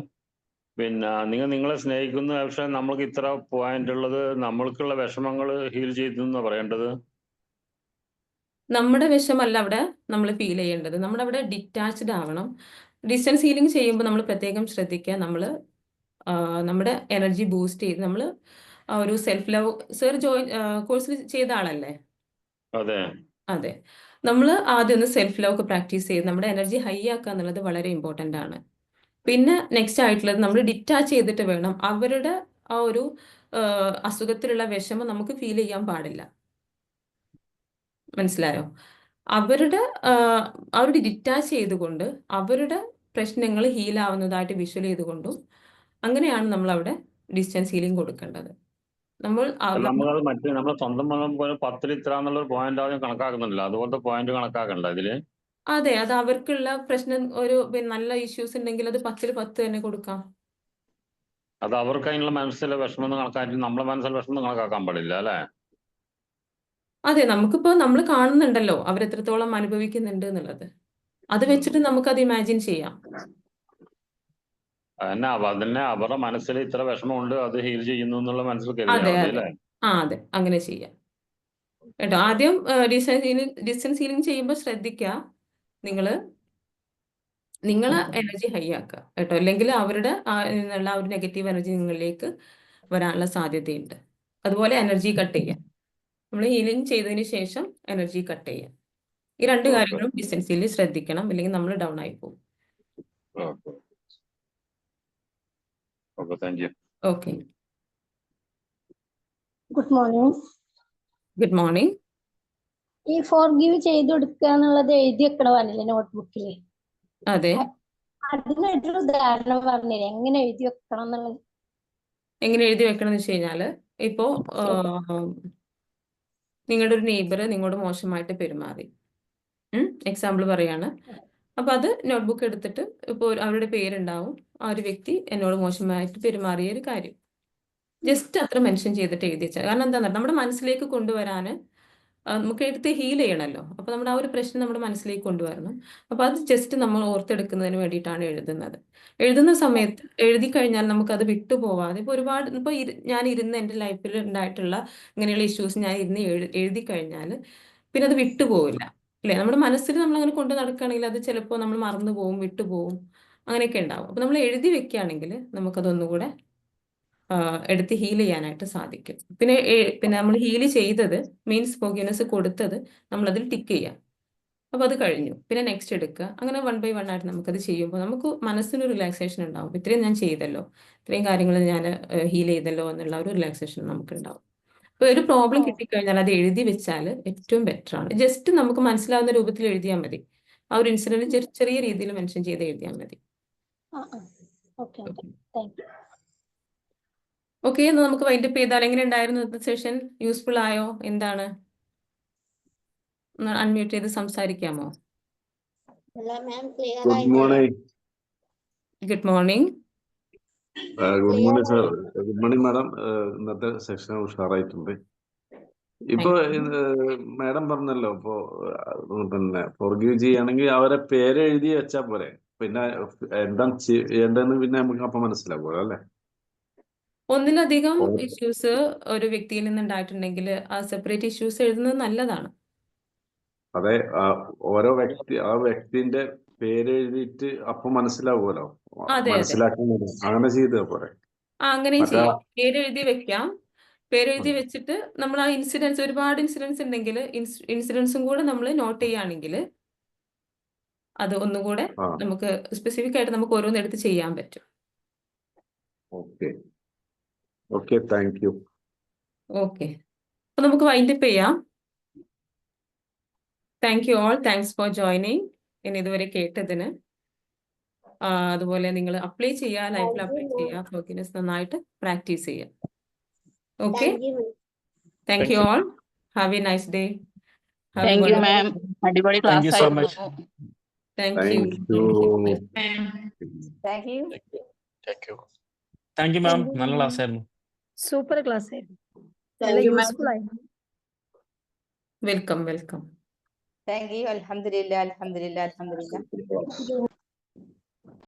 Speaker 5: പിന്നെ നിങ്ങളെ സ്നേഹിക്കുന്ന, പക്ഷേ നമ്മൾക്ക് ഇത്ര പോയിന്റ് ഉള്ളത്, നമ്മൾക്കുള്ള വിഷമങ്ങൾ ഹീൽ ചെയ്തെന്നാ പറയേണ്ടത്.
Speaker 1: നമ്മുടെ വിഷമല്ല അവിടെ നമ്മൾ ഫീൽ ചെയ്യേണ്ടത്, നമ്മുടെ അവിടെ ഡിറ്റാച്ച്ഡ് ആവണം. ഡിസ്റ്റൻസ് ഹീലിംഗ് ചെയ്യുമ്പോൾ നമ്മൾ പ്രത്യേകം ശ്രദ്ധിക്കുക, നമ്മൾ നമ്മുടെ എനർജി ബൂസ്റ്റ് ചെയ്ത് നമ്മൾ ഒരു സെൽഫ് ലവ് സർ കോഴ്സിൽ ചെയ്ത ആളല്ലേ?
Speaker 5: അതെ
Speaker 1: അതെ. നമ്മൾ ആദ്യം ഒന്ന് സെൽഫ് ലവ് ഒക്കെ പ്രാക്ടീസ് ചെയ്ത് നമ്മുടെ എനർജി ഹൈ ആക്കുക എന്നുള്ളത് വളരെ ഇമ്പോർട്ടൻ്റ് ആണ്. പിന്നെ നെക്സ്റ്റ് ആയിട്ടുള്ളത് നമ്മൾ ഡിറ്റാച്ച് ചെയ്തിട്ട് വേണം, അവരുടെ ആ ഒരു അസുഖത്തിലുള്ള വിഷമം നമുക്ക് ഫീൽ ചെയ്യാൻ പാടില്ല. മനസ്സിലായോ? അവരുടെ ഡിറ്റാച്ച് ചെയ്തുകൊണ്ട് അവരുടെ പ്രശ്നങ്ങൾ ഹീലാവുന്നതായിട്ട് വിഷ്വൽ ചെയ്തുകൊണ്ടും അങ്ങനെയാണ് നമ്മൾ അവിടെ ഡിസ്റ്റൻസ് ഹീലിംഗ് കൊടുക്കേണ്ടത്.
Speaker 5: നമ്മളത് നമ്മളെ സ്വന്തം പോലെ 10 ഇത്ര എന്നുള്ളൊരു പോയിന്റ് ആദ്യം കണക്കാക്കുന്നുണ്ടല്ലോ, അതുപോലത്തെ പോയിന്റ് കണക്കാക്കണ്ട ഇതില്.
Speaker 1: അതെ, അത് അവർക്കുള്ള പ്രശ്നം ഒരു നല്ല ഇഷ്യൂസ് ഉണ്ടെങ്കിൽ അത് 10ൽ 10 തന്നെ കൊടുക്കാം.
Speaker 5: അത് അവർക്ക് അതിനുള്ള മനസ്സിലെ വിഷമം കണക്കാക്കി നമ്മളെ മനസ്സിലെ വിഷമം കണക്കാക്കാൻ പാടില്ല അല്ലേ?
Speaker 1: അതെ, നമുക്കിപ്പോ നമ്മൾ കാണുന്നുണ്ടല്ലോ അവരെത്രത്തോളം അനുഭവിക്കുന്നുണ്ട് എന്നുള്ളത്, അത് വെച്ചിട്ട് നമുക്കത് ഇമാജിൻ ചെയ്യാം.
Speaker 5: അതന്നെ അവരുടെ മനസ്സിൽ ഇത്ര വിഷമമുണ്ട്, അത് ഹീൽ ചെയ്യുന്നു എന്നുള്ള മനസ്സിൽ
Speaker 1: അതെ
Speaker 5: കരുതിയാൽ മതി
Speaker 1: അതെ
Speaker 5: അല്ലേ?
Speaker 1: അതെ, അങ്ങനെ ചെയ്യാം കേട്ടോ. ആദ്യം ഡിസ്റ്റൻസ് ഹീലിംഗ് ചെയ്യുമ്പോൾ ശ്രദ്ധിക്കുക, നിങ്ങളെ എനർജി ഹൈ ആക്കുക കേട്ടോ, അല്ലെങ്കിൽ അവരുടെ നിന്നുള്ള ഒരു നെഗറ്റീവ് എനർജി നിങ്ങളിലേക്ക് വരാനുള്ള സാധ്യതയുണ്ട്. അതുപോലെ എനർജി കട്ട് ചെയ്യാം, നമ്മൾ ഹീലിംഗ് ചെയ്തതിന് ശേഷം എനർജി കട്ട് ചെയ്യാം. ഈ 2 കാര്യങ്ങളും ഡിസ്റ്റൻസ് ഹീലിംഗ് ശ്രദ്ധിക്കണം, അല്ലെങ്കിൽ നമ്മൾ ഡൗൺ ആയി പോകും. Okay.
Speaker 6: Good morning.
Speaker 1: Good morning.
Speaker 6: ഈ ഫോർഗീവ് ചെയ്ത് കൊടുക്കുക എന്നുള്ളത് എഴുതി വെക്കണ പറഞ്ഞില്ലേ നോട്ട്ബുക്കിൽ?
Speaker 1: അതെ.
Speaker 6: അതിനൊരു ഉദാഹരണം പറഞ്ഞില്ലേ എങ്ങനെ എഴുതി വെക്കണം എന്നുള്ളത്?
Speaker 1: എങ്ങനെ എഴുതി വെക്കണം എന്ന് വെച്ച് കഴിഞ്ഞാല്, ഇപ്പോ നിങ്ങളുടെ ഒരു നെയ്ബർ നിങ്ങളോട് മോശമായിട്ട് പെരുമാറി, എക്സാമ്പിൾ പറയാണ്. അപ്പൊ അത് നോട്ട്ബുക്ക് എടുത്തിട്ട് ഇപ്പോൾ അവരുടെ പേരുണ്ടാവും, ആ ഒരു വ്യക്തി എന്നോട് മോശമായിട്ട് പെരുമാറിയ ഒരു കാര്യം ജസ്റ്റ് അത്ര മെൻഷൻ ചെയ്തിട്ട് എഴുതി വെച്ചാൽ, കാരണം എന്താ നമ്മുടെ മനസ്സിലേക്ക് കൊണ്ടുവരാൻ നമുക്ക് എടുത്ത് ഹീൽ ചെയ്യണമല്ലോ. അപ്പോൾ നമ്മുടെ ആ ഒരു പ്രശ്നം നമ്മുടെ മനസ്സിലേക്ക് കൊണ്ടുവരണം. അപ്പോൾ അത് ജസ്റ്റ് നമ്മൾ ഓർത്തെടുക്കുന്നതിന് വേണ്ടിയിട്ടാണ് എഴുതുന്നത്. എഴുതുന്ന സമയത്ത് എഴുതി കഴിഞ്ഞാൽ നമുക്കത് വിട്ടുപോവാതെ, ഇപ്പോൾ ഒരുപാട് ഞാൻ ഇരുന്ന് എൻ്റെ ലൈഫിൽ ഉണ്ടായിട്ടുള്ള ഇങ്ങനെയുള്ള ഇഷ്യൂസ് ഞാൻ ഇരുന്ന് എഴുതി കഴിഞ്ഞാൽ പിന്നെ അത് വിട്ടുപോവില്ല അല്ലേ? നമ്മുടെ മനസ്സിൽ നമ്മൾ അങ്ങനെ കൊണ്ട് നടക്കുകയാണെങ്കിൽ അത് ചിലപ്പോൾ നമ്മൾ മറന്നു പോവും, വിട്ടുപോകും, അങ്ങനെയൊക്കെ ഉണ്ടാവും. അപ്പോൾ നമ്മൾ എഴുതി വെക്കുകയാണെങ്കിൽ നമുക്കതൊന്നുകൂടെ എടുത്ത് ഹീൽ ചെയ്യാനായിട്ട് സാധിക്കും. പിന്നെ നമ്മൾ ഹീൽ ചെയ്തത് മീൻസ് ഫോർഗീവ്നെസ് കൊടുത്തത് നമ്മളതിൽ ടിക്ക് ചെയ്യാം. അപ്പോൾ അത് കഴിഞ്ഞു, പിന്നെ നെക്സ്റ്റ് എടുക്കുക. അങ്ങനെ 1 by 1 ആയിട്ട് നമുക്കത് ചെയ്യുമ്പോൾ നമുക്ക് മനസ്സിനൊരു റിലാക്സേഷൻ ഉണ്ടാവും. ഇത്രയും ഞാൻ ചെയ്തല്ലോ, ഇത്രയും കാര്യങ്ങൾ ഞാൻ ഹീൽ ചെയ്തല്ലോ എന്നുള്ള ഒരു റിലാക്സേഷൻ നമുക്കുണ്ടാവും. അപ്പോൾ ഒരു പ്രോബ്ലം കിട്ടിക്കഴിഞ്ഞാൽ അത് എഴുതി വെച്ചാൽ ഏറ്റവും ബെറ്റർ ആണ്. ജസ്റ്റ് നമുക്ക് മനസ്സിലാവുന്ന രൂപത്തിൽ എഴുതിയാൽ മതി. ആ ഒരു ഇൻസിഡന്റ് ചെറിയ രീതിയിൽ മെൻഷൻ ചെയ്ത് എഴുതിയാൽ മതി. ഓക്കെ, എന്നാൽ നമുക്ക് വൈൻഡപ്പ് ചെയ്താൽ. എങ്ങനെ ഉണ്ടായിരുന്നു ഇന്നത്തെ സെഷൻ? യൂസ്ഫുൾ ആയോ? എന്താണ്? അൺമ്യൂട്ട് ചെയ്ത് സംസാരിക്കാമോ?
Speaker 3: അല്ല, മാം, ക്ലിയർ
Speaker 7: ഗുഡ്
Speaker 3: ആയിട്ടില്ല.
Speaker 7: Morning.
Speaker 1: Good morning.
Speaker 7: Good
Speaker 3: clear
Speaker 7: morning sir.
Speaker 3: ആയി.
Speaker 7: Good morning madam. ഇന്നത്തെ സെഷൻ ഉഷാറായിട്ടുണ്ട്. ഇപ്പൊ മാഡം പറഞ്ഞല്ലോ, ഇപ്പൊ പിന്നെ ഫോർഗീവ് ചെയ്യുകയാണെങ്കിൽ അവരെ പേര് എഴുതി വെച്ചാ പോരെ, പിന്നെ എന്താണ് ചെയ്യേണ്ടതെന്ന് പിന്നെ നമുക്ക് അപ്പൊ മനസ്സിലാവുമല്ലോ അല്ലെ?
Speaker 1: ഒന്നിലധികം ഇഷ്യൂസ് ഒരു വ്യക്തിയിൽ നിന്ന് ഉണ്ടായിട്ടുണ്ടെങ്കിൽ ആ സെപ്പറേറ്റ് ഇഷ്യൂസ് എഴുതുന്നത് നല്ലതാണ്.
Speaker 7: അതെ, ആ വ്യക്തിന്റെ പേര് എഴുതിയിട്ട് അപ്പൊ മനസ്സിലാവുമല്ലോ,
Speaker 1: അതെ.
Speaker 7: മനസ്സിലാക്കുന്നത് അങ്ങനെ ചെയ്താ പോരെ.
Speaker 1: അങ്ങനെയും
Speaker 7: മറ്റേ
Speaker 1: ചെയ്യാം. പേരെഴുതി വെക്കാം. പേരെഴുതി വെച്ചിട്ട് നമ്മൾ ആ ഇൻസിഡൻസ്, ഒരുപാട് ഇൻസിഡൻസ് ഉണ്ടെങ്കിൽ ഇൻസിഡൻസും കൂടെ നമ്മൾ നോട്ട് ചെയ്യുകയാണെങ്കിൽ അത് ഒന്നുകൂടെ നമുക്ക് സ്പെസിഫിക് ആയിട്ട് നമുക്ക് ഓരോന്നെടുത്ത് ചെയ്യാൻ പറ്റും.
Speaker 7: Okay okay, thank U.
Speaker 1: Okay, അപ്പൊ നമുക്ക് വൈൻഡപ്പ് ചെയ്യാം. Thank you all, thanks for joining. ഇനി ഇതുവരെ കേട്ടതിന്. അതുപോലെ നിങ്ങൾ അപ്ലൈ ചെയ്യുക, ലൈഫിൽ
Speaker 3: Thank you,
Speaker 1: അപ്ലൈ ചെയ്യുക, ഫോർഗിവ്നെസ് നന്നായിട്ട് പ്രാക്ടീസ് ചെയ്യുക. Okay,
Speaker 3: Thank you, ma'am.
Speaker 1: Thank you all. Have A nice day.
Speaker 8: Thank you ma'am, അടിപൊളി
Speaker 2: Thank
Speaker 8: ക്ലാസ്
Speaker 2: you so
Speaker 8: ആയിരുന്നു.
Speaker 2: much.
Speaker 1: Thank you.
Speaker 7: Thank you.
Speaker 2: Thank you ma'am, നല്ല class ആയിരുന്നു.
Speaker 4: Super class ആയിരുന്നു, നല്ല
Speaker 8: Thank you, ma'am.
Speaker 4: Useful ആയിരുന്നു.
Speaker 1: Welcome.
Speaker 8: Thank you. അൽഹംദുലില്ലാ, അൽഹംദുലില്ലാ, അൽഹംദുലില്ലാ.